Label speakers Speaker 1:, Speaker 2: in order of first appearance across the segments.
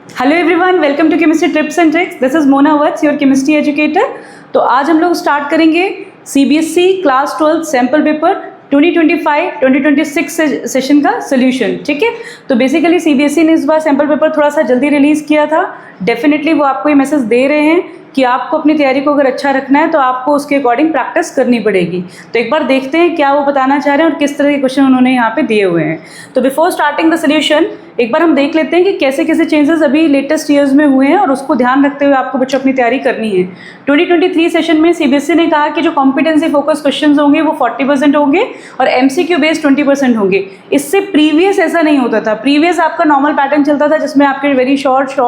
Speaker 1: Hello everyone, welcome to chemistry tips and tricks. This is Mona Vats, your chemistry educator. तो आज हम लोग start करेंगे CBSE class 12 sample paper 2025-2026 session का solution. ठीक है, तो बेसिकली सीबीएसई ने इस बार सैम्पल पेपर थोड़ा सा जल्दी रिलीज़ किया था। डेफिनेटली वो आपको ये मैसेज दे रहे हैं कि आपको अपनी तैयारी को अगर अच्छा रखना है तो आपको उसके अकॉर्डिंग प्रैक्टिस करनी पड़ेगी। तो एक बार देखते हैं क्या वो बताना चाह रहे हैं और किस तरह के क्वेश्चन उन्होंने यहाँ पे दिए हुए हैं। तो बिफोर स्टार्टिंग द सोल्यूशन एक बार हम देख लेते हैं कि कैसे कैसे चेंजेस अभी लेटेस्ट ईयर्स में हुए हैं और उसको ध्यान रखते हुए आपको बच्चों अपनी तैयारी करनी है। 2023 सेशन में सीबीएसई ने कहा कि जो कॉम्पिटेंसी फोकस क्वेश्चन होंगे वो 40% होंगे और एमसीक्यू बेस्ड 20% होंगे। इससे प्रीवियस ऐसा नहीं होता था। प्रीवियस आपका नॉर्मल पैटर्न चलता था जिसमें आपके वेरी शॉर्ट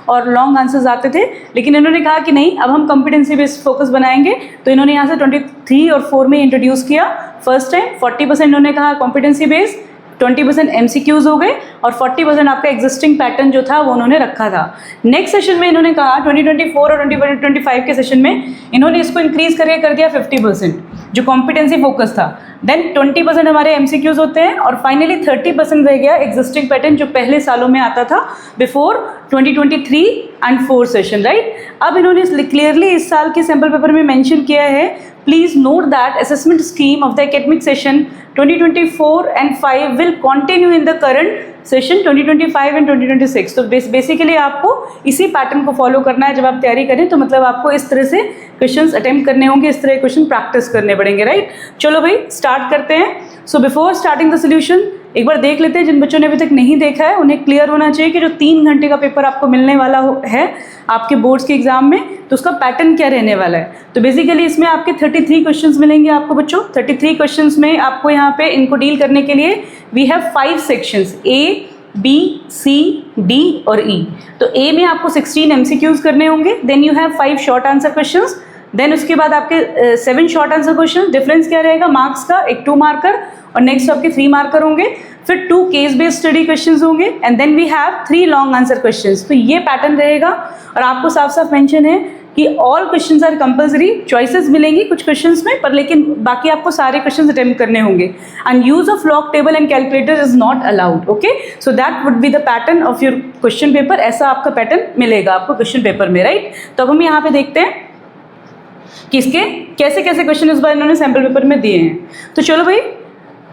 Speaker 1: और लॉन्ग आंसर्स आते थे, लेकिन इन्होंने कहा कि नहीं, अब हम कॉम्पिटेंसी बेस्ड फोकस बनाएंगे। तो इन्होंने यहाँ से 23 और 4 में इंट्रोड्यूस किया। फर्स्ट टाइम 40% इन्होंने कहा कॉम्पिटेंसी बेस्ड, 20% एमसीक्यूज हो गए और 40% आपका एग्जिस्टिंग पैटर्न जो था वो उन्होंने रखा था। नेक्स्ट सेशन में इन्होंने कहा 2024 और 2025 के सेशन में इन्होंने इसको इंक्रीज करके कर दिया 50% जो कॉम्पिटेंसी फोकस था। देन 20% हमारे एमसीक्यूज होते हैं और फाइनली 30% रह गया एग्जिस्टिंग पैटर्न जो पहले सालों में आता था बिफोर 2023 एंड 4 सेशन, राइट। अब इन्होंने क्लियरली इस साल के सैम्पल पेपर में मेंशन किया है, please note that assessment scheme of the academic session 2024 and 5 will continue in the current session 2025 and 2026। तो बेसिकली आपको इसी पैटर्न को फॉलो करना है। जब आप तैयारी करें तो मतलब आपको इस तरह से क्वेश्चंस अटेम्प्ट करने होंगे, इस तरह के क्वेश्चन प्रैक्टिस करने पड़ेंगे, राइट। चलो भाई स्टार्ट करते हैं। So before starting the solution एक बार देख लेते हैं, जिन बच्चों ने अभी तक नहीं देखा है उन्हें क्लियर होना चाहिए कि जो 3 घंटे का पेपर आपको मिलने वाला है आपके बोर्ड्स के एग्जाम में, तो उसका पैटर्न क्या रहने वाला है। तो बेसिकली इसमें आपके 33 क्वेश्चंस मिलेंगे आपको बच्चों। 33 क्वेश्चंस में आपको यहाँ पे इनको डील करने के लिए we have 5 sections, A B C D और ई। तो ए में आपको 16 एमसीक्यूज करने होंगे, then you have 5 short answer questions, then उसके बाद आपके 7 शॉर्ट आंसर क्वेश्चन। डिफरेंस क्या रहेगा मार्क्स का, एक 2 मार्कर और नेक्स्ट आपके 3 मार्कर होंगे। फिर 2 केस बेस्ड स्टडी क्वेश्चंस होंगे and then we have 3 long answer questions. तो ये पैटर्न रहेगा और आपको साफ साफ मेंशन है कि all questions are compulsory. Choices मिलेंगी कुछ क्वेश्चंस में पर लेकिन बाकी आपको सारे क्वेश्चंस अटेम्प्ट करने होंगे। And use of log table and calculator is not allowed, okay. So that would be the pattern of your question paper. ऐसा आपका पैटर्न मिलेगा आपको क्वेश्चन पेपर में, राइट। तो अब हम यहाँ पे देखते हैं किसके कैसे कैसे क्वेश्चन इस बार इन्होंने सैम्पल पेपर में दिए हैं। तो चलो भाई,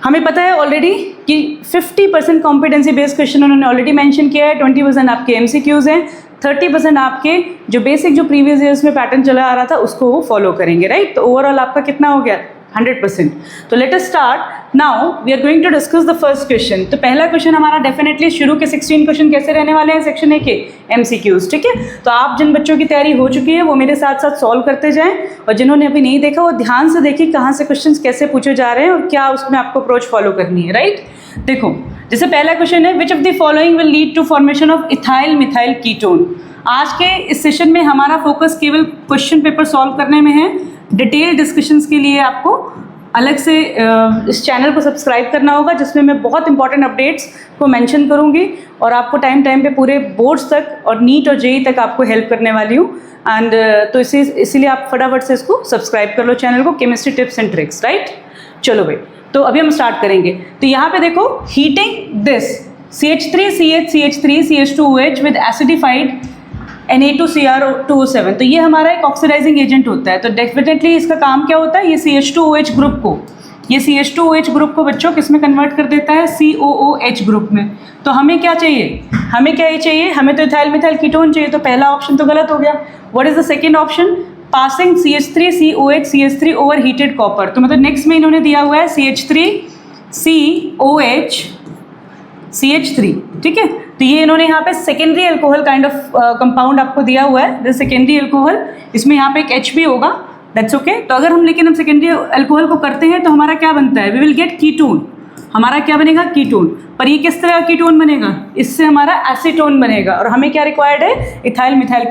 Speaker 1: हमें पता है ऑलरेडी कि 50% कॉम्पिटेंसी बेस्ड क्वेश्चन उन्होंने ऑलरेडी मेंशन किया है, 20% आपके एमसीक्यूज हैं, 30% आपके जो बेसिक जो प्रीवियस ईयर्स में पैटर्न चला आ रहा था उसको वो फॉलो करेंगे, राइट। तो ओवरऑल आपका कितना हो गया 100%। तो let us start now, we are going to discuss the first question. तो पहला क्वेश्चन हमारा डेफिनेटली शुरू के 16 क्वेश्चन कैसे रहने वाले हैं सेक्शन ए के एमसीक्यूज, ठीक है। तो आप जिन बच्चों की तैयारी हो चुकी है वो मेरे साथ साथ सॉल्व करते जाएं और जिन्होंने अभी नहीं देखा वो ध्यान से देखिए कहाँ से क्वेश्चन कैसे पूछे जा रहे हैं और क्या उसमें आपको अप्रोच फॉलो करनी है, राइट। देखो जैसे पहला क्वेश्चन है, which of the following will lead to formation of ethyl methyl ketone. आज के इस सेशन में हमारा फोकस केवल क्वेश्चन पेपर सॉल्व करने में है। डिटेल डिस्कशंस के लिए आपको अलग से इस चैनल को सब्सक्राइब करना होगा जिसमें मैं बहुत इंपॉर्टेंट अपडेट्स को मेंशन करूंगी और आपको टाइम टाइम पे पूरे बोर्ड्स तक और नीट और जेई तक आपको हेल्प करने वाली हूँ। एंड तो इसीलिए आप फटाफट से इसको सब्सक्राइब कर लो चैनल को, chemistry tips and tricks, right. चलो भाई, तो अभी हम स्टार्ट करेंगे। तो यहाँ पे देखो, heating this CH3CH3 CH2OH with acidified Na2Cr2O7, तो ये हमारा एक ऑक्सीडाइजिंग एजेंट होता है। तो डेफिनेटली इसका काम क्या होता है, ये CH2OH ग्रुप को बच्चों किस में कन्वर्ट कर देता है, COOH ग्रुप में। तो हमें क्या चाहिए, हमें क्या ही चाहिए, हमें तो इथाइल मिथाइल कीटोन चाहिए। तो पहला ऑप्शन तो गलत हो गया। What is the second option, passing CH3COH CH3 over heated copper. तो मतलब नेक्स्ट में इन्होंने दिया हुआ है CH3COH CH3, ठीक है। तो ये इन्होंने यहाँ पे secondary alcohol kind of compound आपको दिया हुआ है, द सेकेंडरी अल्कोहल। इसमें यहाँ पे एक H भी होगा, दैट्स ओके। तो अगर हम सेकेंडरी अल्कोहल को करते हैं तो हमारा क्या बनता है, वी विल गेट कीटोन। हमारा क्या बनेगा, कीटोन। पर ये किस तरह का कीटोन बनेगा, इससे हमारा एसीटोन बनेगा और हमें क्या रिक्वायर्ड है, इथाइल मिथाइल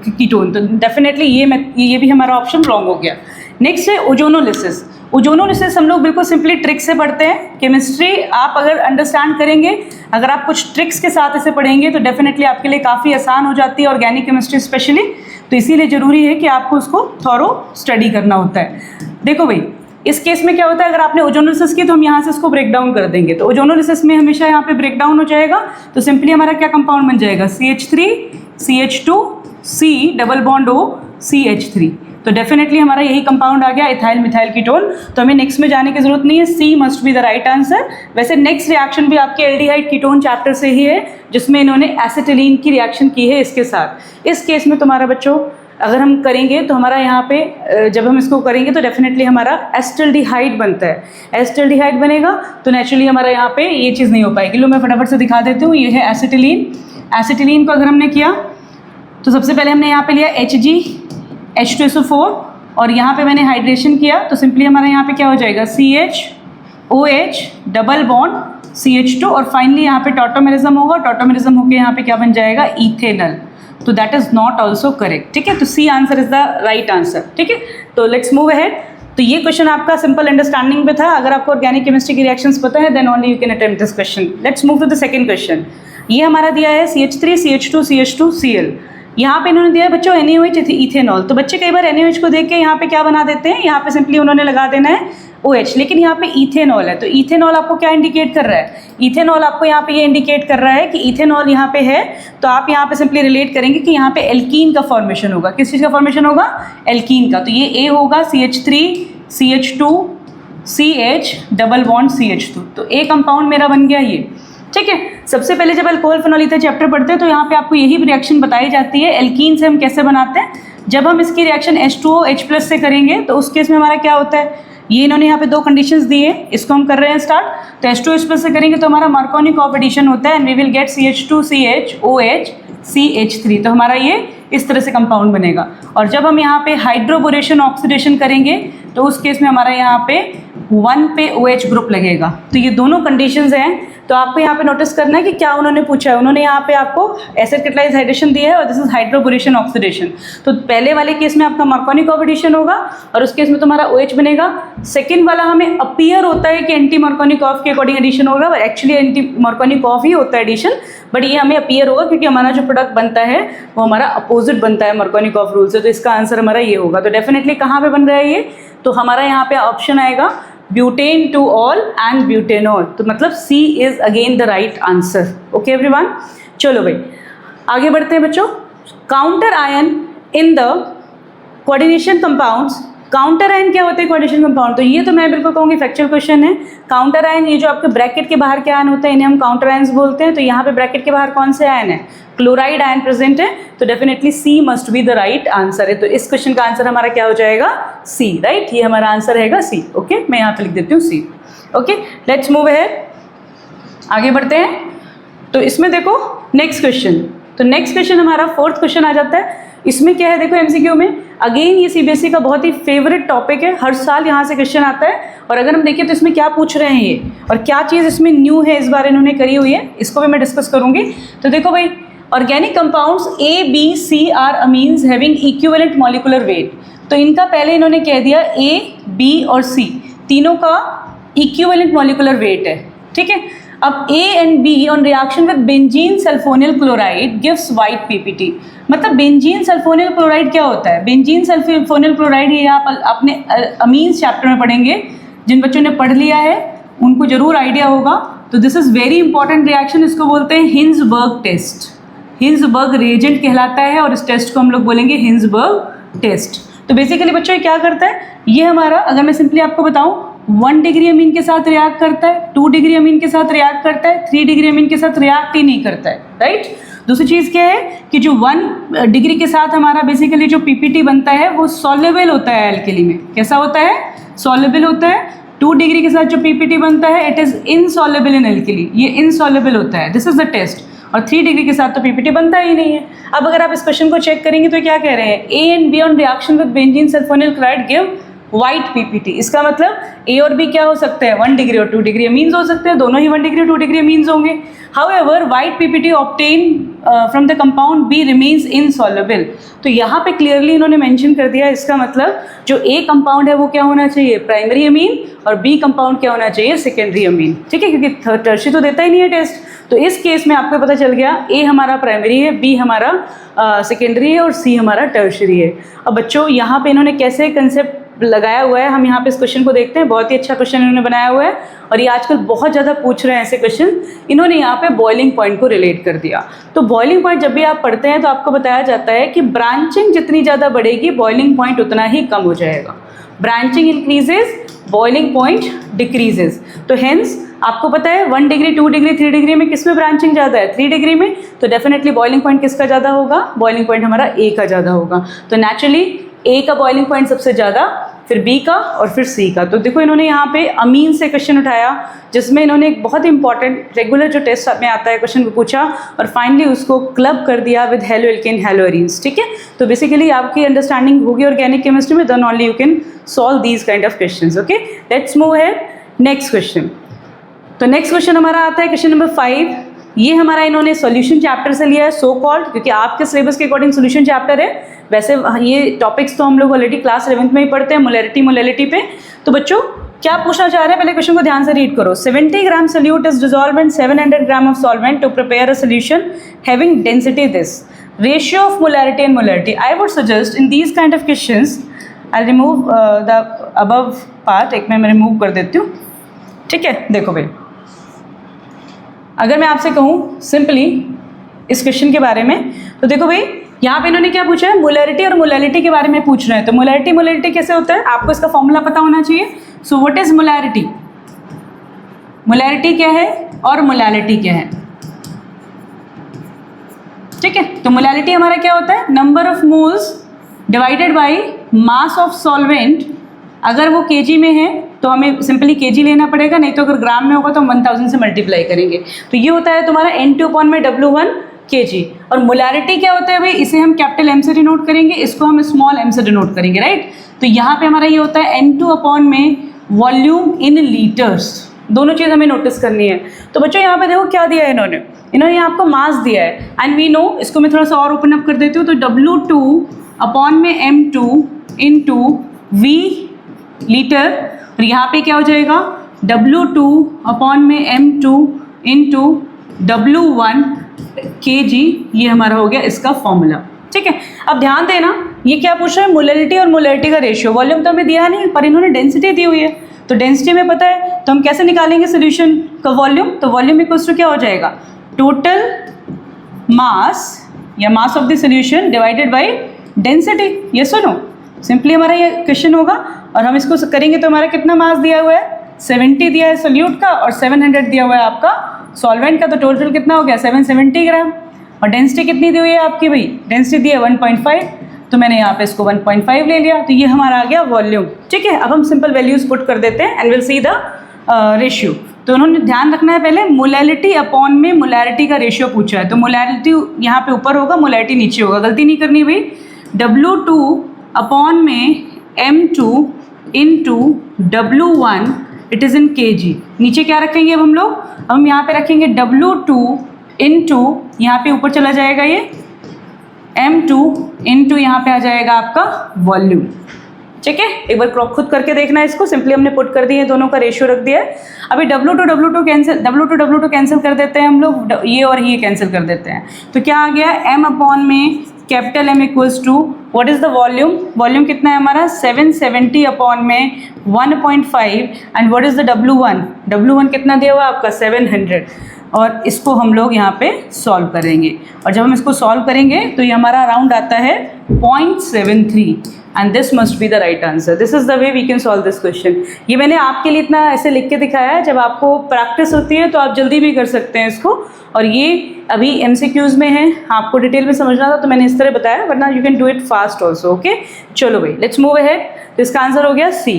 Speaker 1: कीटोन। तो डेफिनेटली ये भी हमारा ऑप्शन रॉन्ग हो गया। नेक्स्ट है ओजोनोलिसिस। ओजोनोलिसिस हम लोग बिल्कुल सिंपली ट्रिक से पढ़ते हैं। केमिस्ट्री आप अगर अंडरस्टैंड करेंगे, अगर आप कुछ ट्रिक्स के साथ इसे पढ़ेंगे तो डेफिनेटली आपके लिए काफ़ी आसान हो जाती है, ऑर्गेनिक केमिस्ट्री स्पेशली। तो इसीलिए ज़रूरी है कि आपको उसको थॉरो स्टडी करना होता है। देखो भाई, इस केस में क्या होता है, अगर आपने ओजोनोलिसिस की तो हम यहाँ से इसको ब्रेक डाउन कर देंगे, तो ओजोनोलिसिस में हमेशा यहाँ पे ब्रेक डाउन हो जाएगा, तो सिंपली हमारा क्या कंपाउंड बन जाएगा, CH3 CH2 C double bond O CH3। तो डेफिनेटली हमारा यही कंपाउंड आ गया इथाइल मिथाइल कीटोन। तो हमें नेक्स्ट में जाने की जरूरत नहीं है, C must be the right answer. वैसे नेक्स्ट रिएक्शन भी आपके एल्डिहाइड कीटोन चैप्टर से ही है, जिसमें इन्होंने एसिटिलीन की रिएक्शन की है इसके साथ। इस केस में तुम्हारा बच्चों अगर हम करेंगे तो हमारा यहाँ पे जब हम इसको करेंगे तो डेफिनेटली हमारा एसिटल्डिहाइड बनता है, एसिटल्डिहाइड बनेगा तो नेचुरली हमारा यहाँ पे ये चीज़ नहीं हो पाएगी। लो मैं फटाफट से दिखा देती हूँ, ये है एसिटिलीन। एसिटिलीन को अगर हमने किया तो सबसे पहले हमने यहाँ पे लिया Hg H2SO4 और यहाँ पे मैंने हाइड्रेशन किया, तो सिंपली हमारा यहाँ पे क्या हो जाएगा, CHOH डबल बॉन्ड CH2 और फाइनली यहाँ पे टॉटोमेरिज्म होगा, टॉटोमेरिज्म होकर यहाँ पे क्या बन जाएगा, इथेनल। तो that is not also correct, ठीक है। तो C answer is the right answer, ठीक है। तो लेट्स मूव अहेड। तो ये क्वेश्चन आपका सिंपल अंडरस्टैंडिंग पे था। अगर आपको ऑर्गेनिक केमिस्ट्री की रिएक्शंस पता है then only you can attempt this question. Let's move to the second question. ये हमारा दिया है CH3 CH2 CH2 Cl। यहाँ पे इन्होंने दिया है बच्चों NaOH इथेनॉल। तो बच्चे कई बार NaOH को देख के यहाँ पे क्या बना देते हैं, यहाँ पे सिंपली उन्होंने लगा देना है OH, लेकिन यहाँ पे इथेनॉल है। तो इथेनॉल आपको क्या इंडिकेट कर रहा है, इथेनॉल आपको यहाँ पे ये इंडिकेट कर रहा है कि इथेनॉल यहाँ पे है। तो आप यहाँ पे सिंपली रिलेट करेंगे कि यहाँ पे एल्कीन का फॉर्मेशन होगा। किस चीज़ का फॉर्मेशन होगा, एल्कीन का। तो ये A होगा CH3 CH2 CH double bond CH2। तो A कंपाउंड मेरा बन गया ये, ठीक है। सबसे पहले जब अल्कोहल फेनॉल ईथर चैप्टर पढ़ते हैं तो यहाँ पे आपको यही रिएक्शन बताई जाती है। एल्कीन से हम कैसे बनाते हैं, जब हम इसकी रिएक्शन H2OH+ से करेंगे तो उस केस में हमारा क्या होता है, ये इन्होंने यहाँ पे दो कंडीशंस दी है, इसको हम कर रहे हैं स्टार्ट। तो H2OH+ से करेंगे तो हमारा मार्कोनिक एडिशन होता है and we will gate CH2CH CH3। तो हमारा ये इस तरह से कंपाउंड बनेगा। और जब हम यहाँ पे हाइड्रोबोरेशन ऑक्सीडेशन करेंगे तो उस केस में हमारा यहाँ पे 1 पे OH ग्रुप लगेगा। तो ये दोनों कंडीशंस हैं। तो आपको यहाँ पे नोटिस करना है कि क्या उन्होंने पूछा है। उन्होंने यहाँ पे आपको एसिड कैटालाइज्ड हाइड्रेशन दिया है और दिस इज हाइड्रोबोरेशन ऑक्सीडेशन। तो पहले वाले केस में आपका मार्कोनिक एडिशन होगा और उस केस में तुम्हारा OH बनेगा। सेकंड वाला हमें अपीयर होता है कि एंटी मार्कोनिक ऑफ के अकॉर्डिंग एडिशन होगा, but actually anti Markovnikov of ही होता है एडिशन, बट ये हमें अपीयर होगा क्योंकि हमारा जो प्रोडक्ट बनता है वो हमारा अपोजिट बनता है मार्कोनिक ऑफ रूल से। तो इसका आंसर हमारा ये होगा। तो डेफिनेटली कहाँ पे बन रहा है ये, तो हमारा यहाँ पे ऑप्शन आएगा butane two all and butanol. तो मतलब C is again the right answer. Okay everyone, चलो भाई आगे बढ़ते हैं बच्चों। Counter ion in the coordination compounds. Counter ion क्या होते हैं कोऑर्डिनेशन कंपाउंड, तो ये तो मैं बिल्कुल कहूँगी फैक्चुअल क्वेश्चन है। काउंटर आयन ये जो आपके ब्रैकेट के बाहर के आयन होते हैं इन्हें हम काउंटर आयन्स बोलते हैं। तो यहाँ पे ब्रैकेट के बाहर कौन से आयन है, क्लोराइड आयन प्रेजेंट है। तो definitely C must be the right answer है। तो इस क्वेश्चन का आंसर हमारा क्या हो जाएगा, C, राइट। ये हमारा आंसर रहेगा C। ओके, मैं यहाँ पे लिख देती हूँ C। Okay, let's move ahead, आगे बढ़ते हैं। तो इसमें देखो नेक्स्ट क्वेश्चन, तो नेक्स्ट क्वेश्चन हमारा फोर्थ क्वेश्चन आ जाता है। इसमें क्या है देखो MCQ में, अगेन ये CBSE का बहुत ही फेवरेट टॉपिक है, हर साल यहाँ से क्वेश्चन आता है। और अगर हम देखें तो इसमें क्या पूछ रहे हैं ये और क्या चीज़ इसमें न्यू है इस बार इन्होंने करी हुई है, इसको भी मैं डिस्कस करूँगी। तो देखो भाई, organic compounds A, B, C are amines having equivalent molecular weight. तो इनका पहले इन्होंने कह दिया A, B और C तीनों का इक्विवेलेंट मॉलिक्यूलर वेट है, ठीक है। अब A and B on reaction with benzene sulphonyl chloride gives white PPT। मतलब बेंजीन सल्फोनिल क्लोराइड क्या होता है, बेंजीन सल्फोनिल क्लोराइड ये आप अपने अमीन्स चैप्टर में पढ़ेंगे। जिन बच्चों ने पढ़ लिया है उनको जरूर आइडिया होगा। तो this is very important reaction, इसको बोलते हैं हिंजबर्ग टेस्ट। हिंजबर्ग रिएजेंट कहलाता है और इस टेस्ट को हम लोग बोलेंगे हिंजबर्ग टेस्ट। तो बेसिकली बच्चों ये क्या करता है, ये हमारा अगर मैं सिंपली आपको बताऊं 1 डिग्री अमीन के साथ रिएक्ट करता है, 2 डिग्री अमीन के साथ रिएक्ट करता है, 3 डिग्री अमीन के साथ रिएक्ट ही नहीं करता है, राइट। दूसरी चीज़ क्या है कि जो 1 डिग्री के साथ हमारा बेसिकली जो PPT बनता है वो सॉल्युबल होता है एल्केली में। कैसा होता है, सॉल्युबल होता है। 2 डिग्री के साथ जो PPT बनता है it is insoluble in alkali, ये इनसॉल्युबल होता है। This is the test. और 3 डिग्री के साथ तो PPT बनता ही नहीं है। अब अगर आप इस क्वेश्चन को चेक करेंगे तो क्या कह रहे हैं, A and B on reaction with benzene sulphonyl chloride give white PPT। इसका मतलब A और B क्या हो सकते हैं, 1 डिग्री और 2 डिग्री अमीन्स हो सकते हैं, दोनों ही 1 डिग्री और 2 डिग्री अमीन्स होंगे। However white PPT obtain from the compound B remains insoluble. तो यहाँ पे क्लियरली इन्होंने मेंशन कर दिया, इसका मतलब जो A कंपाउंड है वो क्या होना चाहिए, प्राइमरी अमीन, और B कंपाउंड क्या होना चाहिए, सेकेंडरी अमीन, ठीक है, क्योंकि टर्शियरी तो देता ही नहीं है टेस्ट। तो इस केस में आपको पता चल गया A हमारा प्राइमरी है, B हमारा सेकेंडरी है और C हमारा टर्शियरी है। अब बच्चों यहाँ पे इन्होंने कैसे कंसेप्ट लगाया हुआ है। हम यहाँ पे इस क्वेश्चन को देखते हैं, बहुत ही अच्छा क्वेश्चन इन्होंने बनाया हुआ है और ये आजकल बहुत ज़्यादा पूछ रहे हैं ऐसे क्वेश्चन। इन्होंने यहाँ पे बॉइलिंग पॉइंट को रिलेट कर दिया। तो बॉइलिंग पॉइंट जब भी आप पढ़ते हैं तो आपको बताया जाता है कि ब्रांचिंग जितनी ज़्यादा बढ़ेगी बॉइलिंग पॉइंट उतना ही कम हो जाएगा। Branching increases, boiling point decreases. तो हेंस आपको पता है 1 डिग्री, 2 डिग्री, 3 डिग्री में किस में ब्रांचिंग ज़्यादा है? 3 डिग्री में। तो डेफिनेटली बॉइलिंग पॉइंट किसका ज़्यादा होगा? बॉइलिंग पॉइंट हमारा ए का ज़्यादा होगा। तो नेचुरली ए का बॉइलिंग पॉइंट सबसे ज़्यादा, फिर बी का और फिर सी का। तो देखो इन्होंने यहाँ पे अमीन से क्वेश्चन उठाया जिसमें इन्होंने एक बहुत इंपॉर्टेंट रेगुलर जो टेस्ट में आता है क्वेश्चन को पूछा और फाइनली उसको क्लब कर दिया with halo alkane halo arenes. ठीक है, तो बेसिकली आपकी अंडरस्टैंडिंग होगी ऑर्गेनिक केमिस्ट्री में, then only you can solve these kind of questions. Okay, let's move ahead next question. तो नेक्स्ट क्वेश्चन हमारा आता है क्वेश्चन नंबर 5। ये हमारा इन्होंने सॉल्यूशन चैप्टर से लिया है, सो कॉल्ड, क्योंकि आपके सिलेबस के अकॉर्डिंग सॉल्यूशन चैप्टर है। वैसे ये टॉपिक्स तो हम लोग ऑलरेडी क्लास 11th में ही पढ़ते हैं, मोलैरिटी पे। तो बच्चों क्या पूछना चाह रहे हैं, पहले क्वेश्चन को ध्यान से रीड करो। 70 gram solute is dissolved in 700 gram of solvent to prepare a solution having density this, ratio of molarity and molarity. I would suggest in these kind of questions I remove the above part. एक मैं remove कर देती हूँ। ठीक है, देखो भाई, अगर मैं आपसे कहूँ सिंपली इस क्वेश्चन के बारे में, तो देखो भाई यहाँ पे इन्होंने क्या पूछा है, मोलैरिटी और मोलैलिटी के बारे में पूछ रहे हैं। तो मोलैरिटी कैसे होता है, आपको इसका फॉर्मूला पता होना चाहिए। So what is molarity? Molarity क्या है और मोलैलिटी क्या है? ठीक है, तो मोलैलिटी हमारा क्या होता है, number of moles divided by mass of solvent. अगर वो केजी में है तो हमें सिंपली केजी लेना पड़ेगा, नहीं तो अगर ग्राम में होगा तो हम 1000 से मल्टीप्लाई करेंगे। तो ये होता है तुम्हारा N2/W1 kg। और मोलैरिटी क्या होता है भाई, इसे हम कैपिटल M से डिनोट करेंगे, इसको हम स्मॉल m से डिनोट करेंगे, राइट। तो यहाँ पे हमारा ये होता है N2 में वॉल्यूम इन लीटर्स। दोनों चीज़ हमें नोटिस करनी है। तो बच्चों यहाँ पे देखो क्या दिया है इन्होंने आपको मास दिया है एंड वी नो, इसको मैं थोड़ा सा और ओपन अप कर देती हूँ। तो W2 में M2 इंटू V लीटर, और यहाँ पे क्या हो जाएगा W2 में M2 इंटू W1 kg। ये हमारा हो गया इसका फॉर्मूला। ठीक है, अब ध्यान देना ये क्या पूछ रहा है, मोलैरिटी और मोलैरिटी का रेशियो। वॉल्यूम तो हमें दिया नहीं पर इन्होंने डेंसिटी दी हुई है, तो डेंसिटी में पता है, तो हम कैसे निकालेंगे सोल्यूशन का वॉल्यूम। तो वॉल्यूम इक्वल्स टू क्या हो जाएगा, टोटल मास या mass of the solution divided by density. ये सुनो, सिंपली हमारा ये क्वेश्चन होगा और हम इसको करेंगे तो हमारा कितना मास दिया हुआ है, 70 दिया है सोल्यूट का और 700 दिया हुआ है आपका सॉल्वेंट का। तो टोटल कितना हो गया 770 ग्राम। और डेंसिटी कितनी दी हुई है आपकी भाई, डेंसिटी दी है 1.5, तो मैंने यहाँ पे इसको 1.5 ले लिया। तो ये हमारा आ गया वॉल्यूम। ठीक है, अब हम सिंपल वैल्यूज पुट कर देते हैं and will see the ratio. तो उन्होंने ध्यान रखना है पहले, मोलैलिटी अपॉन में मोलैरिटी का रेशियो पूछा है। तो मोलैरिटी यहाँ पे ऊपर होगा, मोलैरिटी नीचे होगा, गलती नहीं करनी भाई। W2 में M2 into W1 it is in kg। नीचे क्या रखेंगे अब हम लोग, हम यहाँ पे रखेंगे W2 इंटू, यहाँ पे ऊपर चला जाएगा ये M2 इंटू, यहाँ पे आ जाएगा आपका वॉल्यूम। ठीक है, एक बार क्रॉप खुद करके देखना है इसको। सिंपली हमने पुट कर दिए, दोनों का रेशियो रख दिया है। अभी W2 कैंसिल कर देते हैं हम लोग, ये और ये कैंसिल कर देते हैं। तो क्या आ गया, M में capital M equals to what is the volume. Volume कितना है हमारा 770 में 1.5 and what is the W1 कितना दिया हुआ है आपका 700। और इसको हम लोग यहाँ पे सॉल्व करेंगे और जब हम इसको सॉल्व करेंगे तो ये हमारा अराउंड आता है 0.73 and this must be the right answer. This is the way we can solve this question. ये मैंने आपके लिए इतना ऐसे लिख के दिखाया है, जब आपको प्रैक्टिस होती है तो आप जल्दी भी कर सकते हैं इसको। और ये अभी MCQs में है, आपको डिटेल में समझना था तो मैंने इस तरह बताया, वरना you can do it fast also. Okay, चलो भाई लेट्स मूव अहेड। तो इसका आंसर हो गया C,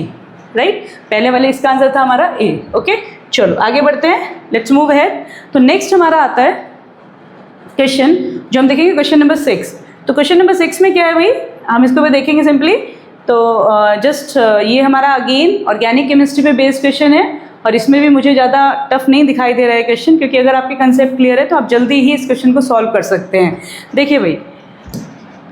Speaker 1: राइट। पहले वाले इसका आंसर था हमारा A। ओके, चलो आगे बढ़ते हैं, लेट्स मूव अहेड। तो नेक्स्ट हमारा आता है क्वेश्चन जो हम देखेंगे, क्वेश्चन नंबर 6। तो क्वेश्चन नंबर 6 में क्या है भाई, हम इसको भी देखेंगे सिंपली। तो जस्ट ये हमारा अगेन ऑर्गेनिक केमिस्ट्री पे बेस्ड क्वेश्चन है और इसमें भी मुझे ज़्यादा टफ नहीं दिखाई दे रहा है क्वेश्चन, क्योंकि अगर आपके कंसेप्ट क्लियर है तो आप जल्दी ही इस क्वेश्चन को सॉल्व कर सकते हैं। देखिए भाई,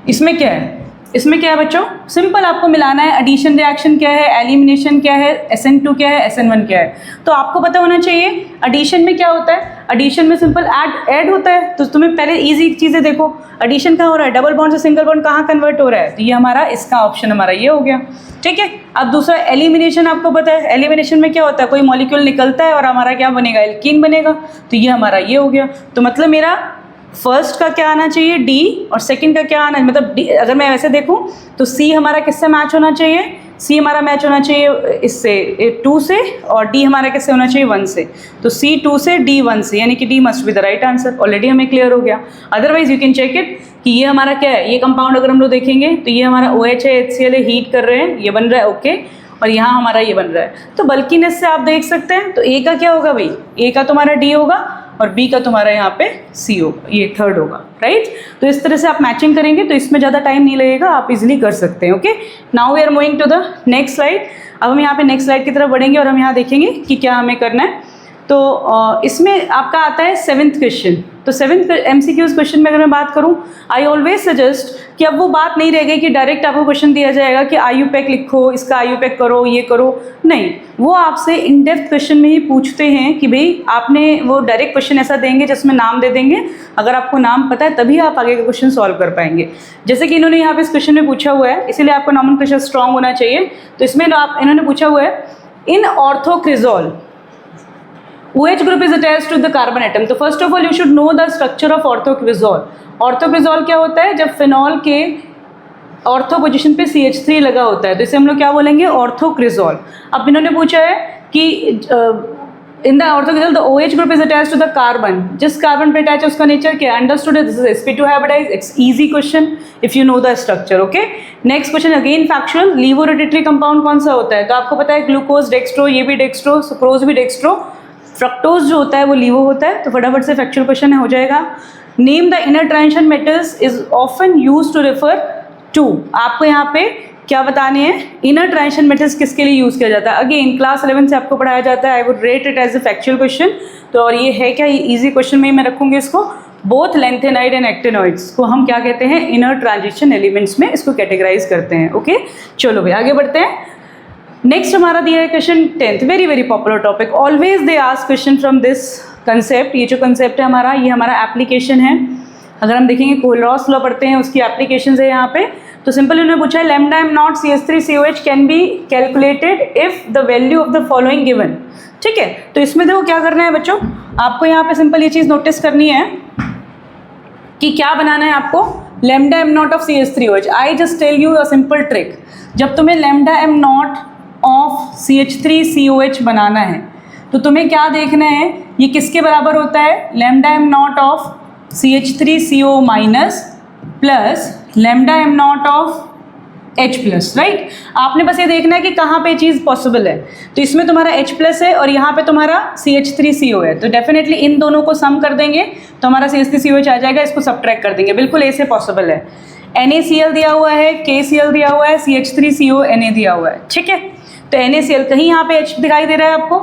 Speaker 1: इसमें क्या है, इसमें क्या है बच्चों, सिंपल आपको मिलाना है, एडिशन रिएक्शन क्या है, एलिमिनेशन क्या है, SN2 क्या है, SN1 क्या है। तो आपको पता होना चाहिए एडिशन में क्या होता है, एडिशन में सिंपल ऐड होता है। तो तुम्हें पहले इजी चीज़ें देखो, एडिशन कहाँ हो रहा है, डबल बॉन्ड से सिंगल बॉन्ड कहाँ कन्वर्ट हो रहा है, तो ये हमारा इसका ऑप्शन हमारा ये हो गया, ठीक है। अब दूसरा एलिमिनेशन, आपको पता है एलिमिनेशन में क्या होता है, कोई मॉलिक्यूल निकलता है और हमारा क्या बनेगा, एल्कीन बनेगा, तो ये हमारा ये हो गया। तो मतलब मेरा फर्स्ट का क्या आना चाहिए, D, और सेकंड का क्या आना, मतलब D, अगर मैं वैसे देखूं तो C हमारा किससे मैच होना चाहिए, C हमारा मैच होना चाहिए इससे 2 से, और D हमारा किससे होना चाहिए 1 से। तो C 2 से, D 1 से, यानी कि D must be the right answer. Already हमें क्लियर हो गया। Otherwise you can check it कि ये हमारा क्या है, ये कंपाउंड अगर हम लोग देखेंगे तो ये हमारा OH है, HCl है, हीट कर रहे हैं, ये बन रहा है ओके, और यहाँ हमारा ये बन रहा है। तो बल्कीनेस से आप देख सकते हैं, तो A का क्या होगा भाई, A का तुम्हारा D होगा और B का तुम्हारा यहाँ पे C होगा, ये थर्ड होगा, राइट। तो इस तरह से आप मैचिंग करेंगे तो इसमें ज़्यादा टाइम नहीं लगेगा, आप इजीली कर सकते हैं। Okay, now we are moving to the next slide. अब हम यहाँ पे नेक्स्ट स्लाइड की तरफ बढ़ेंगे और हम यहाँ देखेंगे कि क्या हमें करना है। तो इसमें आपका आता है 7th क्वेश्चन। तो 7th MCQs क्वेश्चन में अगर मैं बात करूं, आई ऑलवेज सजेस्ट कि अब वो बात नहीं रह गई कि डायरेक्ट आपको क्वेश्चन दिया जाएगा कि IUPAC लिखो, इसका IUPAC करो, ये करो, नहीं, वो आपसे इन डेप्थ क्वेश्चन में ही पूछते हैं कि भाई आपने वो डायरेक्ट क्वेश्चन ऐसा देंगे जिसमें नाम दे देंगे, अगर आपको नाम पता है तभी आप आगे का क्वेश्चन सॉल्व कर पाएंगे। जैसे कि इन्होंने यहाँ पे इस क्वेश्चन में पूछा हुआ है, इसीलिए आपका नॉमेनक्लेचर स्ट्रॉन्ग होना चाहिए। तो इसमें इन्होंने पूछा हुआ है, in orthocresol OH group is attached to the carbon atom. तो first of all you should know the structure of orthocresol. Orthocresol क्या होता है, जब फिनॉल के ऑर्थो पोजीशन पे CH3 लगा होता है तो इसे हम लोग क्या बोलेंगे, ऑर्थोक्रिजोल। अब इन्होंने पूछा है कि in the orthocresol the OH group is attached to the carbon, जिस कार्बन पे अटैच है उसका नेचर क्या है, अंडरस्टूड है, this is sp2 hybridise. It's easy question if you know the structure. Okay, next question again factual, levo rotatory compound कौन सा होता है, तो आपको पता है ग्लूकोज डेक्स्ट्रो, ये भी डेक्स्ट्रो, सुक्रोज भी डेक्स्ट्रो, फ्रक्टोज जो होता है वो लीवो होता है। तो फटाफट से फैक्चुअल क्वेश्चन हो जाएगा। Name the inner transition metals is often used to refer to, आपको यहाँ पे क्या बताने हैं, इनर ट्रांजिशन मेटल्स किसके लिए यूज़ किया जाता है। अगेन क्लास 11 से आपको पढ़ाया जाता है, I would rate it as a factual question. तो और ये है क्या, ये ईजी क्वेश्चन में ही मैं रखूँगी इसको। बोथ लेंथेनाइड एंड एक्टिनॉइड्स को हम क्या कहते हैं, इनर ट्रांजिशन एलिमेंट्स में इसको कैटेगराइज करते हैं। ओके, चलो भाई आगे बढ़ते हैं। नेक्स्ट हमारा दिया है question 10th, very very popular topic, always they ask question from this concept. ये जो कंसेप्ट है हमारा, ये हमारा एप्लीकेशन है। अगर हम देखेंगे कोहलरॉस लॉ पढ़ते हैं, उसकी एप्लीकेशन है यहाँ पे। तो सिंपल उन्होंने पूछा है, lambda m not CH3COH can be calculated if the value of the following given. ठीक है, तो इसमें देखो क्या करना है बच्चों, आपको यहाँ पे सिंपल ये चीज़ नोटिस करनी है कि क्या बनाना है आपको, lambda m naught of CH3OH। I just tell you a simple trick, जब तुम्हें lambda m naught of CH3COH बनाना है तो तुम्हें क्या देखना है, ये किसके बराबर होता है, lambda m naught of CH3CO minus plus lambda m naught of H plus, right. आपने बस ये देखना है कि कहाँ पे चीज़ पॉसिबल है। तो इसमें तुम्हारा H प्लस है और यहाँ पे तुम्हारा CH3CO है, तो डेफिनेटली इन दोनों को सम कर देंगे तो हमारा CH3COH आ जाएगा, इसको सब्ट्रैक्ट कर देंगे, बिल्कुल ऐसे पॉसिबल है। NaCl दिया हुआ है, KCl दिया हुआ है, CH3CO Na दिया हुआ है, ठीक है। तो NaCl कहीं यहाँ पे H दिखाई दे रहा है आपको,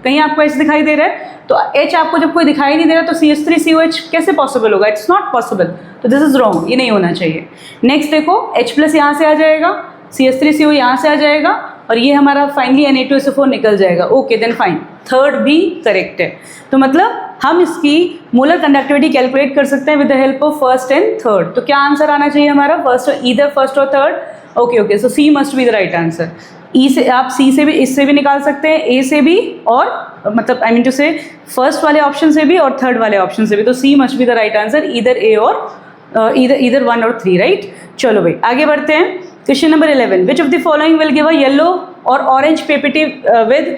Speaker 1: कहीं आपको H दिखाई दे रहा है, तो H आपको जब कोई दिखाई नहीं दे रहा तो CH3COH कैसे पॉसिबल होगा, इट्स नॉट पॉसिबल। तो दिस इज रॉन्ग, ये नहीं होना चाहिए। नेक्स्ट देखो, H प्लस यहाँ से आ जाएगा, CH3CO यहाँ से आ जाएगा और ये हमारा फाइनली Na2SO4 निकल जाएगा। ओके देन फाइन, थर्ड भी करेक्ट है। तो मतलब हम इसकी मोलर कंडक्टिविटी कैलकुलेट कर सकते हैं with the help of first and third. तो क्या आंसर आना चाहिए हमारा, फर्स्ट और third. Okay, so C must be the right answer. ई से आप सी से भी, इससे भी निकाल सकते हैं, ए से भी, और मतलब I mean to say first वाले ऑप्शन से भी और थर्ड वाले ऑप्शन से भी। तो C must be the right answer, either A और ईदर 1 और 3, राइट। चलो भाई आगे बढ़ते हैं। Question number 11, which of the following will give a yellow और ऑरेंज PPT विद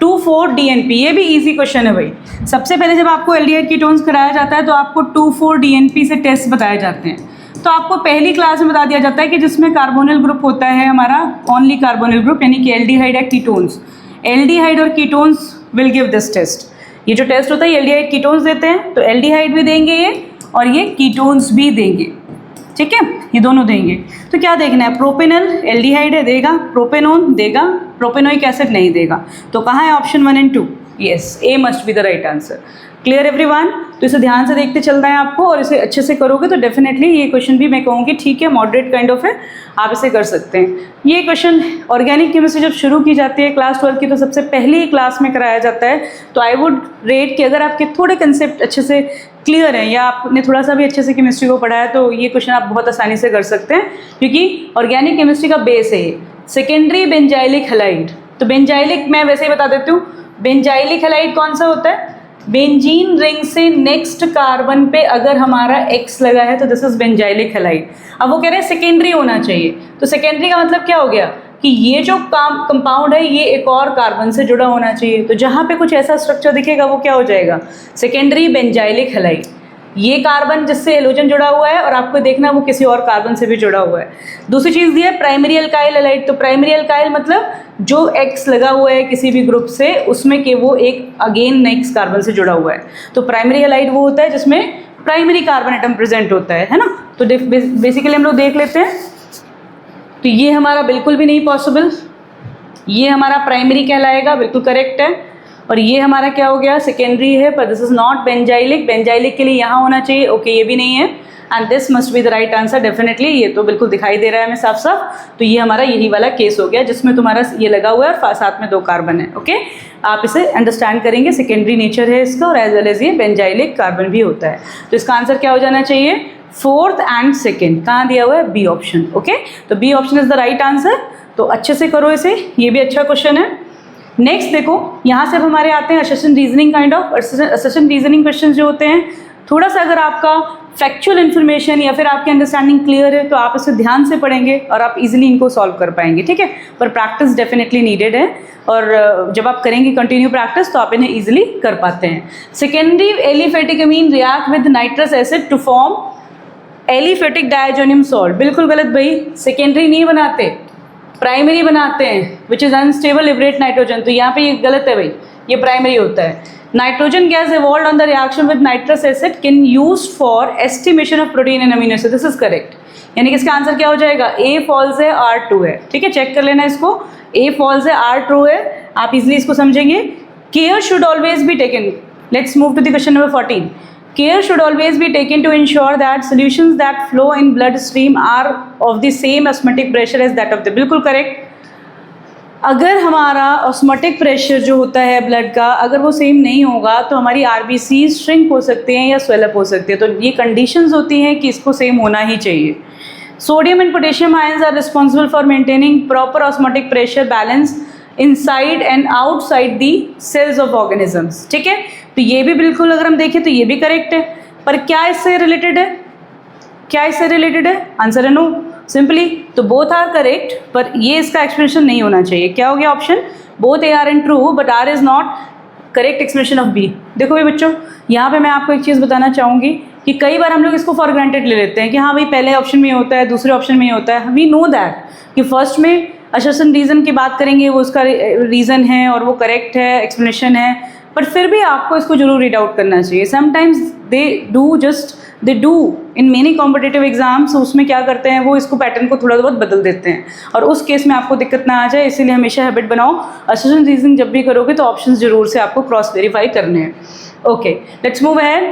Speaker 1: 2,4-DNP। ये भी इजी क्वेश्चन है भाई। सबसे पहले जब आपको एल्डिहाइड कीटोन्स कराया जाता है तो आपको 2,4-DNP से टेस्ट बताए जाते हैं। तो आपको पहली क्लास में बता दिया जाता है कि जिसमें कार्बोनिल ग्रुप होता है हमारा, ओनली कार्बोनिल ग्रुप, यानी कि एल्डिहाइड या कीटोन्स। एल्डिहाइड और ketones will give this test. ये जो टेस्ट होता है एल्डिहाइड कीटोन्स देते हैं, तो एल्डिहाइड भी देंगे ये और ये कीटोन्स भी देंगे, ठीक है, ये दोनों देंगे। तो क्या देखना है, प्रोपेनल एल्डिहाइड है देगा, प्रोपेनोन देगा, प्रोपेनोइक एसिड नहीं देगा। तो कहाँ है option 1 and 2, yes, A must be the right answer. Clear everyone? तो इसे ध्यान से देखते चलना है आपको, और इसे अच्छे से करोगे तो डेफिनेटली ये क्वेश्चन भी मैं कहूँगी ठीक है, मॉडरेट काइंड ऑफ है, आप इसे कर सकते हैं। ये क्वेश्चन ऑर्गेनिक केमिस्ट्री जब शुरू की जाती है क्लास 12 की, तो सबसे पहले ही क्लास में कराया जाता है। तो आई वुड रेट कि अगर आपके थोड़े कंसेप्ट अच्छे से क्लियर हैं या आपने थोड़ा सा भी अच्छे से केमिस्ट्री को पढ़ा है तो ये क्वेश्चन आप बहुत आसानी से कर सकते हैं, क्योंकि ऑर्गेनिक केमिस्ट्री का बेस है सेकेंडरी बेंजाइलिक हैलाइड। तो बेंजाइलिक मैं वैसे ही बता देती हूँ, बेंजाइलिक हैलाइड कौन सा होता है? बेंजीन रिंग से नेक्स्ट कार्बन पे अगर हमारा X लगा है तो दिस इज बेंजाइलिक हैलाइड। अब वो कह रहे हैं सेकेंडरी होना चाहिए, तो सेकेंडरी का मतलब क्या हो गया कि ये जो कंपाउंड है ये एक और कार्बन से जुड़ा होना चाहिए। तो जहाँ पे कुछ ऐसा स्ट्रक्चर दिखेगा वो क्या हो जाएगा? Secondary benzylic halide. ये कार्बन जिससे हेलोजन जुड़ा हुआ है और आपको देखना वो किसी और कार्बन से भी जुड़ा हुआ है। दूसरी चीज़ दी है प्राइमरी अल्काइल हैलाइड। तो प्राइमरी अल्काइल मतलब जो X लगा हुआ है किसी भी ग्रुप से उसमें कि वो एक अगेन नेक्स्ट कार्बन से जुड़ा हुआ है। तो प्राइमरी हैलाइड वो होता है जिसमें प्राइमरी कार्बन एटम प्रेजेंट होता है ना। तो बेसिकली हम लोग देख लेते हैं, तो ये हमारा बिल्कुल भी नहीं पॉसिबल, ये हमारा प्राइमरी कहलाएगा, बिल्कुल करेक्ट है। और ये हमारा क्या हो गया? सेकेंडरी है, पर this is not benzylic. Benzylic के लिए यहाँ होना चाहिए, ओके ये भी नहीं है, and this must be the right answer definitely. ये तो बिल्कुल दिखाई दे रहा है हमें साफ साफ। तो ये हमारा यही वाला केस हो गया जिसमें तुम्हारा ये लगा हुआ है और साथ में 2 कार्बन है। ओके, आप इसे अंडरस्टैंड करेंगे, सेकेंडरी नेचर है इसका, और एज वेल एज ये बेंजाइलिक कार्बन भी होता है। तो इसका आंसर क्या हो जाना चाहिए? 4th and 2nd। कहाँ दिया हुआ है? B option. ओके, तो B option is the right answer. तो अच्छे से करो इसे, ये भी अच्छा क्वेश्चन है। नेक्स्ट देखो, यहाँ से अब हमारे आते हैं assertion reasoning kind of. Assertion reasoning question जो होते हैं, थोड़ा सा अगर आपका फैक्चुअल इन्फॉर्मेशन या फिर आपकी अंडरस्टैंडिंग क्लियर है तो आप इसे ध्यान से पढ़ेंगे और आप इजीली इनको सॉल्व कर पाएंगे, ठीक है। पर प्रैक्टिस डेफिनेटली नीडेड है, और जब आप करेंगे कंटिन्यू प्रैक्टिस तो आप इन्हें इजीली कर पाते हैं। Secondary aliphatic amine react with nitrous acid to form aliphatic diazonium salt. बिल्कुल गलत भाई, सेकेंडरी नहीं बनाते, प्राइमरी बनाते हैं, which is unstable liberate nitrogen. तो यहाँ पे ये गलत है भाई, ये प्राइमरी होता है। Nitrogen gas evolved on the reaction with nitrous acid can used for estimation of protein and amino acid. This is correct. यानी कि इसका आंसर क्या हो जाएगा? A फॉल्स है, R ट्रू है, ठीक है। चेक कर लेना इसको, A फॉल्स है, R ट्रू है, आप इजिली इसको समझेंगे। Care should always be taken. Let's move to the question number 14. Care should always be taken to ensure that solutions that flow in blood stream are of the same osmotic pressure as that of the. बिल्कुल correct. अगर हमारा osmotic pressure जो होता है blood का, अगर वो same नहीं होगा तो हमारी आरबीसी श्रिंक हो सकते हैं या स्वेलअप हो सकते हैं। तो ये कंडीशंस होती हैं कि इसको सेम होना ही चाहिए। Sodium and potassium ions are responsible for maintaining proper osmotic pressure balance inside and outside the cells of organisms, ठीक है। तो ये भी बिल्कुल अगर हम देखें तो ये भी करेक्ट है, पर क्या इससे रिलेटेड है? क्या इससे रिलेटेड है? आंसर है नो, सिंपली। तो बोथ आर करेक्ट, पर ये इसका एक्सप्लेनेशन नहीं होना चाहिए। क्या हो गया option? Both A R and true, but R is not correct explanation of B. देखो भाई बच्चों, यहाँ पे मैं आपको एक चीज़ बताना चाहूँगी कि कई बार हम लोग इसको फॉर ग्रांटेड ले लेते हैं कि हाँ भाई पहले ऑप्शन में होता है, दूसरे ऑप्शन में होता है। वी नो दैट कि फर्स्ट में असर्शन रीज़न की बात करेंगे, वो उसका रीज़न है और वो करेक्ट है, एक्सप्लेनेशन है, बट फिर भी आपको इसको जरूर रीड आउट करना चाहिए। Sometimes they do in many competitive exams, उसमें क्या करते हैं वो इसको पैटर्न को थोड़ा बहुत बदल देते हैं, और उस केस में आपको दिक्कत ना आ जाए, इसीलिए हमेशा हैबिट बनाओ, असर्शन रीजनिंग जब भी करोगे तो ऑप्शंस जरूर से आपको क्रॉस वेरीफाई करने हैं। Okay, let's move ahead.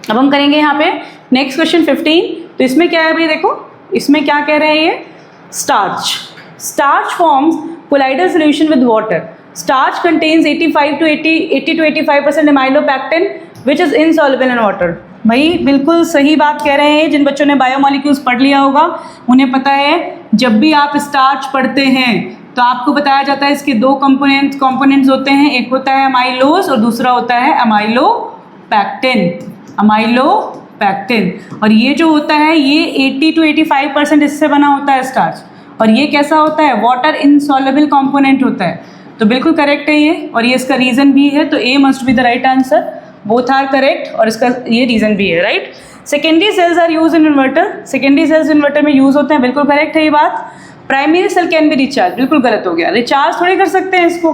Speaker 1: अब हम करेंगे यहाँ पे नेक्स्ट क्वेश्चन 15। तो इसमें क्या है भाई, देखो इसमें क्या कह रहे हैं ये, starch forms colloidal solution with water. Starch contains 80 to 85% amylopectin which is insoluble in water। भाई बिल्कुल सही बात कह रहे हैं। जिन बच्चों ने बायोमॉलिक्यूल्स पढ़ लिया होगा उन्हें पता है, जब भी आप स्टार्च पढ़ते हैं तो आपको बताया जाता है इसके 2 कंपोनेंट्स होते हैं, एक होता है अमाइलोज और दूसरा होता है अमाइलोपैक्टिन। और ये जो होता है ये 80 to 85% इससे बना होता है स्टार्च, और ये कैसा होता है? वाटर इनसॉल्युबल कंपोनेंट होता है। तो बिल्कुल करेक्ट है ये, और ये इसका रीजन भी है। तो A must be the right answer, both are correct, और इसका ये रीजन भी है, right. Secondary cells are use in inverter, secondary cells inverter में यूज होते हैं, बिल्कुल करेक्ट है ये बात। Primary cell can be recharge, बिल्कुल गलत हो गया। रिचार्ज थोड़ी कर सकते हैं इसको,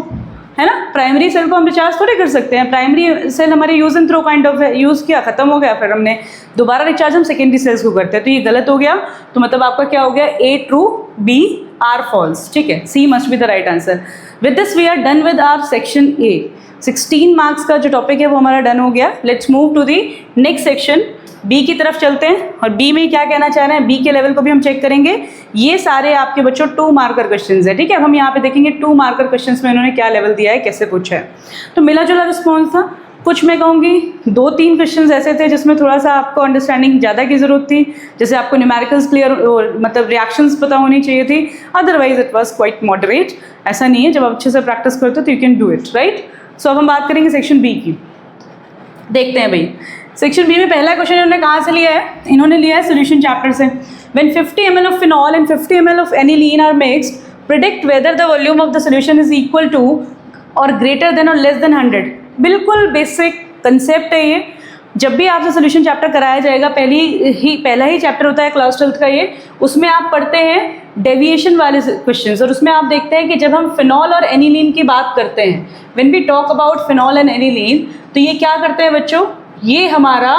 Speaker 1: है ना। प्राइमरी सेल को हम रिचार्ज थोड़ी कर सकते हैं। प्राइमरी सेल हमारे use and throw kind of है, यूज़ किया खत्म हो गया, फिर हमने दोबारा रिचार्ज हम सेकेंडरी सेल्स को करते हैं। तो ये गलत हो गया। तो मतलब आपका क्या हो गया? A true, B are false, ठीक है। C must be the right answer. With this we are done with our section A. 16 marks का जो टॉपिक है वो हमारा डन हो गया। Let's move to the next section, B की तरफ चलते हैं। और बी में क्या कहना चाह रहे हैं, बी के लेवल को भी हम चेक करेंगे। ये सारे आपके बच्चों 2 मार्कर क्वेश्चंस है, ठीक है। अब हम यहाँ पे देखेंगे 2 मार्कर क्वेश्चंस में इन्होंने क्या लेवल दिया है, कैसे पूछा है। तो मिला जुला रिस्पॉन्स था। कुछ मैं कहूँगी 2-3 क्वेश्चंस ऐसे थे जिसमें थोड़ा सा आपको अंडरस्टैंडिंग ज़्यादा की ज़रूरत थी, जैसे आपको न्यूमेरिकल्स क्लियर मतलब रिएक्शंस पता होनी चाहिए थी। Otherwise it was quite moderate. ऐसा नहीं है, जब आप अच्छे से प्रैक्टिस करते हो तो you can do it, right. So अब हम बात करेंगे सेक्शन बी की। देखते हैं भाई, सेक्शन बी में पहला क्वेश्चन इन्होंने कहाँ से लिया है, इन्होंने लिया है सोल्यूशन चैप्टर से। When 50 ml of phenol and 50 ml of aniline are mixed, predict whether the volume of the solution is equal to और ग्रेटर देन और लेस देन 100। बिल्कुल बेसिक कंसेप्ट है ये। जब भी आपसे सोल्यूशन चैप्टर कराया जाएगा, पहला ही चैप्टर होता है क्लास 12th का ये, उसमें आप पढ़ते हैं डेविएशन वाले क्वेश्चंस। और उसमें आप देखते हैं कि जब हम फिनॉल और एनिलीन की बात करते हैं, when we talk about phenol and aniline, तो ये क्या करते हैं बच्चों, ये हमारा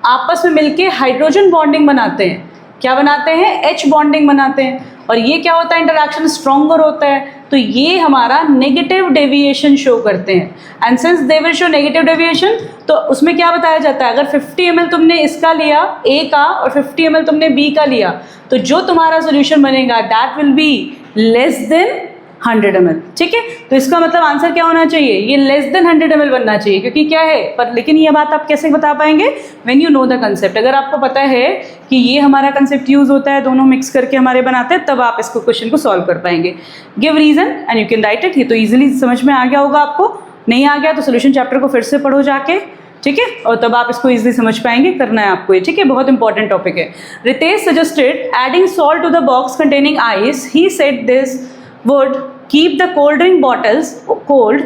Speaker 1: आपस में मिलके हाइड्रोजन बॉन्डिंग बनाते हैं। क्या बनाते हैं, H बॉन्डिंग बनाते हैं। और ये क्या होता है, इंटरैक्शन स्ट्रॉन्गर होता है, तो ये हमारा नेगेटिव डेविएशन शो करते हैं। And since they will show negative deviation, तो उसमें क्या बताया जाता है, अगर 50 ml तुमने इसका लिया A का और 50 ml तुमने B का लिया, तो जो तुम्हारा सोल्यूशन बनेगा that will be less than 100 ml, ठीक है। तो इसका मतलब आंसर क्या होना चाहिए, ये लेस देन 100 ml बनना चाहिए, क्योंकि क्या है पर, लेकिन ये बात आप कैसे बता पाएंगे, when you know the concept. अगर आपको पता है कि ये हमारा कंसेप्ट यूज होता है, दोनों मिक्स करके हमारे बनाते हैं, तब आप इसको क्वेश्चन को सॉल्व कर पाएंगे। Give reason and you can write it. ये तो ईजिली समझ में आ गया होगा आपको, नहीं आ गया तो सोल्यूशन चैप्टर को फिर से पढ़ो जाके, ठीक है, और तब आप इसको इजीली समझ पाएंगे। करना है आपको ये, ठीक है, बहुत इंपॉर्टेंट टॉपिक है। Ritesh suggested adding salt to the box containing ice, he said this would keep the cold drink bottles cold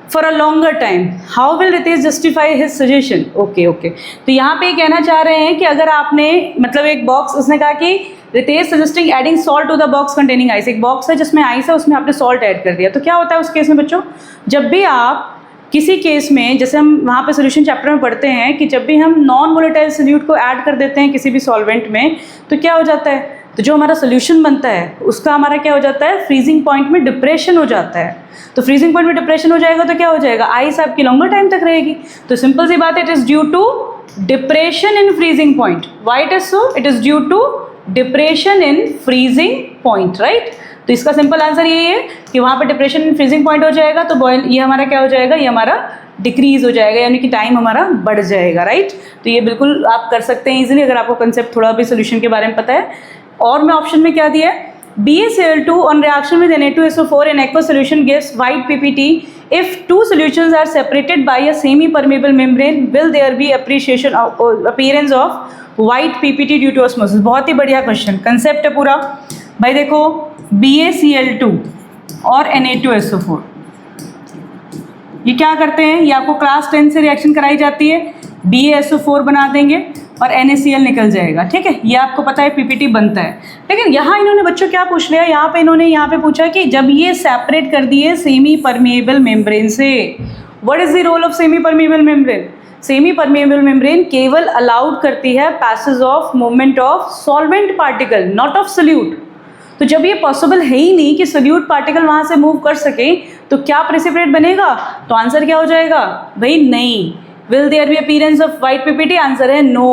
Speaker 1: for a longer time. How will Ritesh justify his suggestion? Okay. तो यहाँ पे कहना चाह रहे हैं कि अगर आपने मतलब एक बॉक्स, उसने कहा कि Ritesh suggesting adding salt to the box containing ice, एक बॉक्स है जिसमें आइस है, उसमें आपने सॉल्ट ऐड कर दिया। तो क्या होता है उस केस में बच्चों, जब भी आप किसी केस में, जैसे हम वहाँ पे सोल्यूशन चैप्टर में पढ़ते हैं कि जब भी हम नॉन वोलेटाइल सोल्यूट को ऐड कर देते हैं किसी भी सॉल्वेंट में, तो क्या हो जाता है, तो जो हमारा सोल्यूशन बनता है उसका हमारा क्या हो जाता है, फ्रीजिंग पॉइंट में डिप्रेशन हो जाता है। तो फ्रीजिंग पॉइंट में डिप्रेशन हो जाएगा तो क्या हो जाएगा, आइस आपकी लॉन्गर टाइम तक रहेगी। तो सिंपल सी बात है, it is due to depression in freezing point. Why it is so, it is due to depression in freezing point, right. तो इसका सिंपल आंसर यही है कि वहाँ पर डिप्रेशन इन फ्रीजिंग पॉइंट हो जाएगा, तो बॉयल ये हमारा क्या हो जाएगा, ये हमारा डिक्रीज हो जाएगा, यानी कि टाइम हमारा बढ़ जाएगा, राइट। तो ये बिल्कुल आप कर सकते हैं इजीली, अगर आपको कंसेप्ट थोड़ा भी सोल्यूशन के बारे में पता है। और मैं ऑप्शन में क्या दिया है, BaCl2 on reaction with Na2SO4 in aqueous solution gives white PPT. If two solutions are separated by a semi-permeable membrane, will there be appearance of white PPT due to osmosis? बहुत ही बढ़िया question, concept है पूरा भाई। देखो BaCl2 और Na2SO4 ये क्या करते हैं, ये आपको क्लास 10 से रिएक्शन कराई जाती है, BaSO4 बना देंगे और NaCl निकल जाएगा, ठीक है। ये आपको पता है PPT बनता है। लेकिन यहाँ इन्होंने बच्चों क्या पूछ लिया, यहाँ पे इन्होंने यहाँ पे पूछा कि जब ये सेपरेट कर दिए सेमी परमेएबल मेम्ब्रेन से, what is the role of semi permeable membrane. Semi permeable membrane केवल अलाउड करती है passage of movement of solvent particle, not of solute. तो जब ये पॉसिबल है ही नहीं कि सोल्यूट पार्टिकल वहाँ से मूव कर सके, तो क्या प्रेसिपिटेट बनेगा, तो आंसर क्या हो जाएगा भाई, नहीं। Will there be appearance of white PPT? Answer है no,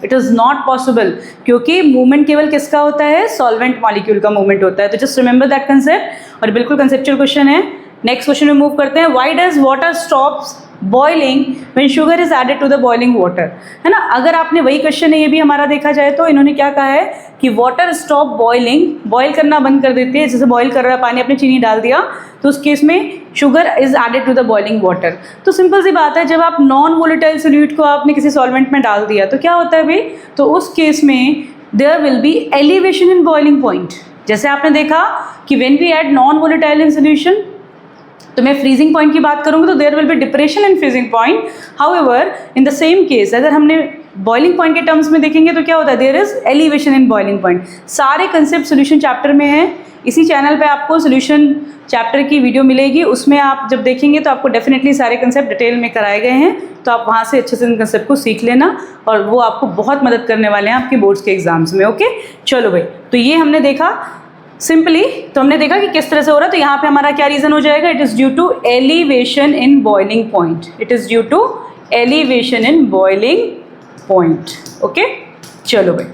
Speaker 1: it is not possible, क्योंकि मूवमेंट केवल किसका होता है, सॉल्वेंट मॉलिक्यूल का मूवमेंट होता है। तो जस्ट रिमेंबर दैट कंसेप्ट, और बिल्कुल कंसेप्चुअल क्वेश्चन है। नेक्स्ट क्वेश्चन में मूव करते हैं। Why does water stops boiling when sugar is added to the boiling water, है ना। अगर आपने वही क्वेश्चन है ये भी हमारा देखा जाए तो इन्होंने क्या कहा है कि वाटर स्टॉप बॉइलिंग, बॉयल करना बंद कर देती है। जैसे बॉयल कर रहा है पानी, आपने चीनी डाल दिया, तो उस केस में sugar is added to the boiling water. तो सिंपल सी बात है, जब आप नॉन वोलेटाइल सोल्यूट को आपने किसी सॉल्वेंट में डाल दिया तो क्या होता है भाई, तो उस केस में there will be elevation in boiling point. जैसे आपने देखा कि when we add non volatile in solution, तो मैं फ्रीजिंग पॉइंट की बात करूँगी तो there will be depression in freezing point. However in the same case अगर हमने बॉइलिंग पॉइंट के टर्म्स में देखेंगे तो क्या होता है, there is elevation in boiling point. सारे कंसेप्ट सोल्यूशन चैप्टर में है। इसी चैनल पे आपको सोल्यूशन चैप्टर की वीडियो मिलेगी, उसमें आप जब देखेंगे तो आपको डेफिनेटली सारे कंसेप्ट डिटेल में कराए गए हैं, तो आप वहाँ से अच्छे से इन कंसेप्ट को सीख लेना, और वो आपको बहुत मदद करने वाले हैं आपके बोर्ड्स के एग्जाम्स में। ओके, चलो भाई, तो ये हमने देखा सिंपली तो हमने देखा कि किस तरह से हो रहा है, तो यहाँ पे हमारा क्या रीज़न हो जाएगा, it is due to elevation in boiling point, it is due to elevation in boiling point. Okay, चलो भाई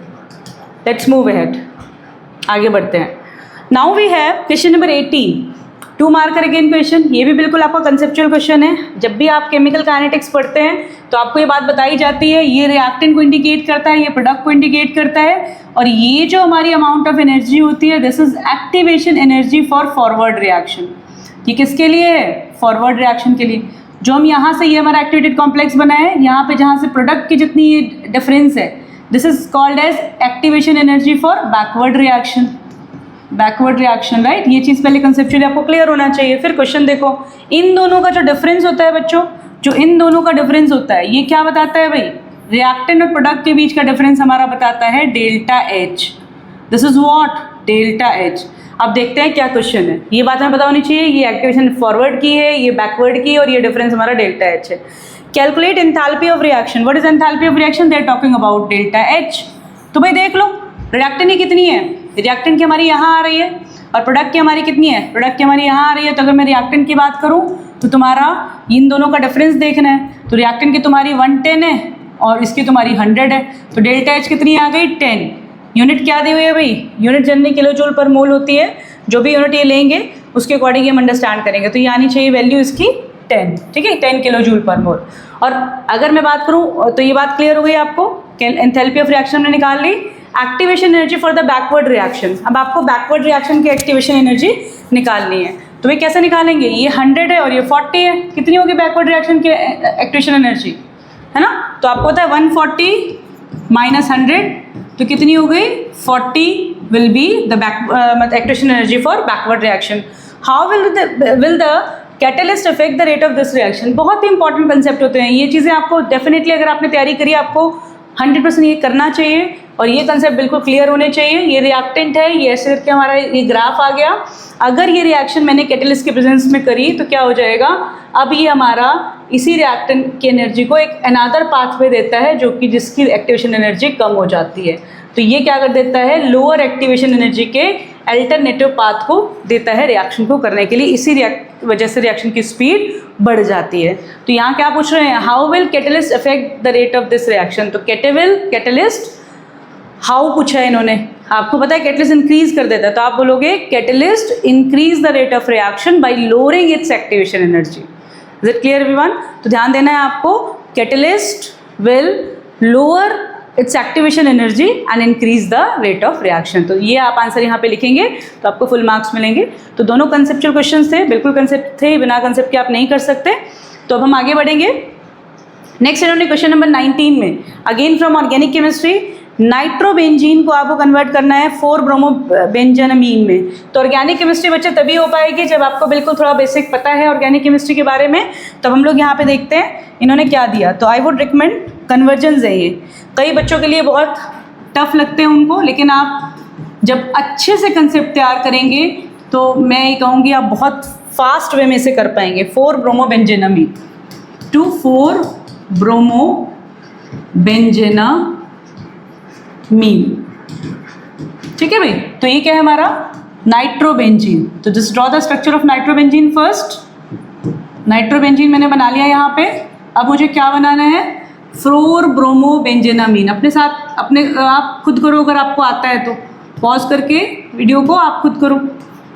Speaker 1: लेट्स मूव अहेड, आगे बढ़ते हैं। Now we have question number 18, 2 marker again question. ये भी बिल्कुल आपका कंसेप्चुअल क्वेश्चन है। जब भी आप केमिकल काइनेटिक्स पढ़ते हैं तो आपको ये बात बताई जाती है, ये रिएक्टेंट को इंडिकेट करता है, ये प्रोडक्ट को इंडिकेट करता है, और ये जो हमारी अमाउंट ऑफ एनर्जी होती है, this is activation energy for forward reaction. ये किसके लिए है, फॉरवर्ड रिएक्शन के लिए। जो हम यहाँ से, ये हमारा एक्टिवेटेड कॉम्प्लेक्स बना है, यहाँ पे जहाँ से प्रोडक्ट की जितनी डिफरेंस है, this is called as activation energy for backward reaction, backward reaction, right. ये चीज़ पहले कंसेप्चुअली आपको क्लियर होना चाहिए। फिर क्वेश्चन देखो, इन दोनों का जो डिफरेंस होता है बच्चों, जो इन दोनों का डिफरेंस होता है, ये क्या बताता है भाई, रिएक्टेंट और प्रोडक्ट के बीच का डिफरेंस हमारा बताता है delta H. This is what, delta H. अब देखते हैं क्या क्वेश्चन है। ये बात हमें पता होनी चाहिए, ये एक्टिवेशन फॉरवर्ड की है, ये बैकवर्ड की है, और ये डिफरेंस हमारा डेल्टा एच है। Calculate enthalpy of reaction. What is enthalpy of reaction, they are talking about delta H. तो भाई देख लो, रिएक्टेंट की कितनी है, रिएक्टेंट की हमारी यहाँ आ रही है, और प्रोडक्ट की हमारी कितनी है, प्रोडक्ट की हमारी यहाँ आ रही है। तो अगर मैं रिएक्टेंट की बात करूँ तो तुम्हारा इन दोनों का डिफरेंस देखना है, तो रिएक्टेंट की तुम्हारी 110 है और इसकी तुम्हारी 100 है, तो डेल्टा एच कितनी आ गई, 10। यूनिट क्या दी हुई है भाई, यूनिट जनरली किलो जूल पर मोल होती है। जो भी यूनिट ये लेंगे उसके अकॉर्डिंग हम अंडरस्टैंड करेंगे, तो ये आनी चाहिए वैल्यू इसकी 10, ठीक है, 10 किलो जूल पर मोल। और अगर मैं बात करूँ तो ये बात क्लियर हो गई आपको, एंथैल्पी ऑफ रिएक्शन हमने निकाल ली। Activation energy for the backward reaction, अब आपको बैकवर्ड रिएक्शन की एक्टिवेशन एनर्जी निकालनी है, तो वे कैसे निकालेंगे, ये 100 है और ये 40 है, कितनी होगी बैकवर्ड रिएक्शन की एक्टिवेशन एनर्जी, है ना। तो आपको पता है 140 माइनस 100 तो कितनी हो गई, 40 will be the activation energy for backward reaction. How will the catalyst affect the rate of this reaction. बहुत ही इंपॉर्टेंट कंसेप्ट होते हैं ये चीज़ें, आपको डेफिनेटली अगर आपने तैयारी करी आपको 100% ये करना चाहिए, और ये कंसेप्ट बिल्कुल क्लियर होने चाहिए। ये रिएक्टेंट है, ये ऐसे करके हमारा ये ग्राफ आ गया। अगर ये रिएक्शन मैंने कैटलिस्ट के प्रेजेंस में करी तो क्या हो जाएगा, अब ये हमारा इसी रिएक्टेंट की एनर्जी को एक अनदर पाथवे देता है, जो कि जिसकी एक्टिवेशन एनर्जी कम हो जाती है। तो ये क्या कर देता है, लोअर एक्टिवेशन एनर्जी के अल्टरनेटिव पाथ को देता है रिएक्शन को करने के लिए, इसी वजह से रिएक्शन की स्पीड बढ़ जाती है। तो यहाँ क्या पूछ रहे हैं, how will catalyst affect the rate of this reaction. तो कैटलिस्ट हाउ पूछा है इन्होंने, आपको पता है कैटलिस्ट इंक्रीज कर देता है, तो आप बोलोगे catalyst increase the rate of reaction by lowering it's activation energy. Is it clear everyone. तो ध्यान देना है आपको, catalyst will lower it's activation energy and increase the rate of reaction. तो ये आप आंसर यहाँ पे लिखेंगे तो आपको फुल मार्क्स मिलेंगे। तो दोनों कंसेप्चुअल क्वेश्चंस थे, बिल्कुल कंसेप्ट थे, बिना कंसेप्ट के आप नहीं कर सकते। तो अब हम आगे बढ़ेंगे। नेक्स्ट इन्होंने क्वेश्चन नंबर 19 में, again from organic chemistry, nitrobenzene को आपको कन्वर्ट करना है 4-ब्रोमोबेंजेनामीन में। तो ऑर्गेनिक केमिस्ट्री बच्चे तभी हो पाएगी जब आपको बिल्कुल थोड़ा बेसिक पता है ऑर्गेनिक केमिस्ट्री के बारे में। तब हम लोग यहाँ पे देखते हैं इन्होंने क्या दिया। तो आई वुड रिकमेंड कन्वर्जेंस है, ये कई बच्चों के लिए बहुत टफ लगते हैं उनको, लेकिन आप जब अच्छे से कंसेप्ट तैयार करेंगे तो मैं ये कहूँगी आप बहुत फास्ट वे में से कर पाएंगे। 4-ब्रोमोबेंजेनामीन टू 4-ब्रोमोबेंजेनामीन, ठीक है भाई। तो ये क्या है हमारा नाइट्रोबेंजीन। तो just draw the structure of nitrobenzene first. Nitrobenzene मैंने बना लिया यहाँ पे। अब मुझे क्या बनाना है, 4-ब्रोमोबेंजेनामीन। अपने साथ अपने आप खुद करो, अगर आपको आता है तो पॉज करके वीडियो को आप खुद करो।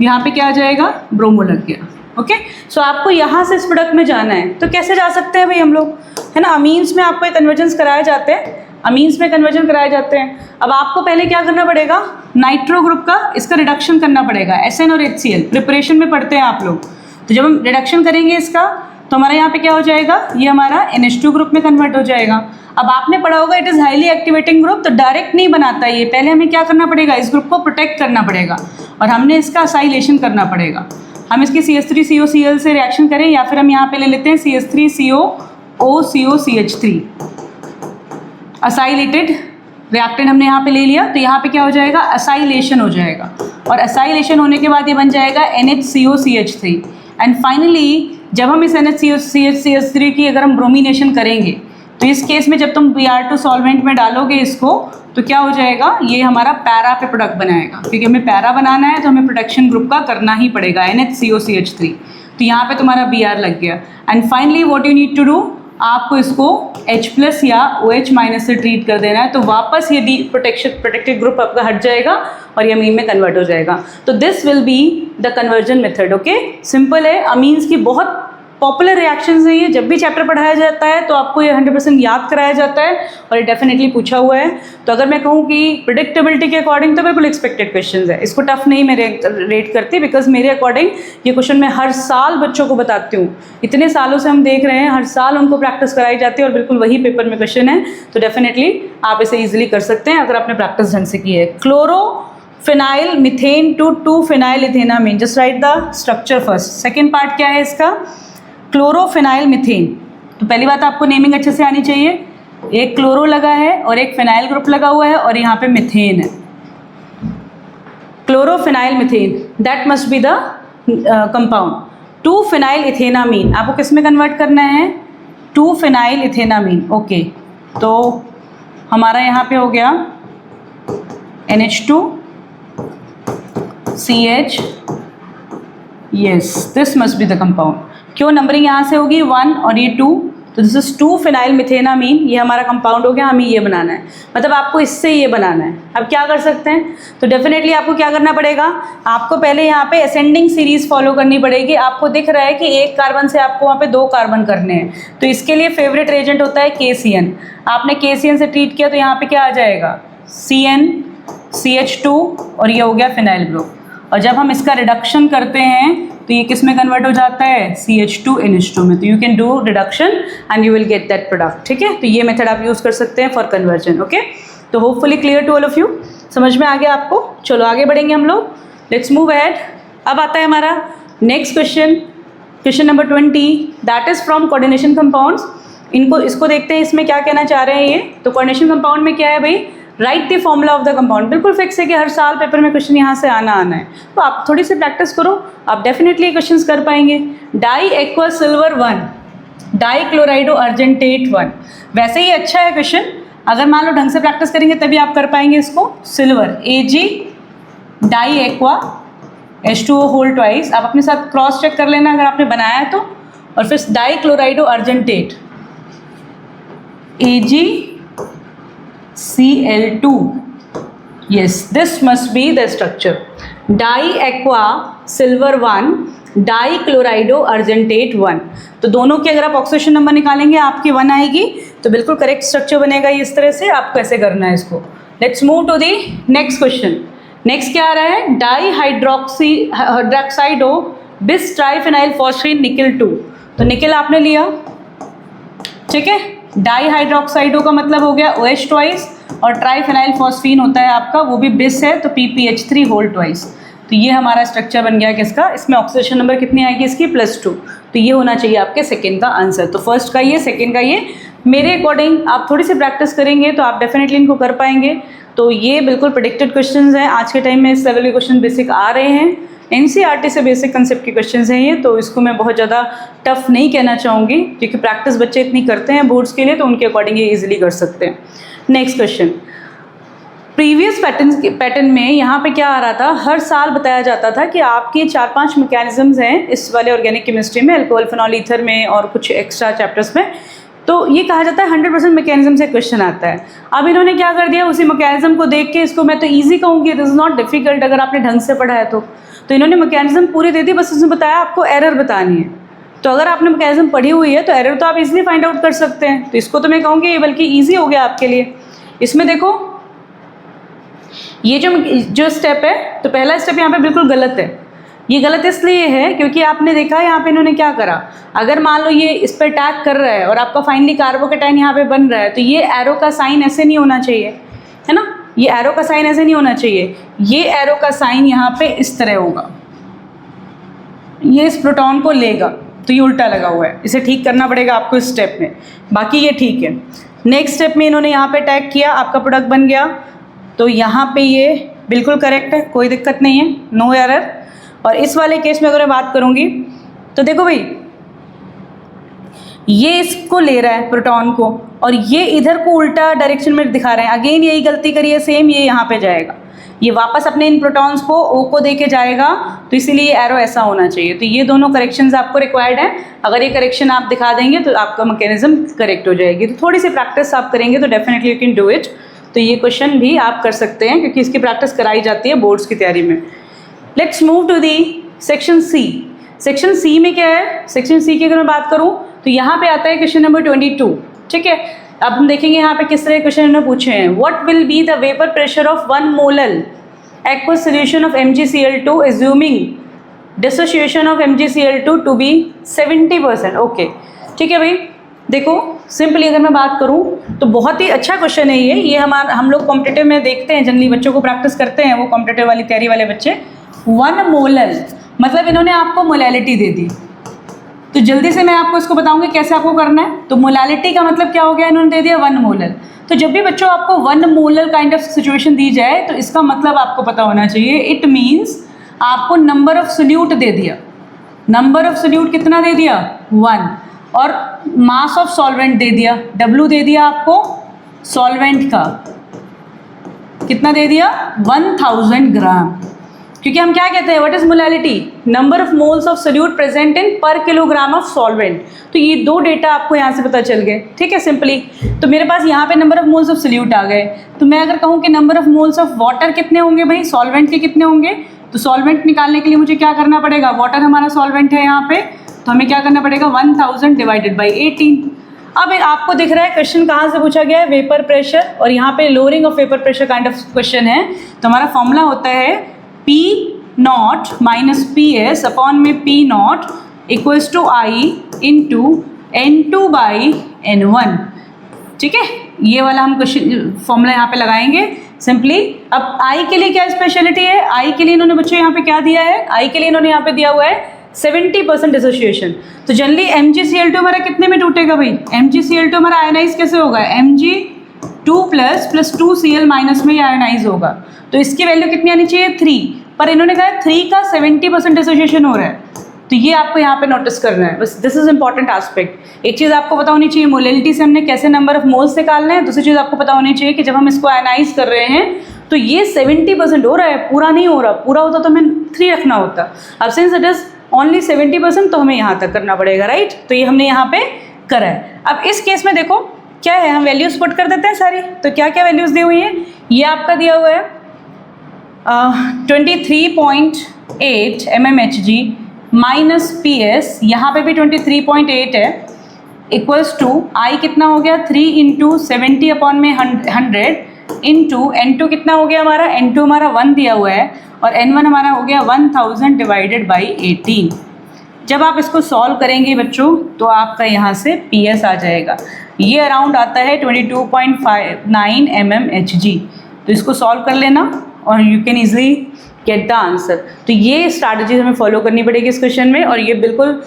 Speaker 1: यहाँ पे क्या आ जाएगा, ब्रोमो लग गया। ओके, सो आपको यहाँ से इस प्रोडक्ट में जाना है। तो कैसे जा सकते हैं भाई हम लोग, है ना, अमीन्स में आपको कन्वर्जेंस कराए जाते हैं, अमीन्स में कन्वर्जन कराए जाते हैं। अब आपको पहले क्या करना पड़ेगा, नाइट्रो ग्रुप का इसका रिडक्शन करना पड़ेगा। SN और HCl प्रिपरेशन में पढ़ते हैं आप लोग। तो जब हम रिडक्शन करेंगे इसका तो हमारा यहाँ पे क्या हो जाएगा, ये हमारा NH2 ग्रुप में कन्वर्ट हो जाएगा। अब आपने पढ़ा होगा it is highly activating group, तो डायरेक्ट नहीं बनाता ये, पहले हमें क्या करना पड़ेगा, इस ग्रुप को प्रोटेक्ट करना पड़ेगा और हमने इसका असाइलेशन करना पड़ेगा। हम इसकी CH3COCl से रिएक्शन करें, या फिर हम यहाँ पे ले लेते हैं CH3COOCOCH3 असाइलेटेड रिएक्टेंट हमने यहाँ पे ले लिया। तो यहाँ पे क्या हो जाएगा, असाइलेशन हो जाएगा, और असाइलेशन होने के बाद ये बन जाएगा NHCOCH3। एंड फाइनली जब हम इस NHCOCH3 की अगर हम ब्रोमिनेशन करेंगे तो इस केस में जब तुम Br2 सॉल्वेंट में डालोगे इसको तो क्या हो जाएगा, ये हमारा पैरा पे प्रोडक्ट बनाएगा, क्योंकि हमें पैरा बनाना है तो हमें प्रोटेक्शन ग्रुप का करना ही पड़ेगा NHCOCH3। तो यहाँ पे तुम्हारा Br लग गया। And finally what you need to do, आपको इसको H+ या OH- से ट्रीट कर देना है, तो वापस ये प्रोटेक्टेड ग्रुप आपका हट जाएगा और ये अमीन में कन्वर्ट हो जाएगा। तो this will be the conversion method. Okay, simple है। अमीन्स की बहुत पॉपुलर रिएक्शंस हैं ये, जब भी चैप्टर पढ़ाया जाता है तो आपको ये 100% याद कराया जाता है और ये डेफिनेटली पूछा हुआ है। तो अगर मैं कहूँ कि प्रिडिक्टेबिलिटी के अकॉर्डिंग तो बिल्कुल एक्सपेक्टेड क्वेश्चंस है, इसको टफ नहीं मैं रेट करती, बिकॉज मेरे अकॉर्डिंग ये क्वेश्चन मैं हर साल बच्चों को बताती हूँ। इतने सालों से हम देख रहे हैं, हर साल उनको प्रैक्टिस कराई जाती है और बिल्कुल वही पेपर में क्वेश्चन है। तो डेफिनेटली आप इसे ईजिली कर सकते हैं अगर आपने प्रैक्टिस ढंग से की है। Chlorophenyl methane to two phenyl ethanamine, just write the structure first. Second part क्या है इसका, क्लोरोफिनाइल मीथेन। तो पहली बात आपको नेमिंग अच्छे से आनी चाहिए, एक क्लोरो लगा है और एक फिनाइल ग्रुप लगा हुआ है और यहाँ पे मिथेन है। Chlorophenyl methane, that must be the compound. Two phenyl ethanamine आपको किस में कन्वर्ट करना है, 2-फेनाइल-इथेनामीन। ओके, तो हमारा यहाँ पे हो गया NH2 CH, yes this must be the compound. क्यों नंबरिंग यहाँ से होगी 1 और ये 2, तो दिस इज 2-फेनाइल-मिथेनामीन, ये हमारा कंपाउंड हो गया, हमें ये बनाना है, मतलब आपको इससे ये बनाना है। अब क्या कर सकते हैं, तो डेफिनेटली आपको क्या करना पड़ेगा, आपको पहले यहाँ पे असेंडिंग सीरीज फॉलो करनी पड़ेगी। आपको दिख रहा है कि एक कार्बन से आपको वहाँ पे 2 कार्बन करने हैं, तो इसके लिए फेवरेट एजेंट होता है KCN। आपने KCN से ट्रीट किया तो यहाँ पे क्या आ जाएगा, CN CH2 और ये हो गया फिनाइल ग्रुप। और जब हम इसका रिडक्शन करते हैं तो ये किस में कन्वर्ट हो जाता है, CH2NH2 में। तो you can do reduction and you will get that product. ठीक है, तो ये मेथड आप यूज़ कर सकते हैं फॉर कन्वर्जन। ओके, तो hopefully clear to all of you, समझ में आ गया आपको। चलो आगे बढ़ेंगे हम लोग, लेट्स मूव अहेड। अब आता है हमारा next question, question number 20, that is from coordination compounds. इसको देखते हैं, इसमें क्या कहना चाह रहे हैं ये। तो कोऑर्डिनेशन कंपाउंड में क्या है भाई, right the formula of the compound. बिल्कुल फिक्स है कि हर साल पेपर में क्वेश्चन यहाँ से आना है, तो आप थोड़ी सी प्रैक्टिस करो, आप डेफिनेटली क्वेश्चंस कर पाएंगे। Die aqua silver 1, di chlorido argentate 1, वैसे ही अच्छा है क्वेश्चन, अगर मान लो ढंग से प्रैक्टिस करेंगे तभी आप कर पाएंगे इसको। Silver Ag di aqua H2O whole twice, आप अपने साथ क्रॉस चेक कर लेना अगर आपने बनाया है तो। और फिर di chlorido argentate AgCl2, yes this must be the structure, diaqua silver 1 di chlorido argentate 1। तो दोनों के अगर आप ऑक्सीडेशन नंबर निकालेंगे आपकी 1 आएगी, तो बिल्कुल करेक्ट स्ट्रक्चर बनेगा इस तरह से। आपको ऐसे करना है इसको। Let's move to the next question. नेक्स्ट क्या आ रहा है, डाई हाइड्रोक्साइडो बिस ट्राइफेनाइल फॉस्फेट निकल 2। तो निकल आपने लिया, ठीक है, डाई हाइड्रोक्साइडो का मतलब हो गया OH ट्वाइस, और ट्राइफेनाइल फॉस्फीन होता है आपका, वो भी बिस है तो PPH3 होल ट्वाइस। तो ये हमारा स्ट्रक्चर बन गया किसका, इसमें ऑक्सीडेशन नंबर कितनी आएगी इसकी, +2। तो ये होना चाहिए आपके सेकंड का आंसर। तो फर्स्ट का ये, सेकंड का ये। मेरे अकॉर्डिंग आप थोड़ी सी प्रैक्टिस करेंगे तो आप डेफिनेटली इनको कर पाएंगे। तो ये बिल्कुल प्रेडिक्टेड क्वेश्चंस हैं, आज के टाइम में इस लेवल के क्वेश्चन बेसिक आ रहे हैं, NCERT से बेसिक कंसेप्ट के क्वेश्चंस हैं ये। तो इसको मैं बहुत ज़्यादा टफ नहीं कहना चाहूँगी, क्योंकि प्रैक्टिस बच्चे इतनी करते हैं बोर्ड्स के लिए, तो उनके अकॉर्डिंग ये ईजिली कर सकते हैं। नेक्स्ट क्वेश्चन, प्रीवियस पैटर्न में यहाँ पे क्या आ रहा था, हर साल बताया जाता था कि आपके 4-5 मैकेनिज्म्स हैं इस वाले ऑर्गेनिक केमिस्ट्री में, अल्कोहल फिनॉल ईथर में और कुछ एक्स्ट्रा चैप्टर्स में। तो ये कहा जाता है 100% मैकेनिज्म से क्वेश्चन आता है। अब इन्होंने क्या कर दिया, उसी मैकेनिज्म को देख के, इसको मैं तो ईजी कहूँगी, दिस इज नॉट डिफिकल्ट अगर आपने ढंग से पढ़ा है तो इन्होंने मैकेनिज्म पूरे दे दी, बस इसमें बताया आपको एरर बतानी है। तो अगर आपने मैकेनिज्म पढ़ी हुई है तो एरर तो आप इजीली फाइंड आउट कर सकते हैं। तो इसको तो मैं कहूँगी ये बल्कि ईजी हो गया आपके लिए। इसमें देखो ये जो स्टेप है, तो पहला स्टेप यहाँ पे बिल्कुल गलत है। ये गलत इसलिए है क्योंकि आपने देखा यहाँ पे इन्होंने क्या करा, अगर मान लो ये इस पर टैग कर रहा है और आपका फाइनली कार्बोकेटाइन यहाँ पे बन रहा है, तो ये एरो का साइन ऐसे नहीं होना चाहिए, है ना, ये एरो का साइन ऐसे नहीं होना चाहिए, ये एरो का साइन यहाँ पे इस तरह होगा, ये इस प्रोटॉन को लेगा, तो ये उल्टा लगा हुआ है, इसे ठीक करना पड़ेगा आपको इस स्टेप में। बाकी ये ठीक है। नेक्स्ट स्टेप में इन्होंने यहाँ पे टैग किया, आपका प्रोडक्ट बन गया, तो यहाँ पे ये बिल्कुल करेक्ट है, कोई दिक्कत नहीं है, नो एरर। और इस वाले केस में अगर मैं बात करूँगी तो देखो भाई, ये इसको ले रहा है प्रोटॉन को, और ये इधर को उल्टा डायरेक्शन में दिखा रहे हैं। अगेन यही गलती करिए सेम, ये यहाँ पे जाएगा, ये वापस अपने इन प्रोटॉन्स को O को दे के जाएगा, तो इसीलिए एरो ऐसा होना चाहिए। तो ये दोनों करेक्शंस आपको रिक्वायर्ड हैं। अगर ये करेक्शन आप दिखा देंगे तो आपका मैकेनिज्म करेक्ट हो जाएगी। तो थोड़ी सी प्रैक्टिस आप करेंगे तो definitely you can do it. तो ये क्वेश्चन भी आप कर सकते हैं क्योंकि इसकी प्रैक्टिस कराई जाती है बोर्ड्स की तैयारी में। Let's move to the section C. Section C में क्या है? सेक्शन सी की अगर मैं बात करूँ तो यहाँ पे आता है क्वेश्चन नंबर 22, ठीक है। अब हम देखेंगे यहाँ पे किस तरह के क्वेश्चन इन्होंने पूछे हैं। What will be the vapour pressure of 1 molal aqueous solution of MgCl2 assuming dissociation of MgCl2 to be 70%। Okay, ठीक है भाई। देखो सिंपली अगर मैं बात करूँ तो बहुत ही अच्छा क्वेश्चन है ये हम लोग कॉम्पिटिटिव में देखते हैं, जनरली बच्चों को प्रैक्टिस करते हैं वो कॉम्पिटिटिव वाली तैयारी वाले बच्चे। 1 मोलल मतलब इन्होंने आपको मोलैलिटी दे दी, तो जल्दी से मैं आपको इसको बताऊंगी कैसे आपको करना है। तो मोलैलिटी का मतलब क्या हो गया, इन्होंने दे दिया 1 मोलल। तो जब भी बच्चों आपको 1 मोलल काइंड ऑफ सिचुएशन दी जाए तो इसका मतलब आपको पता होना चाहिए, इट मीन्स आपको नंबर ऑफ सोल्यूट दे दिया। नंबर ऑफ सोल्यूट कितना दे दिया? 1, और मास ऑफ सॉल्वेंट दे दिया, W दे दिया आपको सॉल्वेंट का, कितना दे दिया? 1000 ग्राम। क्योंकि हम क्या कहते हैं, what is molality? Number of moles of solute present in पर किलोग्राम ऑफ सॉल्वेंट। तो ये 2 डेटा आपको यहाँ से पता चल गए, ठीक है सिंपली। तो मेरे पास यहाँ पे number of moles of solute आ गए। तो मैं अगर कहूँ कि number of moles of water कितने होंगे भाई, सॉल्वेंट के कितने होंगे, तो सॉल्वेंट निकालने के लिए मुझे क्या करना पड़ेगा, वाटर हमारा सॉल्वेंट है यहाँ पे, तो हमें क्या करना पड़ेगा 1000 डिवाइडेड बाई 18। अब आपको दिख रहा है क्वेश्चन कहाँ से पूछा गया है, वेपर प्रेशर, और यहाँ पे lowering of vapour pressure kind of question है। तो हमारा फॉर्मूला होता है P0 माइनस PS अपॉन में P0 equals to I into N2 by N1, ठीक है। ये वाला हम क्वेश्चन फॉर्मूला यहाँ पे लगाएंगे सिंपली। अब I के लिए क्या स्पेशलिटी है, I के लिए इन्होंने बच्चों यहाँ पे क्या दिया है, I के लिए इन्होंने यहाँ पे दिया हुआ है 70% डिसोसिएशन। तो जनरली MgCl2 हमारा कितने में टूटेगा भाई, MgCl2 हमारा आयनाइज कैसे होगा, Mg2 प्लस 2Cl माइनस में आयनाइज होगा। तो इसकी वैल्यू कितनी आनी चाहिए, 3, पर इन्होंने कहा 3 का 70% डिसोसिएशन हो रहा है। तो ये आपको यहाँ पे नोटिस करना है, बस दिस इज इंपॉर्टेंट एस्पेक्ट। एक चीज़ आपको पता होनी चाहिए, मोलैलिटी से हमने कैसे नंबर ऑफ मोल्स निकालना है। दूसरी चीज़ आपको पता होनी चाहिए कि जब हम इसको आयनाइज कर रहे हैं तो ये 70% हो रहा है, पूरा नहीं हो रहा। पूरा होता तो हमें 3 रखना होता। अब सिंस इट इज ओनली 70% तो हमें यहाँ तक करना पड़ेगा, राइट। तो ये हमने यहाँ पे करा है। अब इस केस में देखो क्या है, हम वैल्यूज पुट कर देते हैं सारी। तो क्या क्या वैल्यूज दी हुई है, ये आपका दिया हुआ है 23.8 mmHg माइनस PS, यहाँ पे भी 23.8 है, इक्वल्स टू I कितना हो गया 3 इंटू 70 अपॉन में 100 इंटू N2 कितना हो गया हमारा, N2 हमारा 1 दिया हुआ है, और N1 हमारा हो गया 1000 डिवाइडेड बाई 18। जब आप इसको सॉल्व करेंगे बच्चों तो आपका यहाँ से PS आ जाएगा, ये अराउंड आता है 22.59 mmHg। तो इसको सॉल्व कर लेना और you can easily get the answer. तो ये स्ट्रैटेजी हमें फॉलो करनी पड़ेगी इस क्वेश्चन में, और ये बिल्कुल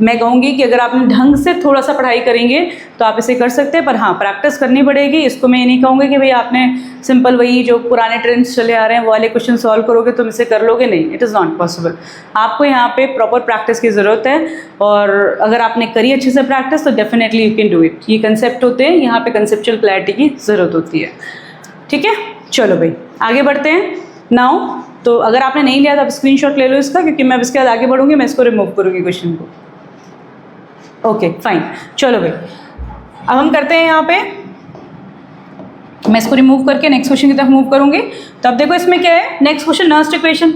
Speaker 1: मैं कहूँगी कि अगर आप ढंग से थोड़ा सा पढ़ाई करेंगे तो आप इसे कर सकते हैं, पर हाँ प्रैक्टिस करनी पड़ेगी। इसको मैं ये नहीं कहूँगी कि भाई आपने सिंपल वही जो पुराने ट्रेंड्स चले आ रहे हैं वो वाले क्वेश्चन सॉल्व करोगे तुम इसे कर लोगे, नहीं, इट इज़ नॉट पॉसिबल। आपको यहाँ पे प्रॉपर प्रैक्टिस की ज़रूरत है, और अगर आपने करी अच्छे से प्रैक्टिस तो definitely you can do it. ये कंसेप्ट होते हैं, यहाँ पे कंसेप्चुअल क्लैरिटी की ज़रूरत होती है, ठीक है। चलो भाई आगे बढ़ते हैं नाउ। तो अगर आपने नहीं लिया तो आप स्क्रीनशॉट ले लो इसका, क्योंकि मैं अब इसके बाद आगे बढ़ूंगी, मैं इसको रिमूव करूंगी क्वेश्चन को। ओके फाइन, चलो भाई अब हम करते हैं यहाँ पे, मैं इसको रिमूव करके नेक्स्ट क्वेश्चन की तरफ मूव करूंगी। तो अब देखो इसमें क्या है, नेक्स्ट क्वेश्चन नर्स्ड इक्वेशन।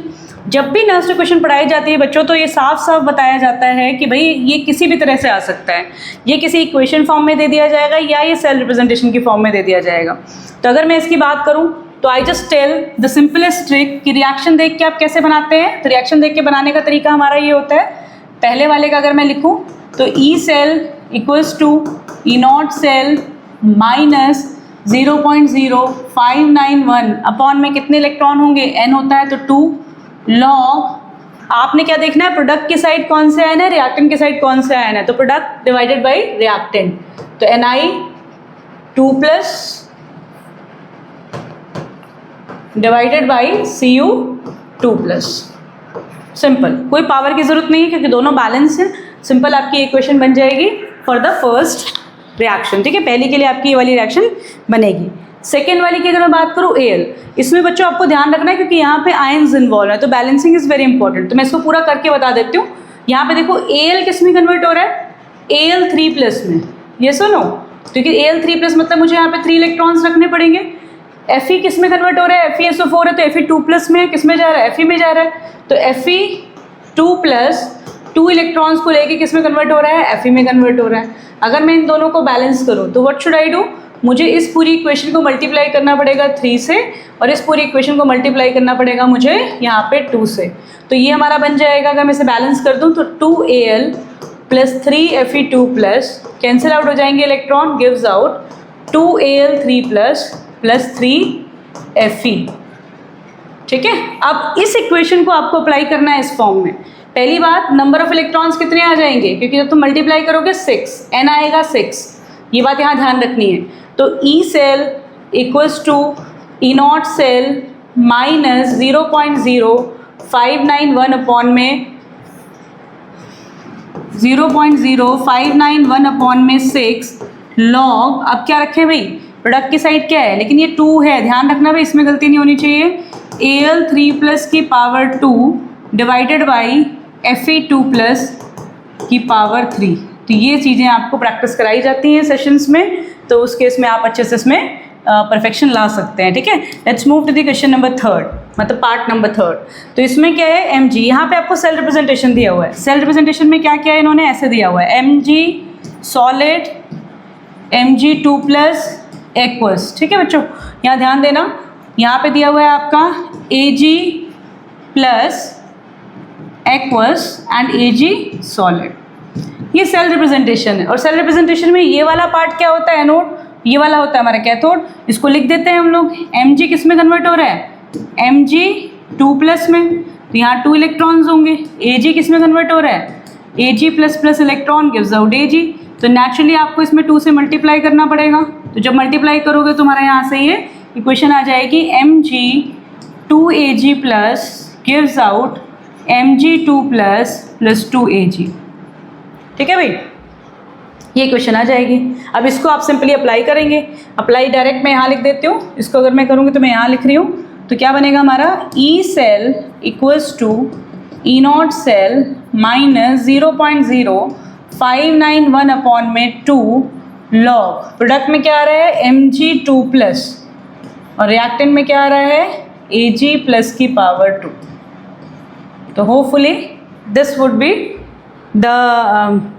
Speaker 1: जब भी नर्स्ड इक्वेशन पढ़ाई जाती है बच्चों तो ये साफ साफ बताया जाता है कि भाई ये किसी भी तरह से आ सकता है, ये किसी इक्वेशन फॉर्म में दे दिया जाएगा या ये सेल रिप्रेजेंटेशन की फॉर्म में दे दिया जाएगा। तो अगर मैं इसकी बात करूं तो I just tell the simplest trick कि रिएक्शन देख के आप कैसे बनाते हैं। तो रिएक्शन देख के बनाने का तरीका हमारा ये होता है, पहले वाले का अगर मैं लिखूं तो E cell equals to E naught cell minus 0.0591 upon में कितने इलेक्ट्रॉन होंगे, n होता है तो 2 लॉग। आपने क्या देखना है, प्रोडक्ट की साइड कौन से आयन है, रिएक्टेंट की साइड कौन से आयन है, तो प्रोडक्ट डिवाइडेड बाई रिएक्टेंट। तो Ni2+ divided by Cu2+। Simple, कोई पावर की जरूरत नहीं है क्योंकि दोनों बैलेंस है। सिंपल आपकी इक्वेशन बन जाएगी फॉर द फर्स्ट रिएक्शन, ठीक है। पहली के लिए आपकी ये वाली रिएक्शन बनेगी। सेकेंड वाली की अगर मैं बात करूँ एल, इसमें बच्चों आपको ध्यान रखना है क्योंकि यहाँ पे आयंस इन्वॉल्व है, तो बैलेंसिंग इज वेरी इंपॉर्टेंट। तो मैं इसको पूरा करके बता देती हूँ। यहाँ पे देखो एल किस में कन्वर्ट हो रहा है, Al3+ में, ये सुनो, क्योंकि Al3+ मतलब मुझे यहाँ पे 3 इलेक्ट्रॉन्स रखने पड़ेंगे। Fe किस में कन्वर्ट हो रहा है, FeSO4 है तो Fe2+ में किस में जा रहा है, Fe में जा रहा है, तो Fe2+ 2 इलेक्ट्रॉन्स को लेके किस में कन्वर्ट हो रहा है, Fe में कन्वर्ट हो रहा है। अगर मैं इन दोनों को बैलेंस करूँ तो व्हाट शुड आई डू, मुझे इस पूरी इक्वेशन को मल्टीप्लाई करना पड़ेगा 3 से और इस पूरी इक्वेशन को मल्टीप्लाई करना पड़ेगा मुझे यहाँ पे 2 से। तो ये हमारा बन जाएगा, अगर मैं इसे बैलेंस कर दूँ तो 2Al + 3Fe2+ कैंसिल आउट हो जाएंगे electron, gives out 2Al3+ + 3Fe, ठीक है। अब इस इक्वेशन को आपको अप्लाई करना है इस फॉर्म में। पहली बात, नंबर ऑफ इलेक्ट्रॉन्स कितने आ जाएंगे, क्योंकि जब तुम मल्टीप्लाई करोगे 6, n आएगा 6, ये बात यहाँ ध्यान रखनी है। तो E cell = E0 cell - 0.0591 upon में 6 log, अब क्या रखें भाई, प्रोडक्ट की साइड क्या है, लेकिन ये 2 है, ध्यान रखना भाई, इसमें गलती नहीं होनी चाहिए। Al3+ की पावर 2 डिवाइडेड बाई Fe2+ की पावर 3। तो ये चीज़ें आपको प्रैक्टिस कराई जाती हैं सेशंस में, तो उस केस में आप अच्छे से इसमें परफेक्शन ला सकते हैं, ठीक है। Let's move to the question number 3, मतलब पार्ट नंबर 3। तो इसमें क्या है, Mg, यहाँ पे आपको सेल रिप्रेजेंटेशन दिया हुआ है। सेल रिप्रेजेंटेशन में क्या क्या है, इन्होंने ऐसे दिया हुआ है, Mg सॉलिड, Mg2+ एक्वस, ठीक है बच्चों। यहाँ ध्यान देना, यहाँ पे दिया हुआ है आपका Ag+ aqueous and Ag solid, ये सेल रिप्रेजेंटेशन है। और सेल रिप्रेजेंटेशन में ये वाला पार्ट क्या होता है, एनोड, ये वाला होता है हमारा कैथोड। इसको लिख देते हैं हम लोग। Mg किस में कन्वर्ट हो रहा है, Mg2+ में, तो यहाँ 2 इलेक्ट्रॉन्स होंगे। Ag किस में कन्वर्ट हो रहा है, Ag++ electron gives out Ag, तो नेचुरली आपको इसमें 2 से मल्टीप्लाई करना पड़ेगा। तो जब मल्टीप्लाई करोगे तुम्हारा यहाँ से ये इक्वेशन आ जाएगी, Mg2Ag+ gives out Mg2+ + 2Ag, ठीक है भाई, ये क्वेश्चन आ जाएगी। अब इसको आप सिंपली अप्लाई करेंगे। अप्लाई डायरेक्ट मैं यहाँ लिख देती हूँ, इसको अगर मैं करूँगी तो मैं यहाँ लिख रही हूँ, तो क्या बनेगा हमारा, E cell = E0 cell - 0.0591 upon में 2 log, प्रोडक्ट में क्या आ रहा है, Mg2+ और रिएक्टेंट में क्या आ रहा है, Ag+ की पावर 2। तो hopefully this would be the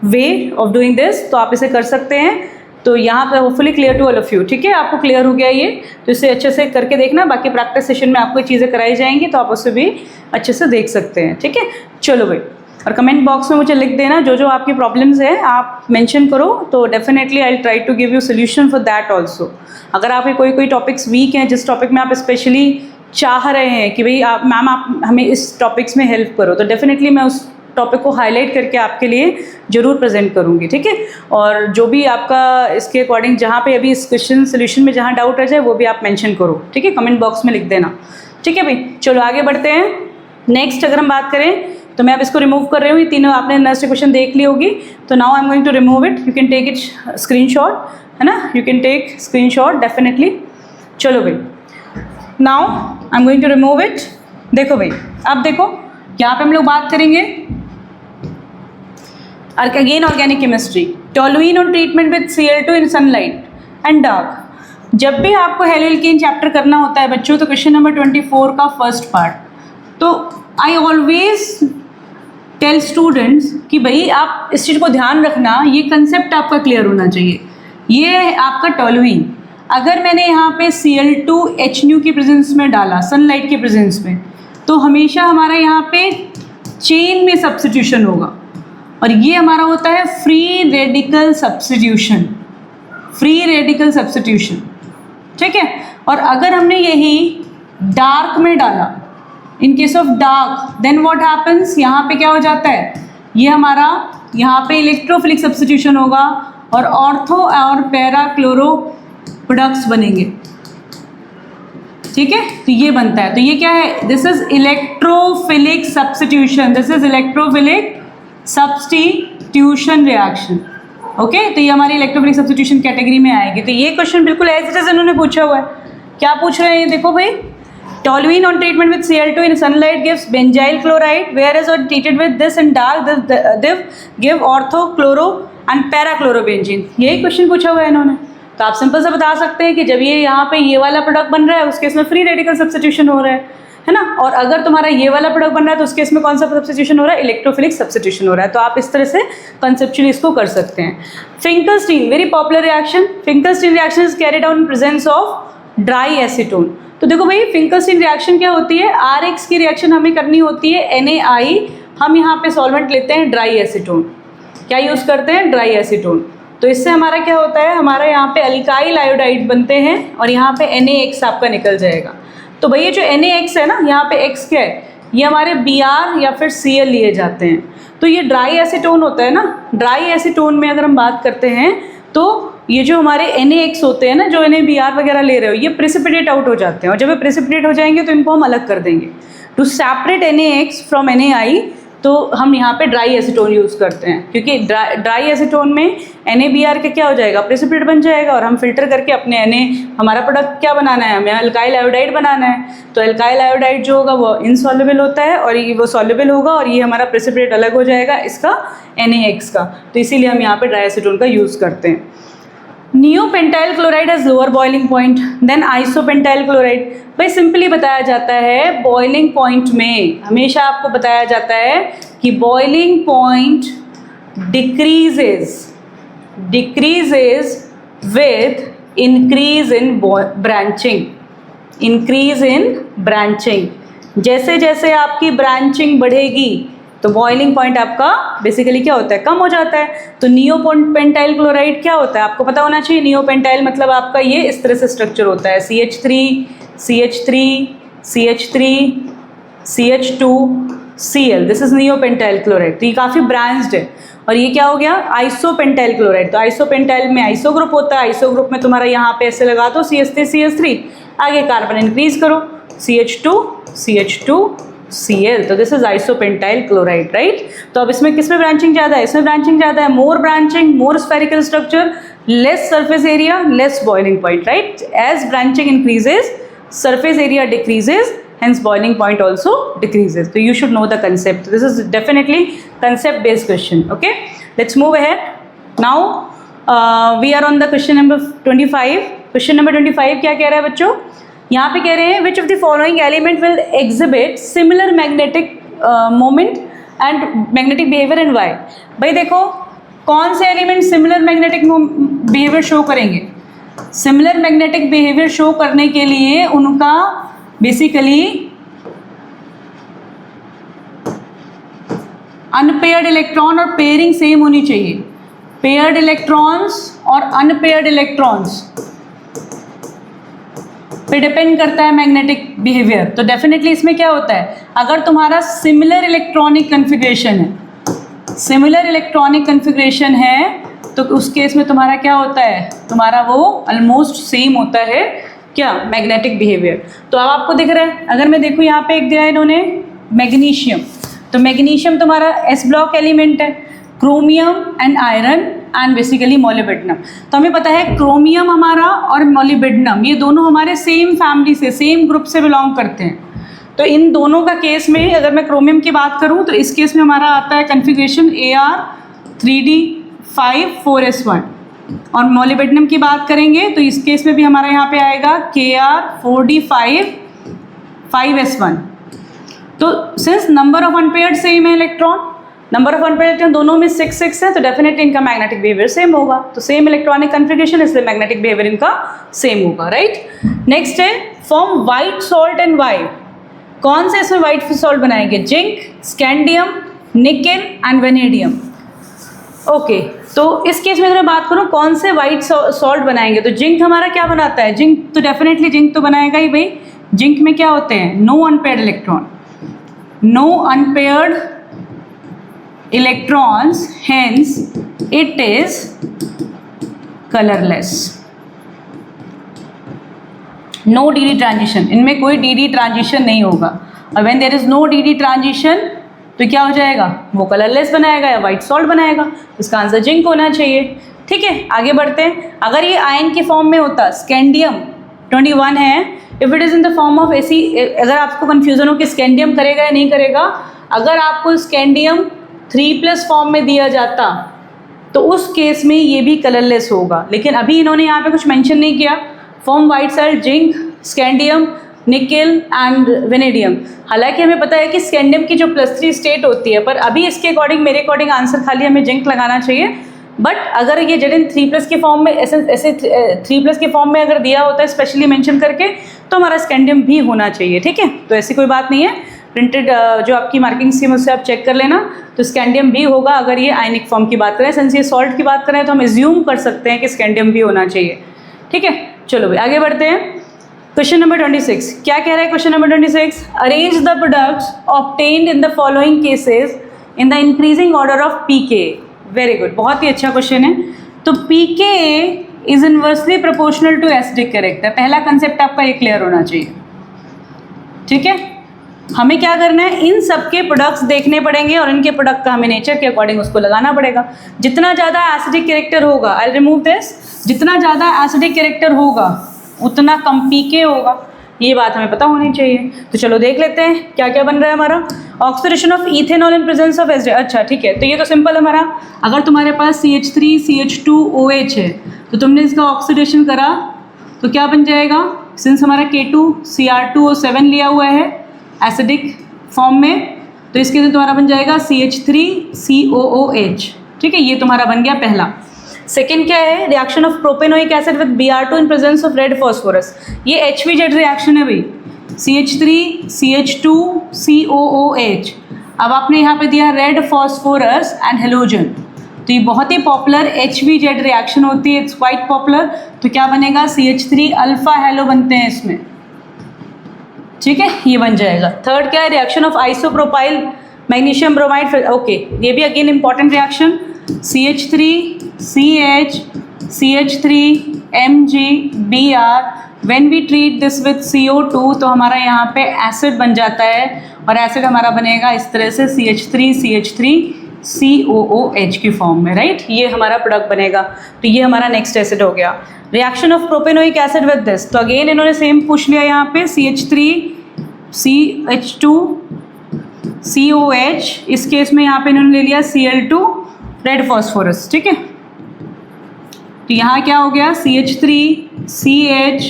Speaker 1: way of doing this, तो आप इसे कर सकते हैं। तो यहाँ पे hopefully clear to all of you, ठीक है, आपको क्लियर हो गया ये, तो इसे अच्छे से करके देखना। बाकी प्रैक्टिस सेशन में आपको चीज़ें कराई जाएंगी तो आप उसे भी अच्छे से देख सकते हैं, ठीक है। चलो भाई, और कमेंट बॉक्स में मुझे लिख देना जो जो आपकी प्रॉब्लम्स है, आप मेंशन करो, तो definitely I will try to give you solution for that also. अगर आपके कोई टॉपिक्स वीक हैं, जिस टॉपिक में आप स्पेशली चाह रहे हैं कि भाई आप मैम आप हमें इस टॉपिक्स में हेल्प करो, तो डेफिनेटली मैं उस टॉपिक को हाईलाइट करके आपके लिए ज़रूर प्रेजेंट करूँगी, ठीक है। और जो भी आपका इसके अकॉर्डिंग जहाँ पे अभी इस क्वेश्चन सोल्यूशन में जहाँ डाउट रह जाए वो भी आप मेंशन करो, ठीक है, कमेंट बॉक्स में लिख देना, ठीक है भाई। चलो आगे बढ़ते हैं। नेक्स्ट अगर हम बात करें तो मैं अब इसको रिमूव कर रही हूँ, ये तीनों आपने नेक्स्ट क्वेश्चन देख ली होगी। तो now I am going to remove it, you can take it screenshot, है ना, you can take screenshot definitely. चलो भाई, now I am going to remove it. देखो भाई, अब देखो यहाँ पे हम लोग बात करेंगे again organic chemistry, toluene on treatment with Cl2 in sunlight and dark. जब भी आपको हेलो एल्केन चैप्टर करना होता है बच्चों, तो क्वेश्चन नंबर 24 का फर्स्ट पार्ट, तो आई ऑलवेज टेल स्टूडेंट्स कि भाई आप इस चीज़ को ध्यान रखना, ये कंसेप्ट आपका क्लियर होना चाहिए। ये है आपका टोलुइन, अगर मैंने यहाँ पे Cl2H की प्रेजेंस में डाला, सनलाइट के प्रेजेंस में, तो हमेशा हमारा यहाँ पे चेन में सब्स्टिट्यूशन होगा, और ये हमारा होता है free radical substitution, free radical substitution, ठीक है। और अगर हमने यही डार्क में डाला, in case of dark, then what happens, यहाँ पे क्या हो जाता है, ये हमारा यहाँ पे इलेक्ट्रोफिलिक सब्स्टिट्यूशन होगा और ऑर्थो और पैरा क्लोरो प्रोडक्ट्स बनेंगे, ठीक है। तो ये बनता है, तो ये क्या है, this is electrophilic substitution, this is electrophilic substitution reaction, okay, तो ये हमारी इलेक्ट्रोफिलिक सब्स्टिट्यूशन कैटेगरी में आएगी। तो ये क्वेश्चन बिल्कुल एज इट इज इन्होंने पूछा हुआ है। क्या पूछ रहे हैं देखो भाई, toluene on treatment with Cl2 in sunlight gives benzyl chloride, whereas on treated with this in dark this give ortho chloro and parachlorobenzene. यही क्वेश्चन पूछा हुआ है इन्होंने। तो आप सिंपल से बता सकते हैं कि जब ये यहाँ पे ये वाला प्रोडक्ट बन रहा है उसके इसमें फ्री रेडिकल सब्स्टिट्यूशन हो रहा है ना, और अगर तुम्हारा ये वाला प्रोडक्ट बन रहा है तो उसके इसमें कौन सा सब्स्टिट्यूशन हो रहा है, इलेक्ट्रोफिलिक सब्स्टिट्यूशन हो रहा है। तो आप इस तरह से कंसेप्चुअली इसको कर सकते हैं। Finkelstein, very popular reaction. Finkelstein reaction is carried out in presence of dry acetone. तो देखो भाई, फिंकलस्टीन रिएक्शन क्या होती है, RX की रिएक्शन हमें करनी होती है NaI, हम यहाँ पे सॉल्वेंट लेते हैं ड्राई एसीटोन। क्या यूज़ करते हैं, ड्राई एसीटोन। तो इससे हमारा क्या होता है, हमारा यहाँ पे अल्काइल आयोडाइड बनते हैं और यहाँ पे NaX आपका निकल जाएगा। तो भैया जो NaX है ना, यहाँ पे X क्या है, ये हमारे Br या फिर Cl लिए जाते हैं। तो ये ड्राई एसीटोन होता है ना, ड्राई एसीटोन में अगर हम बात करते हैं तो ये जो हमारे NaX होते हैं ना, जो NaBr वगैरह ले रहे हो, ये प्रेसिपिटेट आउट हो जाते हैं और जब ये प्रेसिपिटेट हो जाएंगे तो इनको हम अलग कर देंगे। To separate NaX from NaI, तो हम यहाँ पे ड्राई एसीटोन यूज़ करते हैं, क्योंकि ड्राई एसीटोन में NaBr का क्या हो जाएगा, प्रेसिपिटेट बन जाएगा, और हम फिल्टर करके अपने हमारा प्रोडक्ट क्या बनाना है, हमें अल्काइल आयोडाइड बनाना है। तो अल्काइल आयोडाइड जो होगा वो इनसॉल्युबल होता है और ये वो सॉल्युबल होगा और ये हमारा प्रेसिपिटेट अलग हो जाएगा इसका NaX का। तो इसीलिए हम यहाँ पे ड्राई एसीटोन का यूज़ करते हैं। Neopentyl chloride has lower boiling point than isopentyl chloride. भाई सिंपली बताया जाता है, बॉइलिंग पॉइंट में हमेशा आपको बताया जाता है कि boiling point decreases with increase in branching. जैसे जैसे आपकी ब्रांचिंग बढ़ेगी तो बॉइलिंग पॉइंट आपका बेसिकली क्या होता है, कम हो जाता है। तो नियोपेंटाइल क्लोराइड क्या होता है, आपको पता होना चाहिए। नियोपेंटाइल मतलब आपका ये इस तरह से स्ट्रक्चर होता है, CH3 CH3 CH3 CH2 Cl, this is neopentyl chloride. तो ये काफ़ी ब्रांच्ड है। और ये क्या हो गया, आइसोपेंटाइल क्लोराइड। तो आइसोपेंटाइल में आइसो ग्रुप होता है, आइसो ग्रुप में तुम्हारा यहाँ पे ऐसे लगा दो CH3 आगे कार्बन इंक्रीज करो CH2 Cl, तो this is isopentyl chloride, right. तो अब इसमें किसमें ब्रांचिंग ज़्यादा है, इसमें ब्रांचिंग ज़्यादा है, more branching, more spherical structure, less surface area, less boiling point, right. As branching increases surface area decreases, hence boiling point also decreases. So you should know the concept. This is definitely concept based question. Okay, let's move ahead. Now we are on the question number 25. Question number 25 क्या कह रहा है बच्चों, यहाँ पे कह रहे हैं which of the following element will exhibit similar magnetic moment and magnetic behavior and why। भाई देखो कौन से element similar magnetic behaviour show करेंगे। सिमिलर मैग्नेटिक बिहेवियर शो करने के लिए उनका बेसिकली अनपेयर्ड इलेक्ट्रॉन और पेयरिंग सेम होनी चाहिए। पेयर्ड इलेक्ट्रॉन्स और अनपेयर्ड इलेक्ट्रॉन्स पे डिपेंड करता है मैग्नेटिक बिहेवियर। तो डेफिनेटली इसमें क्या होता है, अगर तुम्हारा सिमिलर इलेक्ट्रॉनिक कन्फिग्रेशन है तो उस केस में तुम्हारा क्या होता है, तुम्हारा वो ऑलमोस्ट सेम होता है क्या, मैग्नेटिक बिहेवियर। तो अब आपको दिख रहा है, अगर मैं देखूँ यहाँ पे एक दिया है इन्होंने मैग्नीशियम, तो मैग्नीशियम तुम्हारा S ब्लॉक एलिमेंट है, chromium and iron and basically molybdenum. तो हमें पता है क्रोमियम हमारा और मोलिब्डेनम ये दोनों हमारे सेम फैमिली से, सेम ग्रुप से बिलोंग करते हैं। तो इन दोनों का केस में अगर मैं क्रोमियम की बात करूँ तो इस केस में हमारा आता है कन्फिग्रेशन Ar3d5 4s1, और मोलिब्डेनम की बात करेंगे तो इस केस में भी हमारा यहाँ पे आएगा Kr4d5 5s1। तो since number of unpaired same है electron, number of unpaired electron दोनों में 6 है, तो डेफिनेटली इनका मैग्नेटिक बिहेवियर सेम होगा। तो सेम इलेक्ट्रॉनिक कन्फिग्रेशन, इसलिए मैग्नेटिक बिहेवियर इनका सेम होगा, राइट। नेक्स्ट है form white salt and why. कौन से इसमें व्हाइट सॉल्ट बनाएंगे, zinc, scandium, nickel and vanadium. Okay, तो इस केस में अगर मैं बात करूँ कौन से व्हाइट सॉल्ट बनाएंगे, तो जिंक हमारा क्या बनाता है, जिंक तो डेफिनेटली जिंक तो बनाएगा ही भाई। जिंक में क्या होते हैं, no unpaired electrons, hence it is colourless, no D transition, इनमें कोई डी ट्रांजिशन नहीं होगा। और when there is no D transition तो क्या हो जाएगा, वो कलरलेस बनाएगा या वाइट सॉल्ट बनाएगा। इसका आंसर जिंक होना चाहिए। ठीक है, आगे बढ़ते हैं। अगर ये आयन के फॉर्म में होता, स्कैंडियम 21 है, if it is in the form of ऐसी, अगर आपको कन्फ्यूजन हो कि स्कैंडियम करेगा या नहीं करेगा, अगर आपको स्कैंडियम 3+ फॉर्म में दिया जाता तो उस केस में ये भी कलरलेस होगा। लेकिन अभी इन्होंने यहाँ पे कुछ मेंशन नहीं किया। Form white salt, zinc, scandium, nickel and vanadium. हालांकि हमें पता है कि स्कैंडियम की जो +3 स्टेट होती है, पर अभी इसके अकॉर्डिंग, मेरे अकॉर्डिंग आंसर खाली हमें जिंक लगाना चाहिए। बट अगर ये जेडिन 3+ के फॉर्म में, ऐसे 3+ के फॉर्म में अगर दिया होता है स्पेशली मेंशन करके, तो हमारा स्कैंडियम भी होना चाहिए। ठीक है, तो ऐसी कोई बात नहीं है। प्रिंटेड जो आपकी मार्किंग स्कीम उससे आप चेक कर लेना, तो स्कैंडियम भी होगा अगर ये आयनिक फॉर्म की बात करें। सिंस ये सॉल्ट की बात करें तो हम एज्यूम कर सकते हैं कि स्कैंडियम भी होना चाहिए। ठीक है, चलो भाई आगे बढ़ते हैं। क्वेश्चन नंबर 26 क्या कह रहा है? Question number 26, arrange the products obtained in the following cases in the increasing order of pK. Very good, बहुत ही अच्छा क्वेश्चन है। तो pK is inversely proportional to acidic character. पहला कंसेप्ट आपका ये क्लियर होना चाहिए। ठीक है, हमें क्या करना है, इन सबके प्रोडक्ट्स देखने पड़ेंगे और इनके प्रोडक्ट का हमें नेचर के अकॉर्डिंग उसको लगाना पड़ेगा। जितना ज़्यादा एसिडिक कैरेक्टर होगा, आई रिमूव दिस, जितना ज़्यादा एसिडिक कैरेक्टर होगा उतना कम पीके होगा। ये बात हमें पता होनी चाहिए। तो चलो देख लेते हैं क्या क्या बन रहा है हमारा। Oxidation of ethanol in presence of acid. अच्छा ठीक है, तो ये तो सिंपल हमारा, अगर तुम्हारे पास CH3 CH2OH है तो तुमने इसका ऑक्सीडेशन करा तो क्या बन जाएगा, सिंस हमारा K2 Cr2O7 लिया हुआ है एसिडिक फॉर्म में, तो इसके लिए तुम्हारा बन जाएगा CH3 COOH। ठीक है, ये तुम्हारा बन गया पहला। सेकेंड क्या है, reaction of propanoic acid with Br2 in presence of red phosphorus. ये HVZ रिएक्शन है भाई, CH3 CH2 COOH। अब आपने यहाँ पे दिया रेड फॉस्फोरस एंड हेलोजन, तो ये बहुत ही पॉपुलर HVZ रिएक्शन होती है, इट्स क्वाइट पॉपुलर। तो क्या बनेगा, CH3 अल्फा हेलो बनते हैं इसमें। ठीक है, ये बन जाएगा। थर्ड क्या है, reaction of isopropyl magnesium bromide. Okay, ये भी again important reaction, CH3 CH CH3 MgBr। When we treat this with CO2 तो हमारा यहाँ पे एसिड बन जाता है, और एसिड हमारा बनेगा इस तरह से CH3 CH3 COOH की फॉर्म में, राइट। ये हमारा प्रोडक्ट बनेगा। तो ये हमारा नेक्स्ट एसिड हो गया। Reaction of propanoic acid with this, तो अगेन इन्होंने सेम पूछ लिया यहाँ पे, CH3 CH2 COH। इस केस में यहाँ पे इन्होंने ले लिया Cl2 रेड फॉस्फोरस। ठीक है, तो यहाँ क्या हो गया, CH3 CH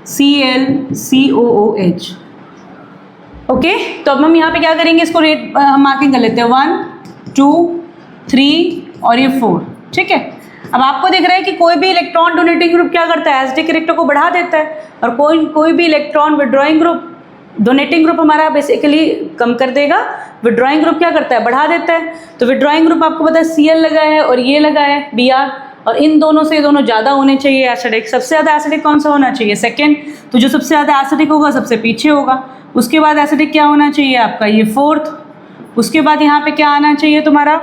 Speaker 1: Cl COOH। Okay, तो अब हम यहाँ पे क्या करेंगे, इसको रेट हम मार्किंग कर लेते हैं, 1 2 3 और ये 4। ठीक है, अब आपको दिख रहा है कि कोई भी इलेक्ट्रॉन डोनेटिंग ग्रुप क्या करता है, एसिडिक कैरेक्टर को बढ़ा देता है, और कोई भी electron withdrawing group, donating group हमारा बेसिकली कम कर देगा, विड्रॉइंग ग्रुप क्या करता है, बढ़ा देता है। तो विड्रॉइंग ग्रुप आपको पता है Cl लगा है और ये लगा है Br, और इन दोनों से ये दोनों ज़्यादा होने चाहिए एसिडिक। सबसे ज़्यादा एसिडिक कौन सा होना चाहिए, सेकेंड। तो जो सबसे ज़्यादा एसिडिक होगा सबसे पीछे होगा। उसके बाद एसिडिक क्या होना चाहिए आपका, ये 4th। उसके बाद यहाँ पे क्या आना चाहिए तुम्हारा,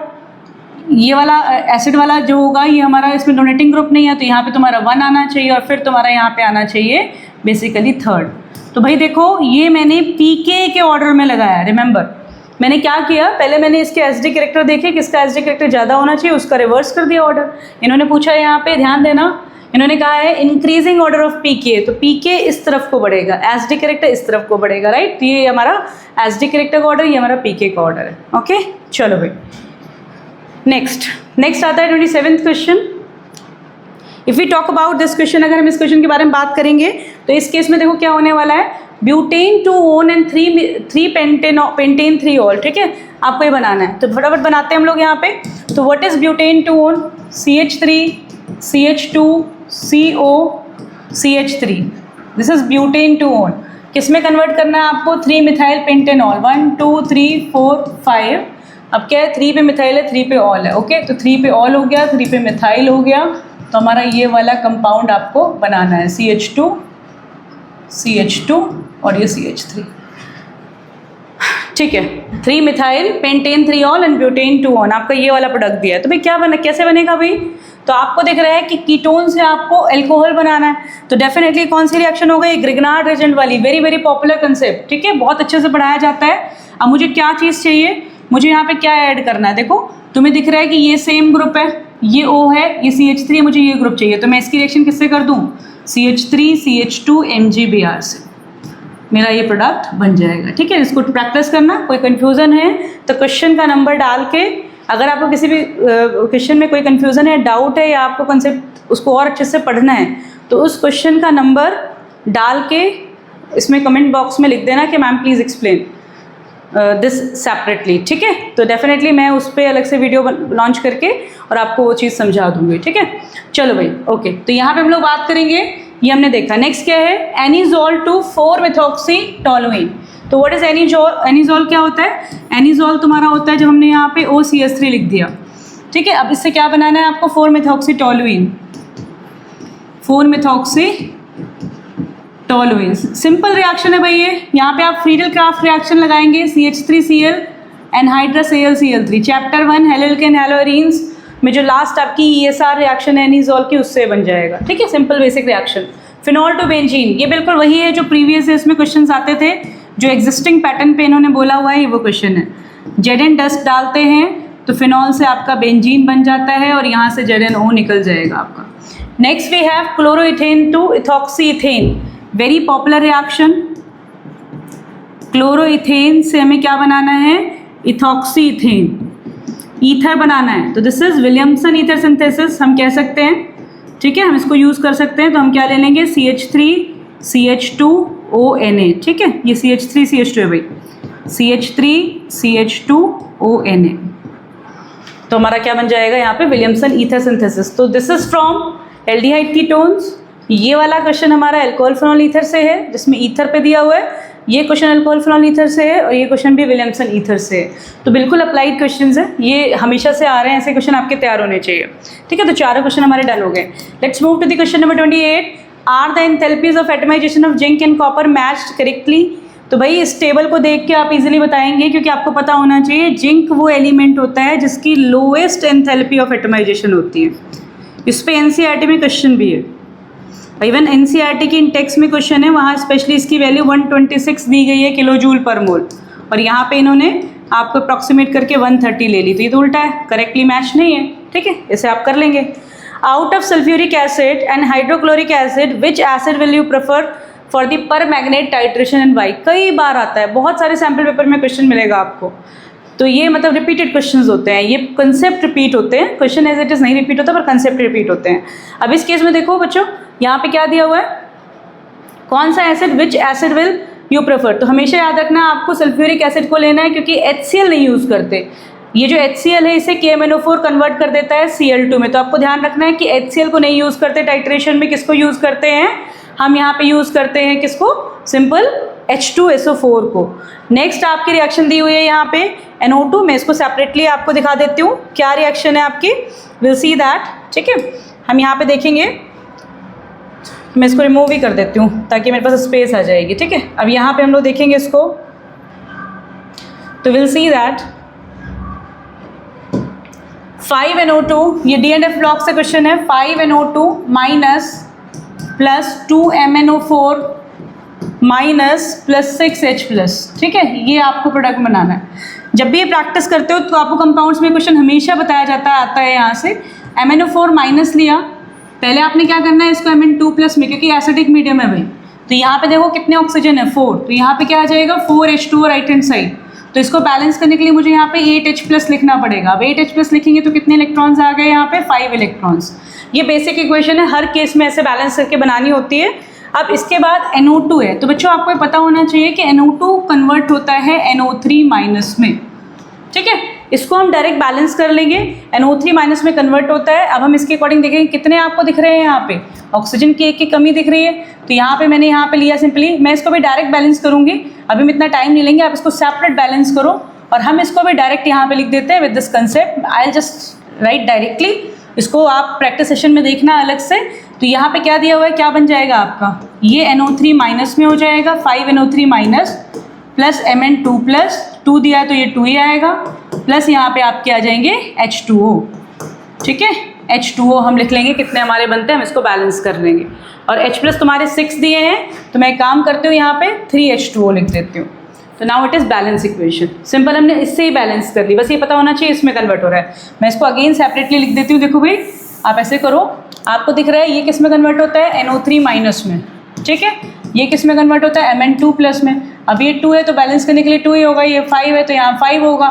Speaker 1: ये वाला एसिड वाला जो होगा ये हमारा, इसमें डोनेटिंग ग्रुप नहीं है, तो यहाँ पे तुम्हारा 1 आना चाहिए, और फिर तुम्हारा यहाँ पे आना चाहिए बेसिकली 3rd। तो भाई देखो, ये मैंने पीके के ऑर्डर में लगाया। रिमेंबर मैंने क्या किया, पहले मैंने इसके एसिडिक कैरेक्टर देखे, किसका एसिडिक कैरेक्टर ज़्यादा होना चाहिए, उसका रिवर्स कर दिया ऑर्डर। इन्होंने पूछा है यहाँ पे, ध्यान देना, इन्होंने कहा है इंक्रीजिंग ऑर्डर ऑफ पीके, तो पीके इस तरफ को बढ़ेगा, एसिडिक कैरेक्टर इस तरफ को बढ़ेगा, राइट। ये हमारा एसिडिक कैरेक्टर का ऑर्डर, ये हमारा पीके का ऑर्डर है। ओके, चलो भाई नेक्स्ट आता है 27th question. If we talk about this question, अगर हम इस क्वेश्चन के बारे में बात करेंगे तो इस केस में देखो क्या होने वाला है, butane 2-on and 3 pentane 3-ol। ठीक है, आपको ये बनाना है, तो फटाफट बनाते हैं हम लोग यहाँ पे। तो what is butane 2-on, CH3 CH2 CO CH3, this is butane 2-on। किस में कन्वर्ट करना है आपको, 3 मिथाइल पेंटेनॉल, 1 2 3 4 5। अब क्या है, 3 पे मिथाइल है, 3 पे ऑल है। ओके, तो 3 पे ऑल हो गया, 3 पे मिथाइल हो गया, तो हमारा ये वाला कंपाउंड आपको बनाना है, CH2 CH2 और ये CH3। ठीक है, 3 methyl pentane 3-ol and butane 2-on, आपका ये वाला प्रोडक्ट दिया है। तो भाई क्या बना, कैसे बनेगा भाई, तो आपको दिख रहा है कि कीटोन से आपको अल्कोहल बनाना है, तो डेफिनेटली कौन सी रिएक्शन होगा, ये ग्रिग्नार्ड एजेंट वाली, वेरी वेरी पॉपुलर कंसेप्ट। ठीक है, बहुत अच्छे से पढ़ाया जाता है। अब मुझे क्या चीज़ चाहिए, मुझे यहाँ पे क्या ऐड करना है, देखो तुम्हें दिख रहा है कि ये सेम ग्रुप है, ये O है, ये CH3 है, मुझे ये ग्रुप चाहिए, तो मैं इसकी रिएक्शन किससे कर दूँ, CH3 CH2 MgBr से मेरा ये प्रोडक्ट बन जाएगा। ठीक है, इसको प्रैक्टिस करना। कोई कन्फ्यूज़न है तो क्वेश्चन का नंबर डाल के, अगर आपको किसी भी क्वेश्चन में कोई कन्फ्यूज़न है, डाउट है, या आपको कंसेप्ट उसको और अच्छे से पढ़ना है, तो उस क्वेश्चन का नंबर डाल के इसमें कमेंट बॉक्स में लिख देना कि ma'am please explain this separately. ठीक है, तो डेफिनेटली मैं उस पर अलग से वीडियो लॉन्च करके और आपको वो चीज़ समझा दूँगी। ठीक है, चलो भाई, ओके। तो यहाँ पे हम लोग बात करेंगे, ये हमने देखा। नेक्स्ट क्या है, एनिजोल टू 4-methoxytoluene। तो व्हाट इज एनिजोल? एनिजोल क्या होता है? एनिजोल तुम्हारा होता है जब हमने यहाँ पे OCH3 लिख दिया। ठीक है, अब इससे क्या बनाना है आपको, 4-methoxytoluene। 4-methoxytoluene सिंपल रिएक्शन है भाई ये। यहाँ पे आप फ्रीडल क्राफ्ट रिएक्शन लगाएंगे, CH3Cl anhydrous AlCl3। Chapter 1 haloalkane हैलोरीन्स में जो लास्ट आपकी ESR रिएक्शन है एनिजोल की, उससे बन जाएगा। ठीक है, simple basic reaction. Phenol to benzene, ये बिल्कुल वही है जो प्रीवियस इसमें क्वेश्चंस आते थे, जो एग्जिस्टिंग पैटर्न पे इन्होंने बोला हुआ है, ये वो क्वेश्चन है। ZN डस्ट डालते हैं तो फिनॉल से आपका बेंजीन बन जाता है और यहाँ से ZNO निकल जाएगा आपका। Next we have chloroethane to ethoxyethane, very popular reaction. Chloroethane से हमें क्या बनाना है, इथॉक्सीइथेन, ईथर बनाना है। तो this is Williamson ether synthesis हम कह सकते हैं। ठीक है, हम इसको यूज़ कर सकते हैं। तो हम क्या ले लेंगे, CH3CH2ONA। ठीक है, ये CH3CH2 है भाई, CH3CH2ONA। तो हमारा क्या बन जाएगा यहाँ पे, विलियमसन ईथर सिंथेसिस। तो this is from aldehyde ketones. ये वाला क्वेश्चन हमारा अल्कोहल फिनॉल ईथर से है, जिसमें ईथर पे दिया हुआ है। ये क्वेश्चन अल्कोहल फिनॉल ईथर से है और ये क्वेश्चन भी विलियमसन ईथर से है। तो बिल्कुल अप्लाइड क्वेश्चंस है, ये हमेशा से आ रहे हैं, ऐसे क्वेश्चन आपके तैयार होने चाहिए। ठीक है, तो चारों क्वेश्चन हमारे डन हो गए। Let's move to the question number 28। Are the enthalpies of atomisation of zinc and copper matched correctly? तो भाई इस टेबल को देख के आप इजीली बताएंगे, क्योंकि आपको पता होना चाहिए जिंक वो एलिमेंट होता है जिसकी लोएस्ट एंथैल्पी ऑफ एटमाइजेशन होती है। इस पर NCERT में क्वेश्चन भी है, इवन NCERT की इन टेक्स्ट में क्वेश्चन है, वहाँ स्पेशली इसकी वैल्यू 126 दी गई है किलोजूल पर मोल, और यहाँ पे इन्होंने आपको अप्रॉक्सीमेट करके 130 ले ली। तो ये तो उल्टा है, करेक्टली मैच नहीं है। ठीक है, इसे आप कर लेंगे। Out of sulphuric acid and hydrochloric acid which acid will you prefer for the permanganate titration and why? कई बार आता है, बहुत सारे सैम्पल पेपर में क्वेश्चन मिलेगा आपको। तो ये मतलब रिपीटेड क्वेश्चंस होते हैं, ये कंसेप्ट रिपीट होते हैं, क्वेश्चन एज इट इज नहीं रिपीट होता पर कंसेप्ट रिपीट होते हैं। अब इस केस में देखो बच्चों, यहाँ पे क्या दिया हुआ है, कौन सा acid, which acid will you prefer? तो हमेशा याद रखना आपको सल्फ्यूरिक एसिड को लेना है, क्योंकि HCl नहीं यूज़ करते। ये जो HCl है इसे KMnO4 कन्वर्ट कर देता है Cl2 में। तो आपको ध्यान रखना है कि HCl को नहीं यूज़ करते टाइट्रेशन में, किसको यूज़ करते हैं हम यहाँ पे यूज़ करते हैं, किसको, सिंपल H2SO4 को। नेक्स्ट आपकी रिएक्शन दी हुई है यहाँ पे NO2 में, इसको सेपरेटली आपको दिखा देती हूँ क्या रिएक्शन है आपकी, विल सी दैट। ठीक है, हम यहाँ पे देखेंगे, मैं इसको रिमूव ही कर देती हूँ ताकि मेरे पास स्पेस आ जाएगी। ठीक है, अब यहाँ पे हम लोग देखेंगे इसको, तो विल सी दैट 5NO2, ये DNF ब्लॉक से क्वेश्चन है, 5NO2 minus plus 2MnO4 minus plus 6H plus. ठीक है, ये आपको प्रोडक्ट बनाना है। जब भी ये प्रैक्टिस करते हो तो आपको कंपाउंड्स में क्वेश्चन हमेशा बताया जाता है, आता है यहाँ से। MnO4 माइनस लिया, पहले आपने क्या करना है, इसको Mn2 प्लस में, क्योंकि एसिडिक मीडियम है भाई, तो यहाँ पे देखो कितने ऑक्सीजन है, 4, तो यहाँ पे क्या आ जाएगा 4H2 राइट हैंड साइड। तो इसको बैलेंस करने के लिए मुझे यहाँ पे 8H प्लस लिखना पड़ेगा। अब 8H प्लस लिखेंगे तो कितने इलेक्ट्रॉन्स आ गए यहाँ पे, 5 इलेक्ट्रॉन्स। ये बेसिक इक्वेशन है, हर केस में ऐसे बैलेंस करके बनानी होती है। अब इसके बाद NO2 है, तो बच्चों आपको पता होना चाहिए कि NO2 कन्वर्ट होता है NO3 माइनस में। ठीक है, इसको हम डायरेक्ट बैलेंस कर लेंगे, NO3 माइनस में कन्वर्ट होता है। अब हम इसके अकॉर्डिंग देखेंगे कितने आपको दिख रहे हैं, यहाँ पे ऑक्सीजन की एक की कमी दिख रही है, तो यहाँ पे मैंने यहाँ पे लिया सिंपली। मैं इसको भी डायरेक्ट बैलेंस करूँगी, अभी हम इतना टाइम नहीं लेंगे, आप इसको सेपरेट बैलेंस करो, और हम इसको भी डायरेक्ट यहाँ पे लिख देते हैं with this concept. I will just right directly, इसको आप प्रैक्टिस सेशन में देखना अलग से। तो यहाँ पे क्या दिया हुआ है, क्या बन जाएगा आपका, ये NO3 माइनस में हो जाएगा, 5NO3 minus plus Mn2 plus 2 दिया है तो ये 2 ही आएगा, प्लस यहाँ पे आपके आ जाएंगे H2O। ठीक है, H2O हम लिख लेंगे, कितने हमारे बनते हैं हम इसको बैलेंस कर लेंगे। और H प्लस तुम्हारे 6 दिए हैं, तो मैं एक काम करती हूँ यहाँ पे 3H2O लिख देती हूँ। तो now it is balance equation. Simple, हमने इससे ही बैलेंस कर ली, बस ये पता होना चाहिए इसमें कन्वर्ट हो रहा है। मैं इसको अगेन सेपरेटली लिख देती हूँ। देखो भाई, आप ऐसे करो, आपको दिख रहा है ये किस में कन्वर्ट होता है, NO3 माइनस में, ठीक है। ये किस में कन्वर्ट होता है, Mn2 प्लस में। अब ये 2 है तो बैलेंस करने के लिए 2 ही होगा, ये 5 है तो यहाँ 5 होगा,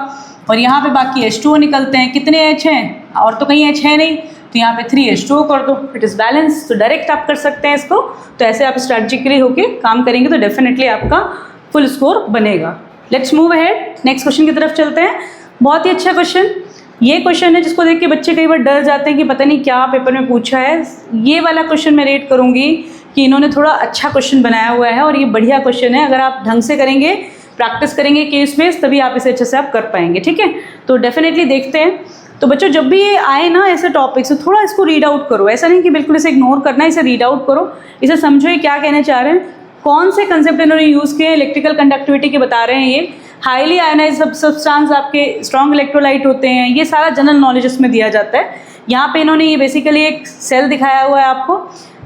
Speaker 1: और यहाँ पे बाकी H2O निकलते हैं। कितने H हैं, और तो कहीं H है नहीं, तो यहाँ पे 3H2O कर दो, इट इज़ बैलेंस। तो डायरेक्ट आप कर सकते हैं इसको। तो ऐसे आप स्ट्रैटेजिकली होके काम करेंगे तो डेफिनेटली आपका फुल स्कोर बनेगा। Let's move ahead, next question की तरफ चलते हैं। बहुत ही अच्छा क्वेश्चन, ये क्वेश्चन है जिसको देख के बच्चे कई बार डर जाते हैं कि पता नहीं क्या पेपर में पूछा है। ये वाला क्वेश्चन मैं रेट करूँगी कि इन्होंने थोड़ा अच्छा क्वेश्चन बनाया हुआ है और ये बढ़िया क्वेश्चन है। अगर आप ढंग से करेंगे, प्रैक्टिस करेंगे केस बेस, तभी आप इसे अच्छे से आप कर पाएंगे, ठीक है। तो डेफिनेटली देखते हैं। तो बच्चों, जब भी ये आए ना ऐसे टॉपिक से, थोड़ा इसको रीड आउट करो। ऐसा नहीं कि बिल्कुल इसे इग्नोर करना है, इसे रीड आउट करो, इसे समझो ये क्या कहना चाह रहे हैं, कौन से कंसेप्ट इन्होंने यूज़ किए हैं। इलेक्ट्रिकल कंडक्टिविटी के बता रहे हैं, ये हाईली आयनाइज सब्सटेंस आपके स्ट्रॉन्ग इलेक्ट्रोलाइट होते हैं, ये सारा जनरल नॉलेज इसमें दिया जाता है। यहाँ पे इन्होंने ये बेसिकली एक सेल दिखाया हुआ है आपको,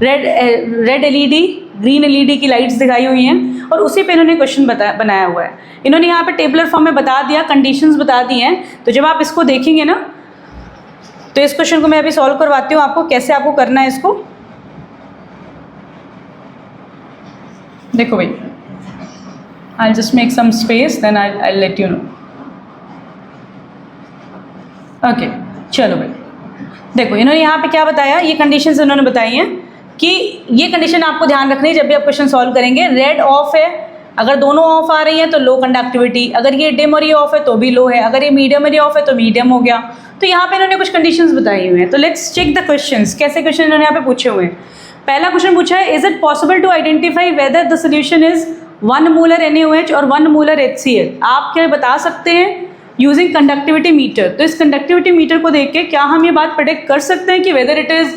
Speaker 1: रेड एलईडी, ग्रीन एलईडी की लाइट्स दिखाई हुई हैं, और उसी पे इन्होंने क्वेश्चन बनाया हुआ है। इन्होंने यहाँ पे टेबलर फॉर्म में बता दिया, कंडीशंस बता दी हैं। तो जब आप इसको देखेंगे ना, तो इस क्वेश्चन को मैं अभी सॉल्व करवाती हूँ आपको, कैसे आपको करना है इसको। देखो भाई, I'll just make some space, then I'll let you know. Okay, चलो भाई, देखो इन्होंने यहाँ पे क्या बताया, ये कंडीशंस इन्होंने बताई हैं कि ये कंडीशन आपको ध्यान रखनी है जब भी आप क्वेश्चन सॉल्व करेंगे। रेड ऑफ है, अगर दोनों ऑफ आ रही हैं तो लो कंडक्टिविटी, अगर ये डिम और ये ऑफ है तो भी लो है, अगर ये मीडियम और ये ऑफ है तो मीडियम हो गया। तो यहाँ पे इन्होंने कुछ कंडीशंस बताई हुई हैं। तो लेट्स चेक द क्वेश्चंस, कैसे क्वेश्चन इन्होंने यहाँ पे पूछे हुए हैं। पहला क्वेश्चन पूछा है, is it possible to identify whether the solution is 1 molar NaOH और 1 मोलर HCl। आप क्या बता सकते हैं यूजिंग कंडक्टिविटी मीटर। तो इस कंडक्टिविटी मीटर को देख के क्या हम ये बात प्रेडिक्ट कर सकते हैं कि whether it is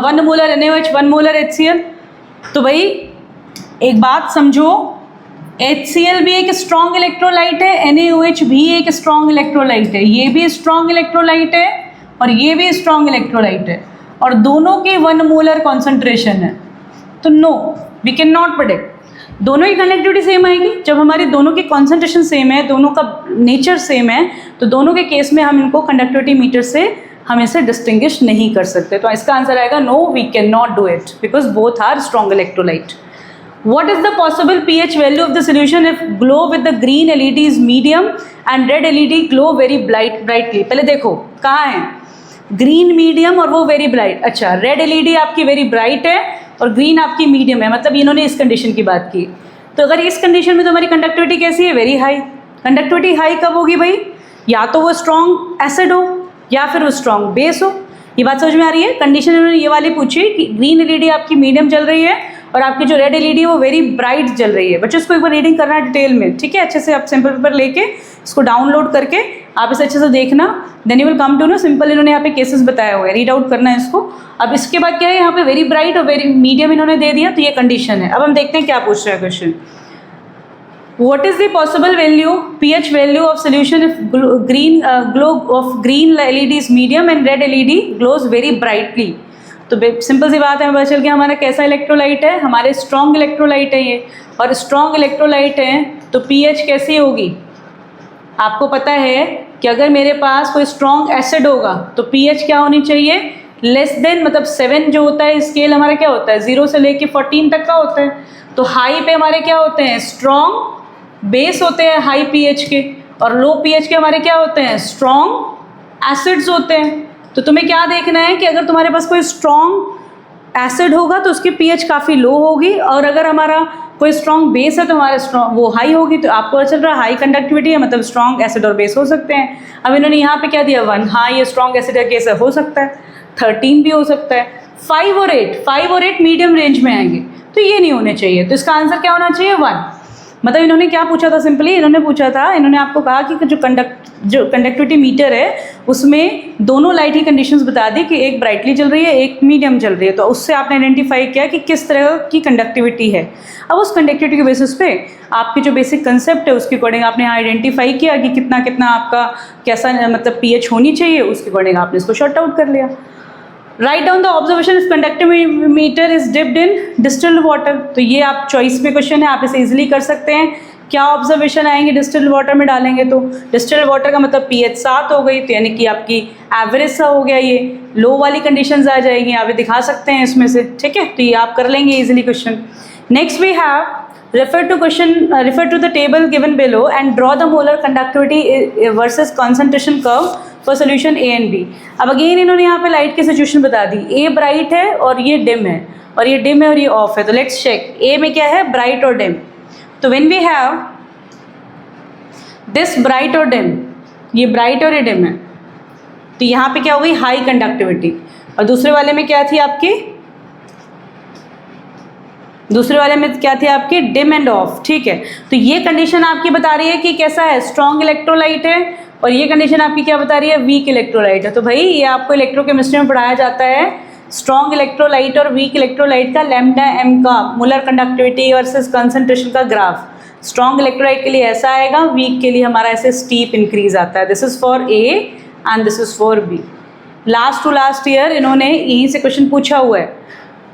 Speaker 1: 1 molar NaOH 1 molar HCl। तो भाई एक बात समझो, HCl भी एक स्ट्रॉन्ग इलेक्ट्रोलाइट है, NaOH भी एक स्ट्रॉन्ग इलेक्ट्रोलाइट है, ये भी स्ट्रॉन्ग इलेक्ट्रोलाइट है और ये भी स्ट्रॉन्ग इलेक्ट्रोलाइट है, और दोनों की 1 मोलर कॉन्सेंट्रेशन है। तो no, we can not predict. दोनों की कंडक्टिविटी सेम आएगी। जब हमारी दोनों की कॉन्सेंट्रेशन सेम है, दोनों का नेचर सेम है, तो दोनों के केस में हम इनको कंडक्टिविटी मीटर से हम इसे डिस्टिंग्विश नहीं कर सकते। तो इसका आंसर आएगा no, we can not do it because both are strong electrolyte. What is the possible pH value of the solution if glow with the green LED is medium and red LED glow very brightly? पहले देखो कहाँ है, green medium और वो very bright. अच्छा, red LED आपकी very bright है और ग्रीन आपकी मीडियम है, मतलब इन्होंने इस कंडीशन की बात की। तो अगर इस कंडीशन में तो हमारी कंडक्टिविटी कैसी है, वेरी हाई। कंडक्टिविटी हाई कब होगी भाई, या तो वो स्ट्रॉन्ग एसिड हो या फिर वो स्ट्रॉन्ग बेस हो। ये बात समझ में आ रही है। कंडीशन इन्होंने ये वाली पूछी कि ग्रीन LED आपकी मीडियम चल रही है और आपकी जो रेड LED है वो वेरी ब्राइट जल रही है। बच्चों इसको एक बार रीडिंग करना है डिटेल में, ठीक है। अच्छे से आप सिंपल पेपर लेके इसको डाउनलोड करके आप इसे अच्छे से देखना, then you will come to know. Simple इन्होंने यहाँ पे केसेस बताया हुआ है, रीड आउट करना है इसको। अब इसके बाद क्या है, यहाँ पे वेरी ब्राइट और वेरी मीडियम इन्होंने दे दिया, तो ये कंडीशन है। अब हम देखते हैं क्या पूछ रहा है question. What is the possible value, pH value of solution if glow of green LED is medium and red LED glows very brightly? तो सिंपल सी बात है, पता चल गया हमारा कैसा इलेक्ट्रोलाइट है, हमारे स्ट्रॉन्ग इलेक्ट्रोलाइट है ये, और स्ट्रॉन्ग इलेक्ट्रोलाइट है तो pH कैसी होगी। आपको पता है कि अगर मेरे पास कोई स्ट्रॉन्ग एसिड होगा तो pH क्या होनी चाहिए, लेस देन, मतलब 7 जो होता है स्केल हमारा क्या होता है, 0 से लेके 14 तक का होता है। तो हाई पे हमारे क्या होते हैं, स्ट्रॉन्ग बेस होते हैं हाई pH के, और लो pH के हमारे क्या होते हैं, स्ट्रॉन्ग एसिड्स होते हैं। तो तुम्हें क्या देखना है कि अगर तुम्हारे पास कोई स्ट्रॉन्ग एसिड होगा तो उसकी pH काफ़ी लो होगी, और अगर हमारा कोई स्ट्रॉन्ग बेस है तो हमारा स्ट्रॉन्ग वो हाई होगी। तो आपको चल रहा है हाई कंडक्टिविटी है, मतलब स्ट्रॉन्ग एसिड और बेस हो सकते हैं। अब इन्होंने यहाँ पे क्या दिया, 1। हाँ, ये स्ट्रॉन्ग एसिड का केस हो सकता है, 13 भी हो सकता है, 5 और 8 मीडियम रेंज में आएंगे, तो ये नहीं होने चाहिए। तो इसका आंसर क्या होना चाहिए, 1। मतलब इन्होंने क्या पूछा था, सिंपली इन्होंने पूछा था, इन्होंने आपको कहा कि जो कंडक्टिविटी मीटर है उसमें दोनों लाइट की कंडीशंस बता दी कि एक ब्राइटली चल रही है, एक मीडियम चल रही है। तो उससे आपने आइडेंटिफाई किया कि किस तरह की कंडक्टिविटी है। अब उस कंडक्टिविटी के बेसिस पे आपकी जो बेसिक कंसेप्ट है उसके अकॉर्डिंग आपने यहाँ आइडेंटिफाई किया कि कितना कितना आपका कैसा मतलब pH होनी चाहिए, उसके अकॉर्डिंग आपने इसको शॉर्ट आउट कर लिया। Write down the observation if conductometer is dipped in distilled water. तो ये आप चॉइस पे क्वेश्चन है, आप इसे इजीली कर सकते हैं क्या ऑब्जर्वेशन आएंगे डिस्टिल्ड वाटर में डालेंगे तो? डिस्टिल्ड वाटर का मतलब pH 7 हो गई, तो यानी कि आपकी एवरेज सा हो गया, ये लो वाली कंडीशंस आ जाएंगी, आप दिखा सकते हैं इसमें से, ठीक है। तो ये आप कर लेंगे easily question. Next we have refer to the table given below and draw the molar conductivity versus concentration curve for solution A and B। अब अगेन इन्होंने यहाँ पे लाइट की सिचुएशन बता दी, A ब्राइट है और ये डिम है, और ये डिम है और ये ऑफ है। तो लेट्स चेक A में क्या है, ब्राइट और डिम। तो when we have this bright और डिम, ये ब्राइट और ये डिम है, तो यहाँ पे क्या हो गई, हाई कंडक्टिविटी। और दूसरे वाले में क्या थी आपकी, दूसरे वाले में क्या थे आपके, डिम एंड ऑफ, ठीक है। तो ये कंडीशन आपकी बता रही है कि कैसा है, स्ट्रॉन्ग इलेक्ट्रोलाइट है, और ये कंडीशन आपकी क्या बता रही है, वीक इलेक्ट्रोलाइट है। तो भाई ये आपको इलेक्ट्रोकेमिस्ट्री में पढ़ाया जाता है स्ट्रॉन्ग इलेक्ट्रोलाइट और वीक इलेक्ट्रोलाइट का लैम्डा एम का मोलर कंडक्टिविटी वर्सेस कंसंट्रेशन का ग्राफ। स्ट्रॉन्ग इलेक्ट्रोलाइट के लिए ऐसा आएगा, वीक के लिए हमारा ऐसे स्टीप इंक्रीज आता है। This is for A and this is for B. Last to last year इन्होंने यहीं से क्वेश्चन पूछा हुआ है,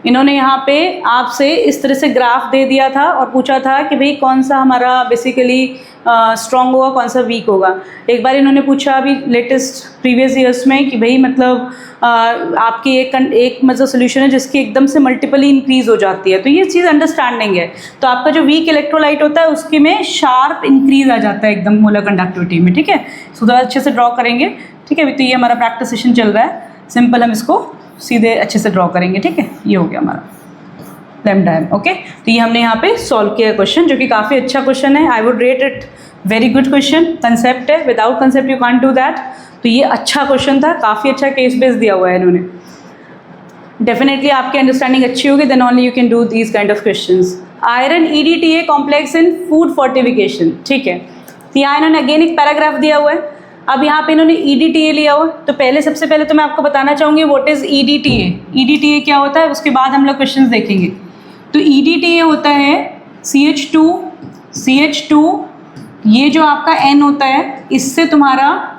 Speaker 1: इन्होंने यहाँ पे आपसे इस तरह से ग्राफ दे दिया था और पूछा था कि भाई कौन सा हमारा बेसिकली स्ट्रॉन्ग होगा, कौन सा वीक होगा। एक बार इन्होंने पूछा अभी लेटेस्ट प्रीवियस ईयर्स में कि भाई मतलब आपकी एक मतलब सोल्यूशन है जिसकी एकदम से मल्टीपली इंक्रीज हो जाती है, तो ये चीज़ अंडरस्टैंडिंग है। तो आपका जो वीक इलेक्ट्रोलाइट होता है उसकी में शार्प इंक्रीज आ जाता है एकदम मोलर कंडक्टिविटी में, ठीक है। सो थोड़ा अच्छे से ड्रॉ करेंगे, ठीक है। अभी तो ये हमारा प्रैक्टिस सेशन चल रहा है, सिंपल हम इसको सीधे अच्छे से ड्रॉ करेंगे, ठीक है। ये हो गया हमारा लैम्डा एम, ओके। तो ये हमने यहाँ पे सॉल्व किया क्वेश्चन, जो कि काफ़ी अच्छा क्वेश्चन है। I would rate it very good question. Concept है, without concept you can't do that. तो ये अच्छा क्वेश्चन था, काफ़ी अच्छा केस बेस दिया हुआ है इन्होंने। डेफिनेटली आपकी अंडरस्टैंडिंग अच्छी होगी, then only you can do these kind of questions. Iron EDTA complex in food fortification, ठीक है। तो यहाँ इन्होंने अगेन एक पैराग्राफ दिया हुआ है। अब यहाँ पे इन्होंने EDTA लिया हुआ, तो पहले सबसे पहले तो मैं आपको बताना चाहूँगी व्हाट इज़ EDTA। EDTA क्या होता है, उसके बाद हम लोग क्वेश्चंस देखेंगे। तो EDTA होता है CH2, ये जो आपका N होता है, इससे तुम्हारा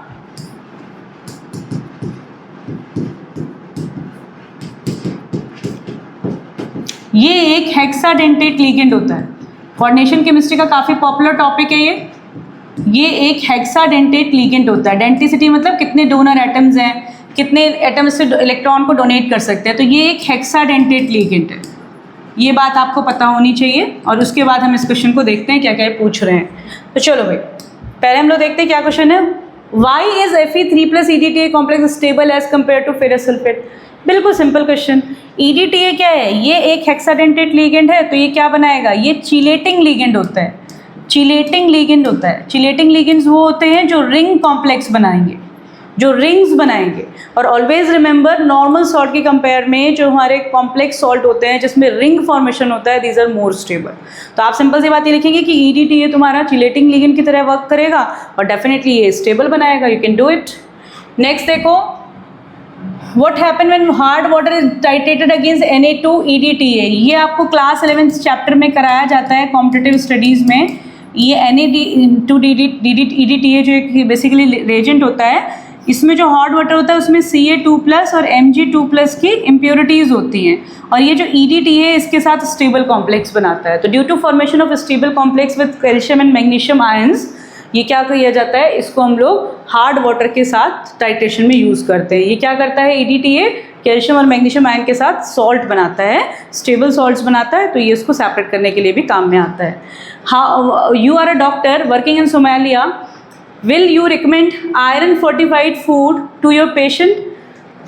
Speaker 1: ये एक हेक्साडेंटेट लिगेंड होता है। कोऑर्डिनेशन केमिस्ट्री का काफ़ी पॉपुलर टॉपिक है ये एक हेक्साडेंटेट लिगेंड होता है। डेंटिसिटी मतलब कितने डोनर एटम्स हैं, कितने एटम से इलेक्ट्रॉन को डोनेट कर सकते हैं। तो ये एक हेक्साडेंटेट लिगेंड है, ये बात आपको पता होनी चाहिए। और उसके बाद हम इस क्वेश्चन को देखते हैं क्या क्या पूछ रहे हैं। तो चलो भाई पहले हम लोग देखते हैं क्या क्वेश्चन है। Why is Fe3+ EDTA complex stable as compare to ferrous sulphate. बिल्कुल सिंपल क्वेश्चन। EDTA क्या है, ये एक हेक्साडेंटेट लिगेंड है, तो ये क्या बनाएगा, ये चिलेटिंग लिगेंड होता है। चिलेटिंग लिगेंड होता है। चिलेटिंग लिगेंड्स वो होते हैं जो रिंग कॉम्प्लेक्स बनाएंगे, जो रिंग्स बनाएंगे। और ऑलवेज रिमेंबर नॉर्मल सॉल्ट के कंपेयर में जो हमारे कॉम्प्लेक्स सॉल्ट होते हैं जिसमें रिंग फॉर्मेशन होता है, दीज आर मोर स्टेबल। तो आप सिंपल सी बात ये लिखेंगे कि EDTA तुम्हारा चिलेटिंग लिगेंड की तरह वर्क करेगा और डेफिनेटली ये स्टेबल बनाएगा। You can do it. Next देखो, What happen when hard water is titrated against Na2 EDTA। ये आपको क्लास 11th चैप्टर में कराया जाता है कॉम्पिटिटिव स्टडीज़ में। ये Na2 EDTA जो एक बेसिकली रेजेंट होता है, इसमें जो हॉट वाटर होता है उसमें Ca2+ और Mg2+ की इम्प्योरिटीज़ होती हैं, और ये जो EDTA है इसके साथ स्टेबल कॉम्प्लेक्स बनाता है। तो due to formation of stable complex with calcium and magnesium ions, ये क्या किया जाता है, इसको हम लोग हार्ड वाटर के साथ टाइट्रेशन में यूज़ करते हैं। ये क्या करता है, EDTA कैल्शियम और मैग्नीशियम आयन के साथ सॉल्ट बनाता है, स्टेबल सॉल्ट्स बनाता है, तो ये इसको सेपरेट करने के लिए भी काम में आता है। हाँ, you are a doctor working in Somalia, will you recommend iron fortified food to your patient,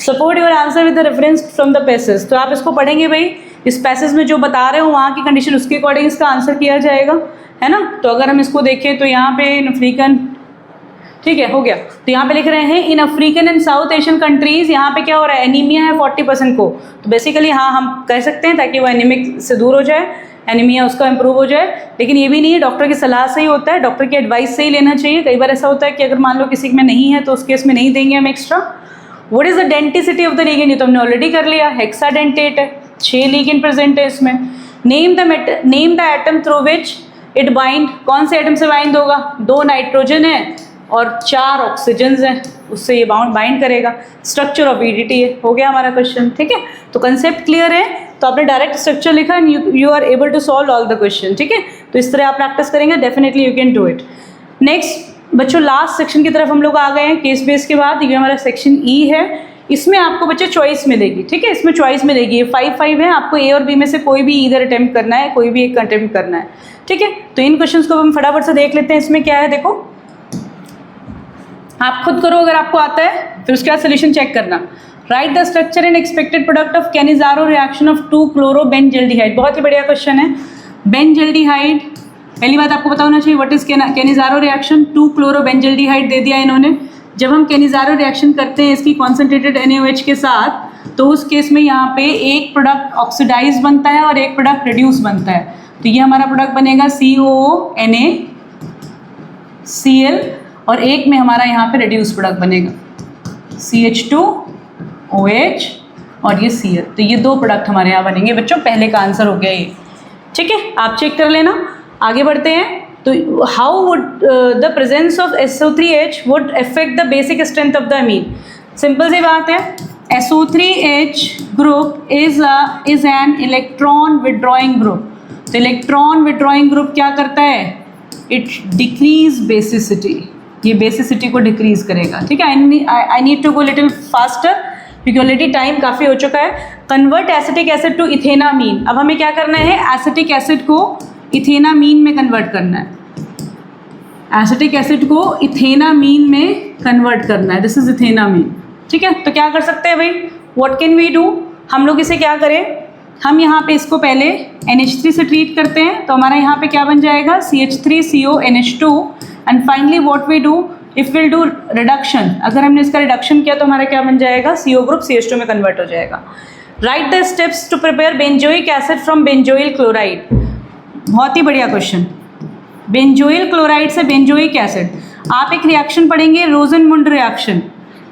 Speaker 1: support your answer with the reference from the passage. तो आप इसको पढ़ेंगे भाई, इस पैसेज में जो बता रहे हो वहाँ की कंडीशन, उसके अकॉर्डिंग इसका आंसर किया जाएगा, है ना। तो अगर हम इसको देखें तो यहाँ पे इन अफ्रीकन, ठीक है, हो गया। तो यहाँ पे लिख रहे हैं in African and South Asian countries, यहाँ पे क्या हो रहा है, एनीमिया है 40% को। तो बेसिकली हाँ हम कह सकते हैं ताकि वो एनीमिक से दूर हो जाए, एनीमिया उसका इंप्रूव हो जाए। लेकिन ये भी नहीं है, डॉक्टर की सलाह से ही होता है, डॉक्टर की एडवाइस से ही लेना चाहिए। कई बार ऐसा होता है कि अगर मान लो किसी में नहीं है तो उस केस में नहीं देंगे हम extra. What is the denticity of the ligand, ये तो हमने ऑलरेडी कर लिया, हेक्साडेंटेट है, 6 लिगेंड प्रेजेंट है इसमें। Name the atom through which it bind, कौन से एटम से बाइंड होगा, 2 नाइट्रोजन है और 4 ऑक्सीजन हैं, उससे ये बाइंड करेगा। स्ट्रक्चर ऑफ EDTA हो गया हमारा क्वेश्चन, ठीक है। तो कंसेप्ट क्लियर है, तो आपने डायरेक्ट स्ट्रक्चर लिखा and you are able to solve all the question, ठीक है। तो इस तरह आप प्रैक्टिस करेंगे, definitely you can do it. Next बच्चों लास्ट सेक्शन की तरफ हम लोग आ गए हैं केस बेस के बाद। ये हमारा सेक्शन ई है, इसमें आपको बच्चे चॉइस मिलेगी, ठीक है। इसमें चॉइस मिलेगी, 5 है, आपको ए और बी में से कोई भी इधर अटेम्प्ट करना है, कोई भी एक अटेम्प्ट करना है, ठीक है। तो इन क्वेश्चंस को हम फटाफट से देख लेते हैं। इसमें क्या है देखो, आप खुद करो अगर आपको आता है, फिर उसके बाद सोल्यूशन चेक करना। Right the structure and expected product of Cannizzaro reaction of 2-chloro-benzylaldehyde। बहुत ही बढ़िया क्वेश्चन है। बेंजल्डिहाइड, पहली बात आपको पता होना चाहिए what is Cannizzaro reaction. 2-chloro-benzylaldehyde दे दिया इन्होंने। जब हम कैनिजारो रिएक्शन करते हैं इसकी कॉन्सेंट्रेटेड NaOH के साथ, तो उस केस में यहाँ पे एक प्रोडक्ट ऑक्सीडाइज बनता है और एक प्रोडक्ट रिड्यूस बनता है। तो ये हमारा प्रोडक्ट बनेगा COO-NaCl, और एक में हमारा यहाँ पे रिड्यूस प्रोडक्ट बनेगा CH2OH और ये Cl। तो ये दो प्रोडक्ट हमारे यहाँ बनेंगे बच्चों। पहले का आंसर हो गया ये, ठीक है। आप चेक कर लेना। आगे बढ़ते हैं। तो how would the presence of SO3H would affect the basic strength of the amine. Simple सी बात है, SO3H group is an electron withdrawing group. तो इलेक्ट्रॉन विड्रॉइंग ग्रुप क्या करता है, इट डिक्रीज बेसिसिटी, ये बेसिसिटी को डिक्रीज करेगा, ठीक है। I need to go little faster क्योंकि ऑलरेडी टाइम काफ़ी हो चुका है। Convert acetic acid to ethanamine. अब हमें क्या करना है, एसिटिक एसिड को इथेनामीन में कन्वर्ट करना है। एसिटिक एसिड को इथेनामीन में कन्वर्ट करना है। दिस इज इथेनामीन, ठीक है। तो क्या कर सकते हैं भाई, व्हाट कैन वी डू, हम लोग इसे क्या करें, हम यहाँ पे इसको पहले NH3 से ट्रीट करते हैं। तो हमारा यहाँ पे क्या बन जाएगा, CH3CONH2 and finally what we do, if will do reduction, अगर हमने इसका रिडक्शन किया तो हमारा क्या बन जाएगा, CO ग्रुप CH2 में कन्वर्ट हो जाएगा। Write the steps to prepare benzoic acid from benzoyl chloride. बहुत ही बढ़िया क्वेश्चन। बेंजोइल क्लोराइड से बेंजोइक एसिड, आप एक रिएक्शन पढ़ेंगे रोजनमुंड रिएक्शन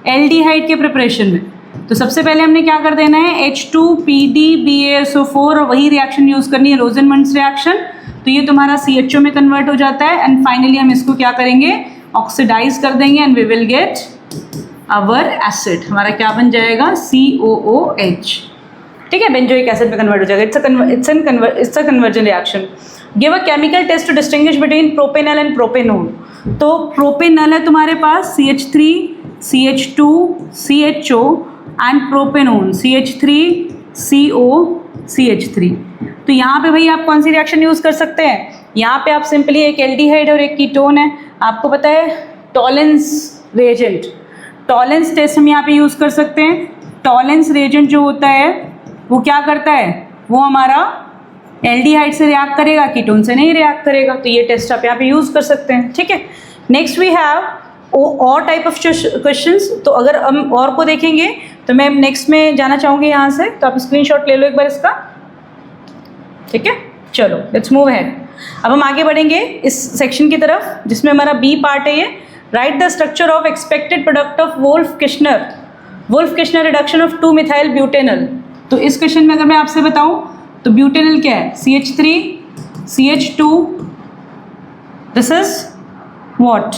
Speaker 1: एल्डिहाइड के प्रिपरेशन में। तो सबसे पहले हमने क्या कर देना है, H2PDBaSO4 और वही रिएक्शन यूज करनी है, रोजनमुंड रिएक्शन। तो ये तुम्हारा CHO में कन्वर्ट हो जाता है एंड फाइनली हम इसको क्या करेंगे, ऑक्सीडाइज कर देंगे and we will get our acid. हमारा क्या बन जाएगा, COOH, ठीक है। बेंजोइक एसिड में कन्वर्ट हो जाएगा। It's a conversion reaction. Give a chemical test to distinguish between propanal and propanone. तो प्रोपेनल है तुम्हारे पास CH3 CH2 CHO and propanone CH3 CO CH3। तो यहाँ पे भाई आप कौन सी रिएक्शन यूज़ कर सकते हैं, यहाँ पे आप सिंपली एक एल्डिहाइड और एक कीटोन है, आपको पता है टॉलेंस रिएजेंट, टॉलेंस टेस्ट हम यहाँ पे यूज़ कर सकते हैं। टॉलेंस रिएजेंट जो होता है वो क्या करता है, वो हमारा एल्डिहाइड से रिएक्ट करेगा, कीटोन से नहीं रिएक्ट करेगा। तो ये टेस्ट आप यहाँ पे यूज़ कर सकते हैं, ठीक है। नेक्स्ट वी हैव और टाइप ऑफ क्वेश्चंस। तो अगर हम और को देखेंगे तो मैं नेक्स्ट में जाना चाहूँगी यहाँ से, तो आप स्क्रीनशॉट ले लो एक बार इसका, ठीक है। चलो लेट्स मूव अहेड। अब हम आगे बढ़ेंगे इस सेक्शन की तरफ जिसमें हमारा बी पार्ट है ये। Write the structure of expected product of Wolff Kishner reduction of two methyl butanal. तो इस क्वेश्चन में अगर मैं आपसे बताऊं तो ब्यूटेनल क्या है, CH3 CH2, this is what,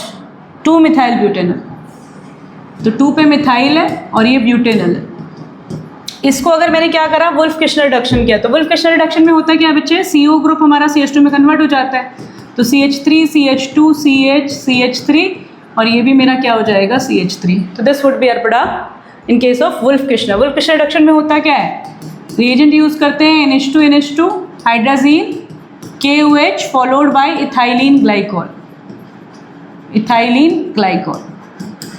Speaker 1: two methyl butanal. तो 2 पे मिथाइल है और ये ब्यूटेनल है। इसको अगर मैंने क्या करा, वुल्फ किश्नर रिडक्शन किया। तो वुल्फ किश्नर रिडक्शन में होता है क्या बच्चे, CO ग्रुप हमारा CH2 में कन्वर्ट हो जाता है। तो CH3 CH2 CH CH3 और ये भी मेरा क्या हो जाएगा, CH3। तो this would be our product in case of Wolff Kishner. Wolff Kishner reduction में होता क्या है, रिएजेंट यूज़ करते हैं NH2 hydrazine KOH followed by ethylene glycol,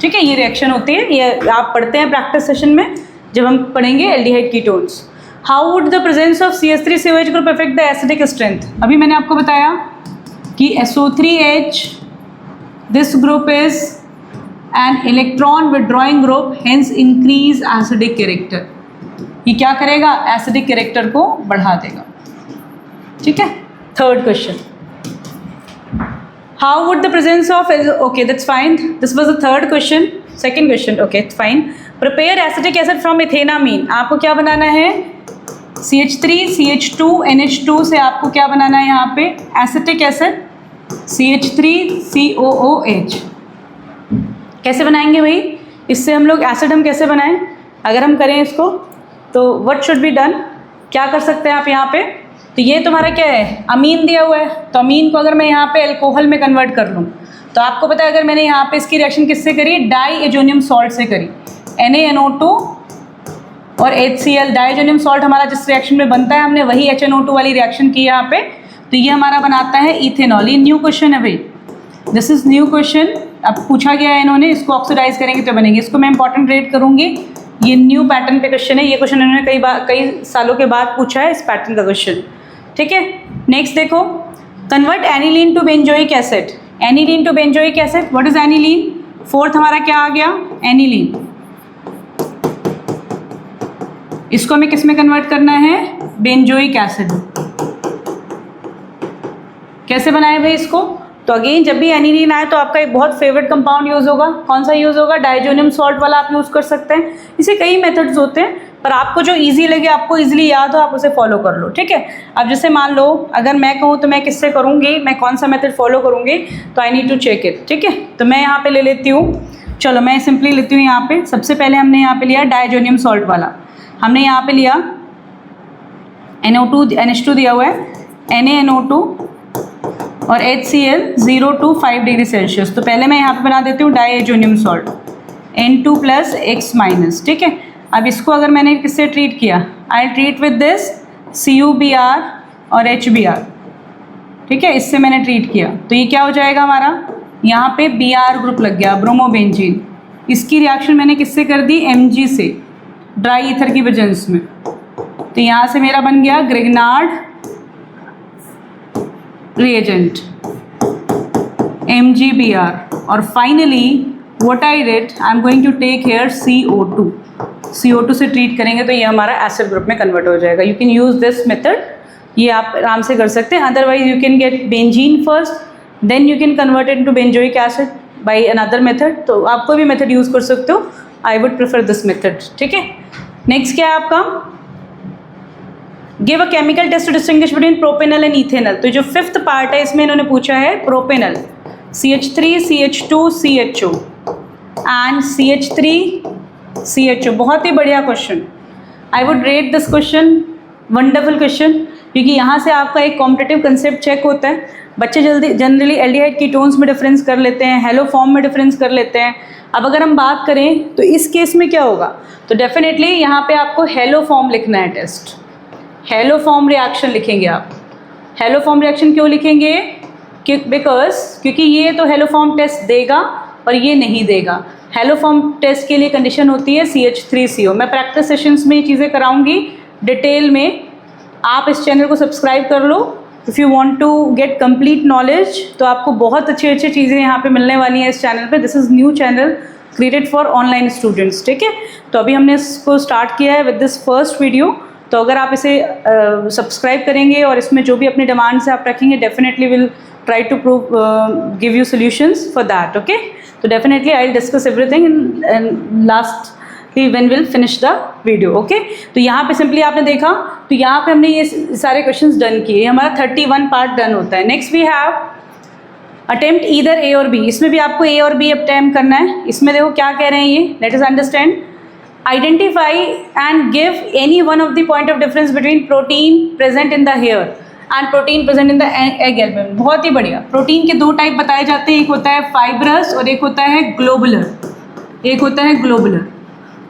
Speaker 1: ठीक है। ये रिएक्शन होती है, ये आप पढ़ते हैं प्रैक्टिस सेशन में जब हम पढ़ेंगे aldehyde ketones. How would the presence of CH3COH group affect the acidic strength. अभी मैंने आपको बताया कि SO3H this group is an electron withdrawing group, hence increase acidic character. ये क्या करेगा, एसिडिक कैरेक्टर को बढ़ा देगा, ठीक है। Third question, how would the presence of, okay that's fine, this was the third question. Second question, okay fine. Prepare acetic acid from ethanamine. आपको क्या बनाना है, CH3 CH2 NH2 से आपको क्या बनाना है यहाँ पे, एसिटिक एसिड CH3COOH। कैसे बनाएंगे भाई, इससे हम लोग एसिड हम कैसे बनाएं, अगर हम करें इसको तो व्हाट शुड बी डन, क्या कर सकते हैं आप यहाँ पे, तो ये तुम्हारा क्या है, अमीन दिया हुआ है, तो अमीन को अगर मैं यहाँ पे अल्कोहल में कन्वर्ट कर लूँ, तो आपको पता है अगर मैंने यहाँ पे इसकी रिएक्शन किससे करी, डाईएजोनियम सॉल्ट से करी, NaNO2 और HCl। डाईएजोनियम सॉल्ट हमारा जिस रिएक्शन में बनता है हमने वही HNO2 वाली रिएक्शन की यहाँ पे, तो ये हमारा बनाता है इथेनॉल। ये न्यू क्वेश्चन है भाई, दिस इज न्यू क्वेश्चन, अब पूछा गया है इन्होंने, इसको ऑक्सीडाइज करेंगे तो बनेंगे, इसको मैं इंपॉर्टेंट रेट करूँगी। ये न्यू पैटर्न पे क्वेश्चन है, ये क्वेश्चन इन्होंने कई सालों के बाद पूछा है इस पैटर्न का क्वेश्चन, ठीक है। नेक्स्ट देखो, convert aniline to benzoic acid. Aniline to benzoic acid, what is aniline, fourth हमारा क्या आ गया, एनिलीन। इसको हमें किस में कन्वर्ट करना है, बेंजोइक एसिड। कैसे बनाए भाई इसको, तो अगेन जब भी एनिलीन आए तो आपका एक बहुत फेवरेट कंपाउंड यूज़ होगा, कौन सा यूज़ होगा, डाइजोनियम सॉल्ट वाला आप यूज़ कर सकते हैं। इसे कई मेथड्स होते हैं, पर आपको जो इजी लगे, आपको इजीली याद हो, आप उसे फॉलो कर लो, ठीक है। अब जैसे मान लो अगर मैं कहूँ तो मैं किससे करूँगी, मैं कौन सा मेथड फॉलो करूँगी, तो I need to check it, ठीक है। तो मैं यहाँ पे ले लेती हूँ, चलो मैं सिंपली लेती हूँ यहाँ पे, सबसे पहले हमने यहाँ पे लिया डाइजोनियम सॉल्ट वाला, हमने यहाँ पे लिया NH2 दिया हुआ है, NaNO2 और HCl 0 to 5 डिग्री सेल्सियस। तो पहले मैं यहाँ पे बना देती हूँ डाइएजोनियम सॉल्ट N2 + X-, ठीक है। अब इसको अगर मैंने किससे ट्रीट किया, I treat with this CuBr और HBr, ठीक है, इससे मैंने ट्रीट किया, तो ये क्या हो जाएगा हमारा, यहाँ पे Br ग्रुप लग गया, ब्रोमोबेंजीन। इसकी रिएक्शन मैंने किससे कर दी, Mg से, ड्राई ईथर की प्रेजेंस में, तो यहाँ से मेरा बन गया ग्रिग्नार्ड रिएजेंट MgBr, और finally what I did, I am going to take here CO2 से ट्रीट करेंगे तो ये हमारा एसिड ग्रुप में कन्वर्ट हो जाएगा। You can use this method, ये आप आराम से कर सकते हैं। Otherwise you can get benzene first, then you can convert it to benzoic acid by another method, तो आप कोई भी मेथड यूज़ कर सकते हो, I would prefer this method, ठीक है। नेक्स्ट क्या है आपका, give a chemical test to distinguish between propanal and ethanal. तो जो फिफ्थ पार्ट है इसमें इन्होंने पूछा है propanal, CH3 CH2 CHO and CH3 CHO। बहुत ही बढ़िया question, I would rate this question wonderful question, क्योंकि यहाँ से आपका एक कॉम्पिटिटिव कंसेप्ट चेक होता है। बच्चे जनरली एल्डिहाइड कीटोन्स में डिफरेंस कर लेते हैं, हेलो फॉर्म में डिफरेंस कर लेते हैं। अब अगर हम बात करें तो इस केस में क्या होगा, तो डेफिनेटली यहाँ पे आपको हेलो फॉर्म लिखना है, टेस्ट हेलो फॉर्म रिएक्शन लिखेंगे आप। हेलो फॉर्म रिएक्शन क्यों लिखेंगे, क्योंकि ये तो हेलो फॉर्म टेस्ट देगा और ये नहीं देगा। हेलो फॉर्म टेस्ट के लिए कंडीशन होती है CH3CO। मैं प्रैक्टिस सेशंस में ये चीज़ें कराऊंगी डिटेल में, आप इस चैनल को सब्सक्राइब कर लो if you want to get complete knowledge. तो आपको बहुत अच्छी अच्छी चीज़ें यहाँ पे मिलने वाली हैं इस चैनल पे। This is new channel created for online students, ठीक है। तो अभी हमने इसको स्टार्ट किया है विद दिस फर्स्ट वीडियो, तो अगर आप इसे सब्सक्राइब करेंगे और इसमें जो भी अपनी डिमांड्स आप रखेंगे, definitely will try to prove give you solutions for that, okay. तो definitely I will discuss everything in last when will finish the video, okay. तो यहाँ पे सिंपली आपने देखा, तो यहाँ पे हमने ये सारे क्वेश्चंस डन किए, हमारा 31 पार्ट डन होता है। Next we have attempt either A और B। इसमें भी आपको A और B अटेम्प्ट करना है। इसमें देखो क्या कह रहे हैं ये, let us understand. Identify and give any one of the point of difference between protein present in the hair and protein present in the egg albumin। बहुत ही बढ़िया। प्रोटीन के दो टाइप बताए जाते हैं, एक होता है फाइब्रस और एक होता है ग्लोबुलर।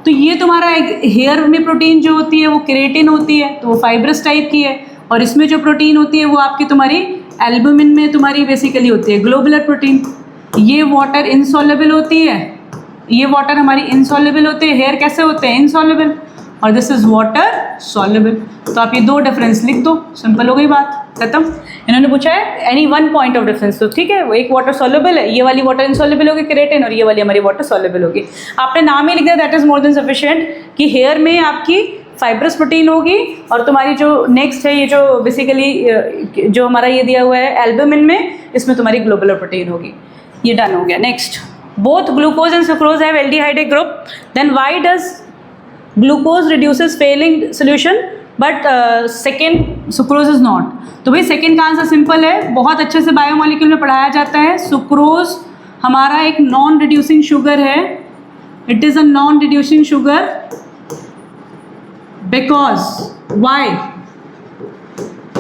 Speaker 1: तो ये तुम्हारा हेयर में प्रोटीन जो होती है वो केराटिन होती है, तो वो फाइब्रस टाइप की है, और इसमें जो प्रोटीन होती है वो आपकी तुम्हारी एल्बुमिन में तुम्हारी बेसिकली होती है ग्लोबुलर प्रोटीन। ये वाटर इनसॉल्युबल होती है, ये वाटर हमारी इनसॉल्युबल होती है। हेयर कैसे होते हैं, इनसॉल्युबल, और दिस इज वाटर सॉल्युबल। तो आप ये दो डिफरेंस लिख दो, सिंपल हो गई बात, खत्म। इन्होंने पूछा है any one point of difference, तो ठीक है, वो एक वाटर सॉल्युबल है, ये वाली वाटर इनसॉल्युबल होगी केराटिन, और ये वाली हमारी वाटर सॉल्युबल होगी। आपने नाम ही लिख दिया, that is more than sufficient, कि हेयर में आपकी फाइब्रस प्रोटीन होगी, और तुम्हारी जो नेक्स्ट है ये जो बेसिकली जो हमारा ये दिया हुआ है एल्बुमिन में, इसमें तुम्हारी ग्लोबुलर प्रोटीन होगी। ये डन हो गया। Next, both glucose and sucrose have aldehyde group, then why does glucose reduces failing solution but second sucrose is not? तो भाई सेकेंड का आंसर सिंपल है, बहुत अच्छे से बायोमोलिक्यूल में पढ़ाया जाता है। सुक्रोज हमारा एक नॉन रिड्यूसिंग शुगर है, it is a non reducing sugar because why?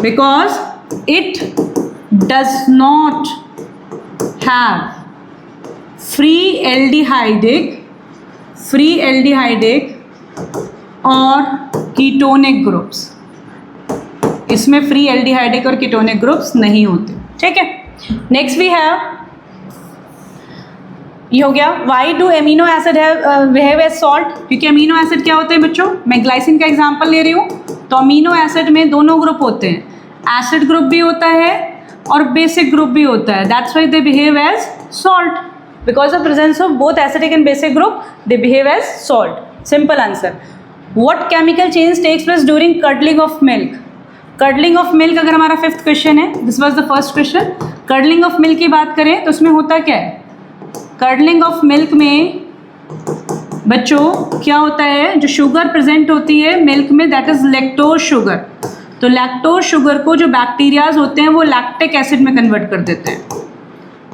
Speaker 1: Because it does not have free aldehydic और कीटोनिक ग्रुप्स। इसमें फ्री एल्डिहाइडिक और कीटोनिक ग्रुप्स नहीं होते, ठीक है। नेक्स्ट वी हैव, ये हो गया why do amino acid behave as salt? क्योंकि अमीनो एसिड क्या होते हैं बच्चों, मैं ग्लाइसिन का एग्जांपल ले रही हूँ, तो अमीनो एसिड में दोनों ग्रुप होते हैं, एसिड ग्रुप भी होता है और बेसिक ग्रुप भी होता है। That's why they behave as salt, because of presence of both acidic and basic group they behave as salt. Simple answer. What chemical change takes place during curdling of milk? Curdling of milk अगर हमारा 5th question है, this was the first question. Curdling of milk की बात करें तो उसमें होता क्या है? कर्डलिंग ऑफ मिल्क में बच्चों क्या होता है, जो शुगर प्रेजेंट होती है मिल्क में, दैट इज लैक्टोज शुगर। तो लैक्टोज शुगर को जो बैक्टीरियाज होते हैं वो लैक्टिक एसिड में कन्वर्ट कर देते हैं,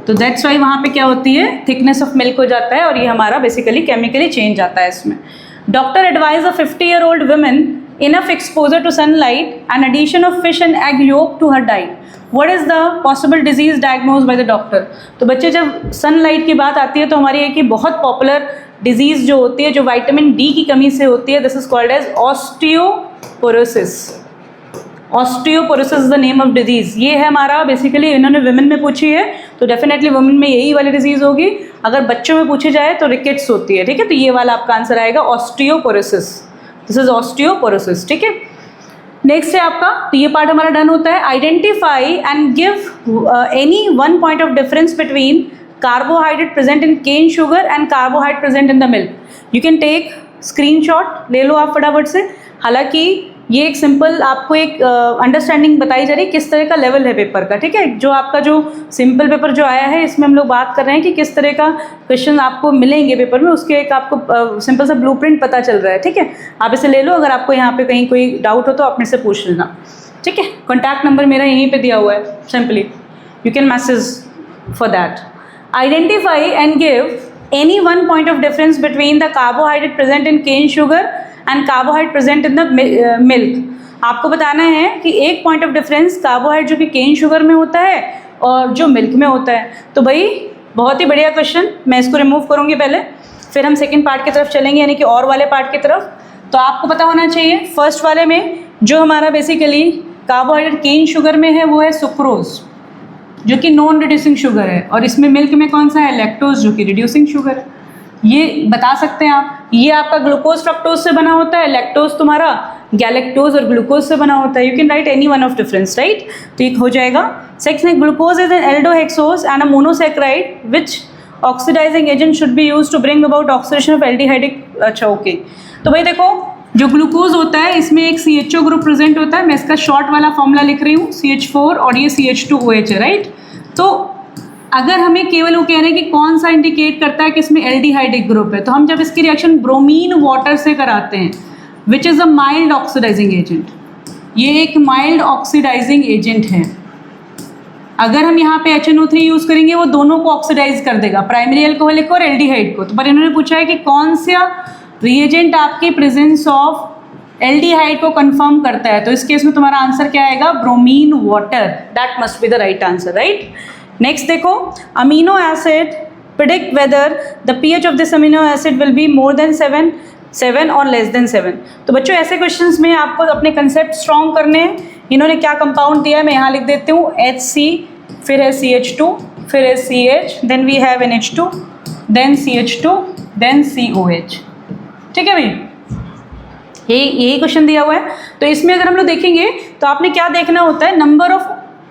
Speaker 1: तो दैट्स वाई वहाँ पे क्या होती है, थिकनेस ऑफ मिल्क हो जाता है, और ये हमारा बेसिकली केमिकली चेंज आता है इसमें। Doctor advise a 50-year-old woman enough exposure to sunlight and addition of fish and egg yolk to her diet. What is the possible disease diagnosed by the doctor? तो बच्चे जब sunlight की बात आती है तो हमारी एक बहुत पॉपुलर डिजीज़ जो होती है, जो विटामिन डी की कमी से होती है, this is called as osteoporosis. Osteoporosis is the name of disease. ये है हमारा, बेसिकली इन्होंने वुमेन में पूछी है तो डेफिनेटली वुमेन में यही वाली डिजीज़ होगी। अगर बच्चों में पूछी जाए तो रिकेट्स होती है, ठीक है, तो ये वाला आपका आंसर आएगा ऑस्टियोपोरोसिस। दिस इज ऑस्टियोपोरोसिस, ठीक है। नेक्स्ट है आपका, तो ये पार्ट हमारा डन होता है। Identify and give any one point of difference between carbohydrate present in cane sugar and carbohydrate present in the milk. You can take screenshot, ले लो आप फटाफट से। हालांकि ये एक सिंपल आपको एक अंडरस्टैंडिंग बताई जा रही है किस तरह का लेवल है पेपर का, ठीक है। जो आपका जो सिंपल पेपर जो आया है इसमें हम लोग बात कर रहे हैं कि किस तरह का क्वेश्चन आपको मिलेंगे पेपर में, उसके एक आपको सिंपल सा ब्लूप्रिंट पता चल रहा है, ठीक है। आप इसे ले लो, अगर आपको यहाँ पे कहीं कोई डाउट हो तो अपने से पूछ लेना, ठीक है। कॉन्टैक्ट नंबर मेरा यहीं पर दिया हुआ है, simply you can message for that. Identify and give any one point of difference between the carbohydrate present in cane sugar and carbohydrate present in the milk. आपको बताना है कि एक पॉइंट ऑफ डिफरेंस कार्बोहाइड्रेट जो कि cane sugar में होता है और जो मिल्क में होता है। तो भाई बहुत ही बढ़िया क्वेश्चन, मैं इसको रिमूव करूँगी पहले, फिर हम सेकंड पार्ट की तरफ चलेंगे, यानी कि और वाले पार्ट की तरफ। तो आपको पता होना चाहिए फर्स्ट वाले में जो हमारा बेसिकली कार्बोहाइड्रेट केन शुगर में है वो है सुक्रोज, जो कि नॉन रिड्यूसिंग शुगर है, और इसमें मिल्क में कौन सा है, लैक्टोज, जो कि रिड्यूसिंग शुगर है। ये बता सकते हैं आप, ये आपका ग्लूकोज फ्रक्टोज से बना होता है, लैक्टोज तुम्हारा गैलेक्टोज और ग्लूकोज से बना होता है। You can write any one of difference, right. तो एक हो जाएगा। Second, glucose is an aldohexose and a monosaccharide which oxidising agent should be use to bring about oxidation of aldehydic. अच्छा, ओके। तो भाई देखो, जो ग्लूकोज होता है इसमें एक CHO ग्रुप प्रेजेंट होता है, मैं इसका शॉर्ट वाला फॉर्मूला लिख रही हूँ, CH4 और ये CH2OH है, राइट। तो अगर हमें केवल वो कह रहे हैं कि कौन सा इंडिकेट करता है कि इसमें एल्डिहाइडिक ग्रुप है, तो हम जब इसकी रिएक्शन ब्रोमीन वाटर से कराते हैं, which is a mild oxidising agent, ये एक माइल्ड ऑक्सीडाइजिंग एजेंट है। अगर हम यहाँ पे HNO3 यूज़ करेंगे वो दोनों को ऑक्सीडाइज कर देगा, प्राइमरी अल्कोहलिक को और एल्डिहाइड को। तो पर इन्होंने पूछा है कि कौन सा रिएजेंट आपकी प्रेजेंस ऑफ एल्डिहाइड को कंफर्म करता है, तो इस केस में तुम्हारा आंसर क्या आएगा, bromine water. That must be the right answer, right. Next देखो, amino acid predict whether the pH of this amino acid will be more than 7 और लेस देन 7। तो बच्चों ऐसे क्वेश्चंस में आपको अपने कंसेप्ट स्ट्रॉन्ग करने हैं। इन्होंने क्या कंपाउंड दिया है मैं यहाँ लिख देती हूँ, HC, फिर है CH2, फिर है CH, then we have NH2, then CH2, then COH, ठीक है भाई। यही क्वेश्चन दिया हुआ है। तो इसमें अगर हम लोग देखेंगे तो आपने क्या देखना होता है, number of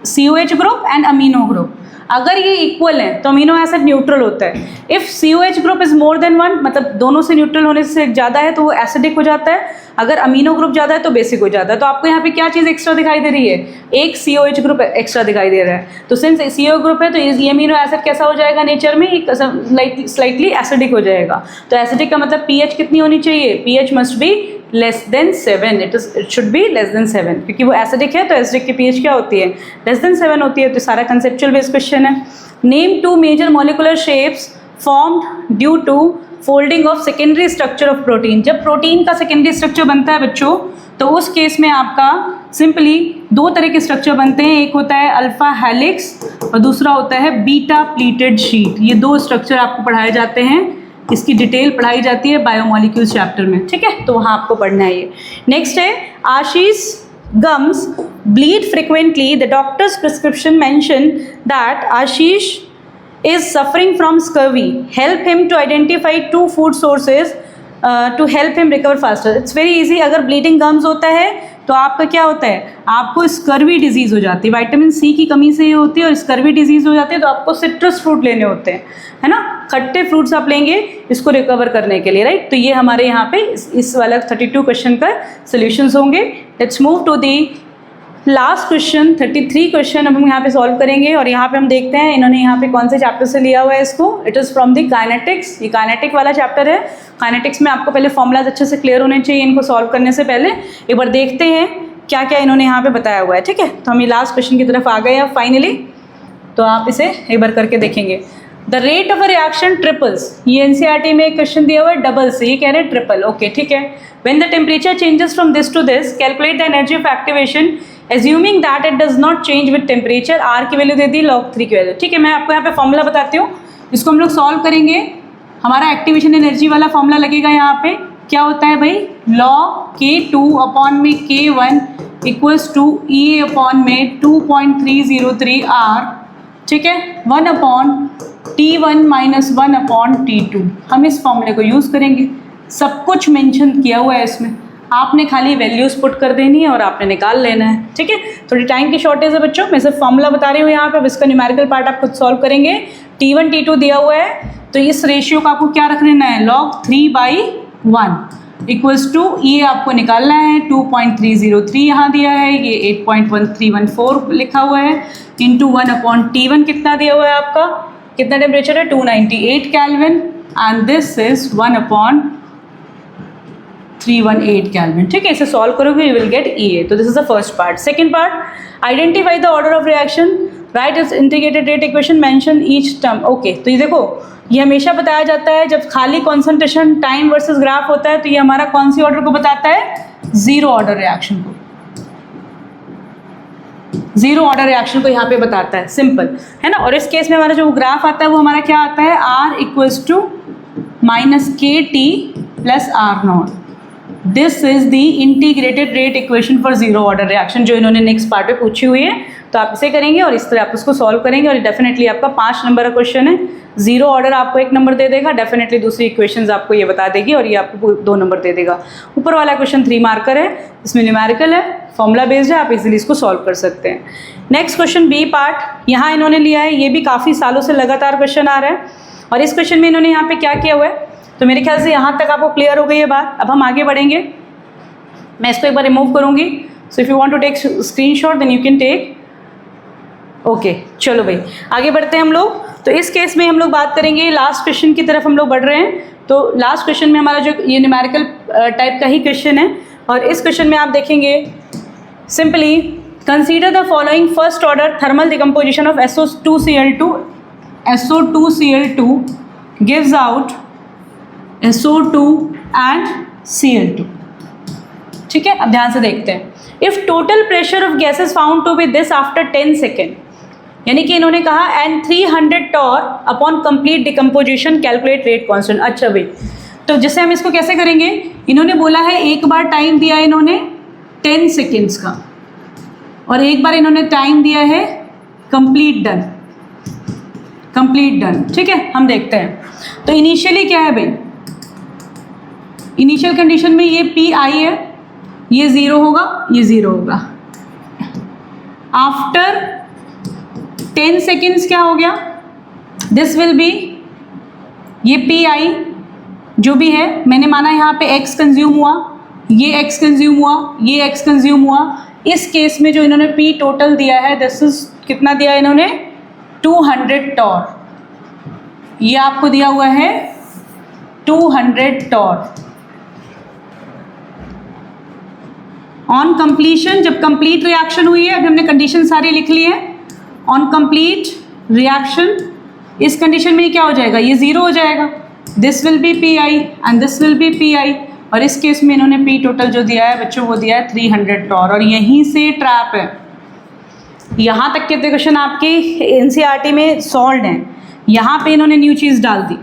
Speaker 1: COH group and amino group. अगर ये इक्वल है तो अमीनो एसिड न्यूट्रल होता है। If COH group is more than 1, मतलब दोनों से न्यूट्रल होने से ज़्यादा है तो वो एसिडिक हो जाता है। अगर अमीनो ग्रुप ज़्यादा है तो बेसिक हो जाता है। तो आपको यहाँ पे क्या चीज़ एक्स्ट्रा दिखाई दे रही है, एक COH ग्रुप एक्स्ट्रा दिखाई दे रहा है। तो सिंस CO ग्रुप है तो ये अमीनो एसिड कैसा हो जाएगा, नेचर में स्लाइटली एसिडिक हो जाएगा। तो एसिडिक का मतलब pH कितनी होनी चाहिए, pH must be less than 7, it should be less than 7, क्योंकि वो एसिडिक है तो एसिडिक की pH क्या होती है, लेस देन 7 होती है। तो सारा कंसेप्चुअल बेस्ड क्वेश्चन है। Name 2 major molecular shapes formed due to folding of secondary structure of protein. जब प्रोटीन का सेकेंडरी स्ट्रक्चर बनता है बच्चों तो उस केस में आपका सिंपली दो तरह के स्ट्रक्चर बनते हैं, एक होता है अल्फा हेलिक्स और दूसरा होता है बीटा प्लीटेड शीट। ये दो स्ट्रक्चर आपको पढ़ाए जाते हैं, इसकी डिटेल पढ़ाई जाती है बायोमोलिक्यूल्स चैप्टर में, ठीक है, तो वहाँ आपको पढ़ना है ये। नेक्स्ट है आशीष gums bleed frequently. The doctor's prescription mentioned that Ashish is suffering from scurvy. Help him to identify 2 food sources to help him recover faster. It's very easy. अगर bleeding gums होता है तो आपका क्या होता है, आपको स्कर्वी डिजीज़ हो जाती है, विटामिन सी की कमी से ये होती है और स्कर्वी डिजीज़ हो जाती है, तो आपको सिट्रस फ्रूट लेने होते हैं, है ना, खट्टे फ्रूट्स आप लेंगे इसको रिकवर करने के लिए, राइट। तो ये हमारे यहाँ पे इस वाला 32 क्वेश्चन का सॉल्यूशंस होंगे। Let's move to the last question, 33 question अब हम यहाँ पे सॉल्व करेंगे। और यहाँ पे हम देखते हैं इन्होंने यहाँ पे कौन से चैप्टर से लिया हुआ है इसको। It is from the kinetics, ये काइनेटिक वाला चैप्टर है। काइनेटिक्स में आपको पहले फॉर्मूलाज अच्छे से क्लियर होने चाहिए, इनको सॉल्व करने से पहले एक बार देखते हैं क्या क्या इन्होंने यहाँ पे बताया हुआ है, ठीक है। तो हम ये लास्ट क्वेश्चन की तरफ आ गए अब फाइनली, तो आप इसे एक बार करके देखेंगे। The rate of a reaction triples, ये एनसीईआरटी में एक क्वेश्चन दिया हुआ है डबल से, ये कह रहे हैं ट्रिपल, ओके ठीक है। When the temperature changes from this to this, calculate the energy of activation assuming that it does not change with temperature. R की वैल्यू दे दी, log 3 की वैल्यू, ठीक है। मैं आपको यहाँ पे फॉर्मूला बताती हूँ, इसको हम लोग सॉल्व करेंगे। हमारा एक्टिवेशन एनर्जी वाला फॉर्मूला लगेगा यहाँ पे, क्या होता है भाई, log K2 अपॉन में K1 equals to E upon में 2.303 R, ठीक है, 1 upon T1 minus 1 upon T2। हम इस फॉर्मूले को यूज़ करेंगे, सब कुछ मेंशन किया हुआ है इसमें, आपने खाली वैल्यूज़ पुट कर देनी है और आपने निकाल लेना है, ठीक है। थोड़ी टाइम की शॉर्टेज है बच्चों, मैं सिर्फ फॉर्मूला बता रही हूँ यहाँ पे, अब इसका न्यूमेरिकल पार्ट आप खुद सॉल्व करेंगे। T1 T2 दिया हुआ है, तो इस रेशियो को आपको क्या रख लेना है, log 3/1 इक्वल्स टू, ये आपको निकालना है 2.303 यहाँ दिया है, ये 8.1314 लिखा हुआ है, इंटू 1 अपॉन T1 कितना दिया हुआ है आपका, कितना टेम्परेचर है 298 kelvin, and this is 1 upon 318 kelvin, ठीक है। इसे सॉल्व करोगे यू विल गेट EA। तो this is the first part. Second part, identify the order of reaction, right is integrated rate equation, mention each term, okay. तो ये देखो, ये हमेशा बताया जाता है जब खाली कॉन्सेंट्रेशन टाइम वर्सेस ग्राफ होता है, तो ये हमारा कौन सी ऑर्डर को बताता है, जीरो ऑर्डर रिएक्शन को, जीरो ऑर्डर रिएक्शन को यहाँ पे बताता है, सिंपल है ना। और इस केस में हमारा जो ग्राफ आता है वो हमारा क्या आता है, R equals to minus KT plus R0। This is the integrated rate equation for zero order reaction, जो इन्होंने नेक्स्ट पार्ट में पूछी हुई है। तो आप इसे करेंगे और इस तरह आप उसको सॉल्व करेंगे, और डेफिनेटली आपका 5 नंबर का क्वेश्चन है। जीरो ऑर्डर आपको 1 नंबर दे देगा, डेफिनेटली दूसरी इक्वेशंस आपको ये बता देगी और ये आपको 2 नंबर दे देगा। ऊपर वाला क्वेश्चन 3 मार्कर है, इसमें न्यूमेरिकल है, फॉर्मूला बेस्ड है, आप इजीली इसको सॉल्व कर सकते हैं। नेक्स्ट क्वेश्चन बी पार्ट यहाँ इन्होंने लिया है, ये भी काफ़ी सालों से लगातार क्वेश्चन आ रहा है, और इस क्वेश्चन में इन्होंने यहाँ पे क्या किया हुआ है, तो मेरे ख्याल से यहाँ तक आपको क्लियर हो गई ये बात। अब हम आगे बढ़ेंगे, मैं इसको एक बार रिमूव करूँगी, so if you want to take screenshot then you can take, okay. चलो भाई आगे बढ़ते हैं हम लोग। तो इस केस में हम लोग बात करेंगे, लास्ट क्वेश्चन की तरफ हम लोग बढ़ रहे हैं। तो लास्ट क्वेश्चन में हमारा जो ये न्यूमेरिकल टाइप का ही क्वेश्चन है, और इस क्वेश्चन में आप देखेंगे simply consider the following first order thermal decomposition of SO2Cl2 gives out SO2 and Cl2, ठीक है। अब ध्यान से देखते हैं, if total pressure of gases found to be this after 10 second, यानी कि इन्होंने कहा and 300 torr upon complete decomposition calculate rate constant. अच्छा भाई, तो जैसे हम इसको कैसे करेंगे, इन्होंने बोला है एक बार टाइम दिया है इन्होंने 10 सेकेंड्स का, और एक बार इन्होंने टाइम दिया है कंप्लीट डन, ठीक है। हम देखते हैं, तो इनिशियली क्या है भाई, इनिशियल कंडीशन में ये PI है, ये 0 होगा, ये 0 होगा। आफ्टर 10 सेकेंड्स क्या हो गया, दिस विल बी, ये PI जो भी है, मैंने माना यहाँ पे X कंज्यूम हुआ, ये X कंज्यूम हुआ, ये X कंज्यूम हुआ। इस केस में जो इन्होंने P टोटल दिया है, दिस इज कितना दिया इन्होंने, 200 टॉर, ये आपको दिया हुआ है 200 टॉर। ऑन कंप्लीशन, जब कंप्लीट रिएक्शन हुई है, अभी हमने कंडीशन सारी लिख ली है, ऑन कंप्लीट रिएक्शन इस कंडीशन में क्या हो जाएगा, ये 0 हो जाएगा, this will B PI and this will B PI, और इस केस में इन्होंने पी टोटल जो दिया है बच्चों वो दिया है 300 टॉर, और यहीं से ट्रैप है। यहाँ तक के क्वेश्चन आपके एनसीईआरटी में सॉल्व हैं, यहाँ पे इन्होंने न्यू चीज़ डाल दी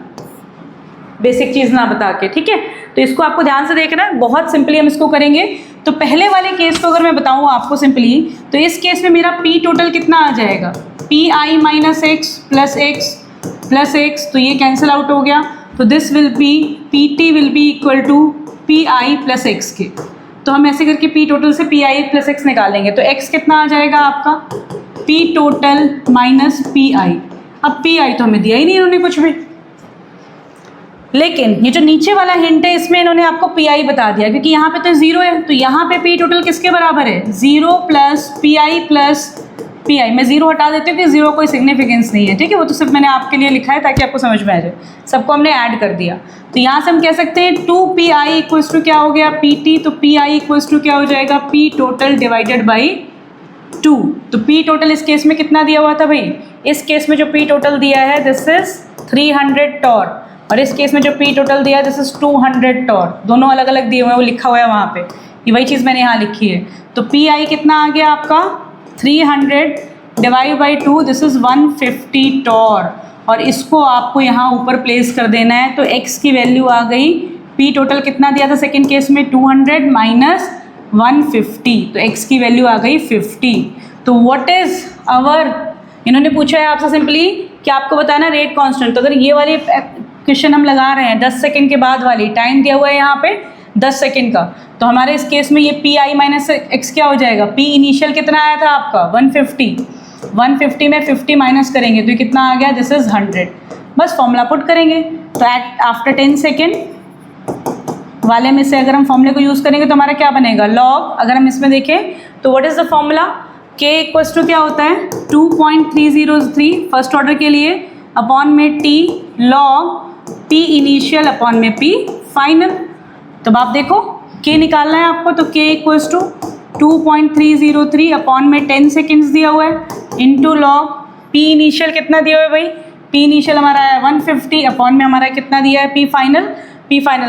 Speaker 1: बेसिक चीज़ ना बता के, ठीक है। तो इसको आपको ध्यान से देखना है, बहुत सिंपली हम इसको करेंगे। तो पहले वाले केस को अगर मैं बताऊँ आपको सिंपली, तो इस केस में मेरा पी टोटल कितना आ जाएगा, P I minus X plus X, तो ये कैंसिल आउट हो गया। तो this will be P T will be equal to P I plus X के। तो हम ऐसे करके पी टोटल से पी आई प्लस एक्स निकालेंगे, तो एक्स कितना आ जाएगा आपका, P total minus P I. अब पी आई तो हमें दिया ही नहीं इन्होंने कुछ भी, लेकिन ये जो नीचे वाला हिंट है इसमें इन्होंने आपको पी आई बता दिया, क्योंकि यहाँ पे तो जीरो है, तो यहाँ पे पी टोटल किसके बराबर है, जीरो प्लस पी आई। मैं जीरो हटा देती हूँ कि जीरो कोई सिग्निफिकेंस नहीं है, ठीक है, वो तो सिर्फ मैंने आपके लिए लिखा है ताकि आपको समझ में आ जाए। सबको हमने ऐड कर दिया, तो यहाँ से हम कह सकते हैं 2 पी आई इक्वल्स टू क्या हो गया, पी टी। तो पी आई इक्वल्स टू क्या हो जाएगा, पी टोटल डिवाइडेड बाई 2। तो पी टोटल इस केस में कितना दिया हुआ था भाई, इस केस में जो पी टोटल दिया है दिस इज 300 टॉर, और इस केस में जो पी टोटल दिया है दिस इज 200 टॉर। दोनों अलग अलग दिए हुए हैं, वो लिखा हुआ है वहाँ पे, ये वही चीज़ मैंने यहाँ लिखी है। तो पी आई कितना आ गया आपका 300 डिवाइड बाई 2, दिस इज 150 टॉर, और इसको आपको यहाँ ऊपर प्लेस कर देना है। तो x की वैल्यू आ गई, पी टोटल कितना दिया था सेकेंड केस में 200 माइनस 150, तो x की वैल्यू आ गई 50। तो व्हाट इज आवर, इन्होंने पूछा है आपसे सिंपली कि आपको बताना रेट कांस्टेंट। तो अगर ये वाली क्वेश्चन हम लगा रहे हैं 10 सेकेंड के बाद वाली, टाइम दिया हुआ है यहाँ पे 10 सेकेंड का, तो हमारे इस केस में ये पी आई माइनस एक्स क्या हो जाएगा, पी इनिशियल कितना आया था आपका 150 में 50 माइनस करेंगे तो ये कितना आ गया, दिस इज 100। बस फॉर्मूला पुट करेंगे, तो आफ्टर 10 सेकेंड वाले में से अगर हम फॉर्मूले को यूज़ करेंगे तो हमारा क्या बनेगा, लॉग। अगर हम इसमें देखें तो what is the formula, k equals to क्या होता है 2.303 फर्स्ट ऑर्डर के लिए अपॉन में t log p initial upon में p फाइनल। तो आप देखो k निकालना है आपको, तो k इक्वल्स टू 2.303 अपॉन में 10 सेकेंड्स दिया हुआ है इंटू लॉग p इनिशियल कितना दिया हुआ है भाई, p इनिशियल हमारा आया 150 अपॉन में हमारा कितना दिया है p फाइनल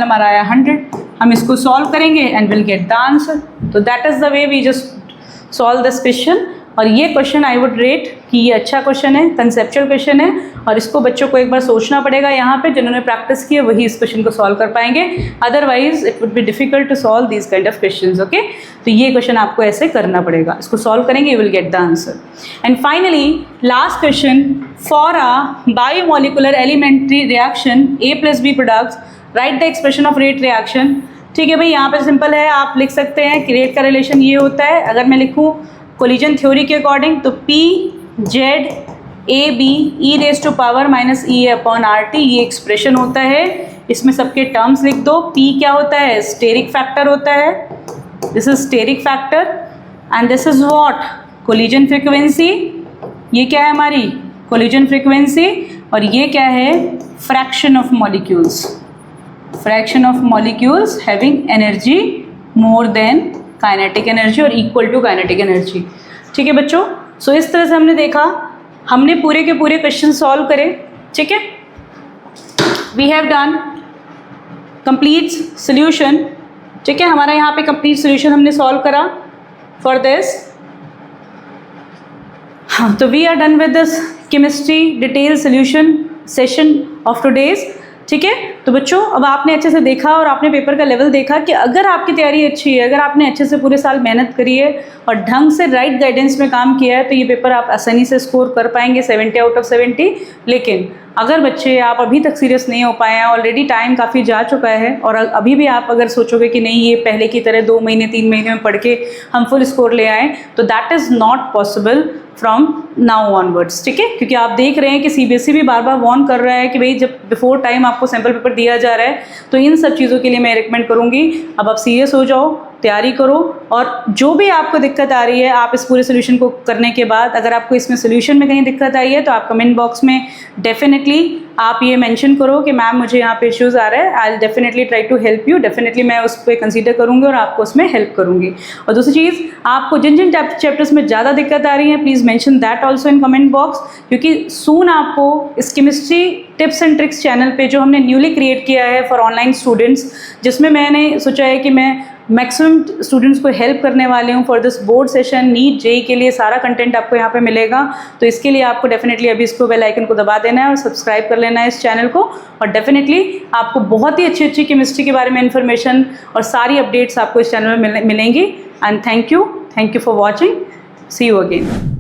Speaker 1: हमारा आया 100। हम इसको सॉल्व करेंगे and will get the answer. तो that is the way we just solve this question. और ये क्वेश्चन आई वुड रेट कि ये अच्छा क्वेश्चन है, कंसेप्चुअल क्वेश्चन है, और इसको बच्चों को एक बार सोचना पड़ेगा। यहाँ पे जिन्होंने प्रैक्टिस की है वही इस क्वेश्चन को सॉल्व कर पाएंगे, otherwise it would be difficult to solve these kind of questions. Okay, तो ये क्वेश्चन आपको ऐसे करना पड़ेगा, इसको सॉल्व करेंगे, you will get the answer. And finally last question, for a bimolecular elementary reaction A + B products write the expression of rate reaction. ठीक है भाई, यहाँ पे सिंपल है, आप लिख सकते हैं कि रेट का रिलेशन ये होता है। अगर मैं लिखूँ कोलिजन थ्योरी के अकॉर्डिंग तो PZAB e⁻ -EA upon RT ये एक्सप्रेशन होता है। इसमें सबके टर्म्स लिख दो। P क्या होता है, स्टेरिक फैक्टर होता है, this is steric factor, and this is what, collision frequency. ये क्या है हमारी कोलिजन फ्रीक्वेंसी, और ये क्या है, fraction of molecules having energy more than kinetic energy और इक्वल टू काइनेटिक एनर्जी। ठीक है बच्चों, सो इस तरह से हमने देखा, हमने पूरे के पूरे क्वेश्चन सॉल्व करे। ठीक है, we have done complete solution. ठीक है, हमारा यहाँ पे कंप्लीट सोल्यूशन हमने सॉल्व करा फॉर दिस। हाँ, तो we are done with this chemistry detail solution session of today's. ठीक है, तो बच्चों अब आपने अच्छे से देखा और आपने पेपर का लेवल देखा कि अगर आपकी तैयारी अच्छी है, अगर आपने अच्छे से पूरे साल मेहनत करी है और ढंग से राइट गाइडेंस में काम किया है, तो ये पेपर आप आसानी से स्कोर कर पाएंगे 70 आउट ऑफ 70। लेकिन अगर बच्चे आप अभी तक सीरियस नहीं हो पाए हैं, ऑलरेडी टाइम काफ़ी जा चुका है, और अभी भी आप अगर सोचोगे कि नहीं ये पहले की तरह 2 महीने 3 महीने में पढ़ के हम फुल स्कोर ले आएँ, तो that is not possible from now onwards. ठीक है, क्योंकि आप देख रहे हैं कि CBSE भी बार बार वार्न कर रहा है कि भाई जब बिफोर टाइम आपको सैम्पल पेपर दिया जा रहा है, तो इन सब चीज़ों के लिए मैं रिकमेंड करूँगी अब आप सीरियस हो जाओ, तैयारी करो, और जो भी आपको दिक्कत आ रही है आप इस पूरे सोल्यूशन को करने के बाद अगर आपको इसमें सोल्यूशन में कहीं दिक्कत आई है तो आप कमेंट बॉक्स में डेफिनेटली आप ये मेंशन करो कि मैम मुझे यहाँ पे इश्यूज़ आ रहा है, I will definitely try to help you, definitely मैं उस पर कंसीडर करूँगी और आपको उसमें हेल्प करूँगी। और दूसरी चीज़, आपको जिन जिन चैप्टर्स में ज़्यादा दिक्कत आ रही है please mention that also in comment box, क्योंकि सून आपको इस chemistry tips and tricks channel पे जो हमने न्यूली क्रिएट किया है फॉर ऑनलाइन स्टूडेंट्स, जिसमें मैंने सोचा है कि मैं मैक्सिमम स्टूडेंट्स को हेल्प करने वाली हूँ for this board session, NEET JEE के लिए सारा कंटेंट आपको यहाँ पे मिलेगा। तो इसके लिए आपको डेफिनेटली अभी इसको बेल आइकन को दबा देना है और सब्सक्राइब कर लेना है इस चैनल को, और डेफिनेटली आपको बहुत ही अच्छी अच्छी केमिस्ट्री के बारे में इन्फॉर्मेशन और सारी अपडेट्स आपको इस चैनल में मिलेंगी। And thank you for watching, see you again.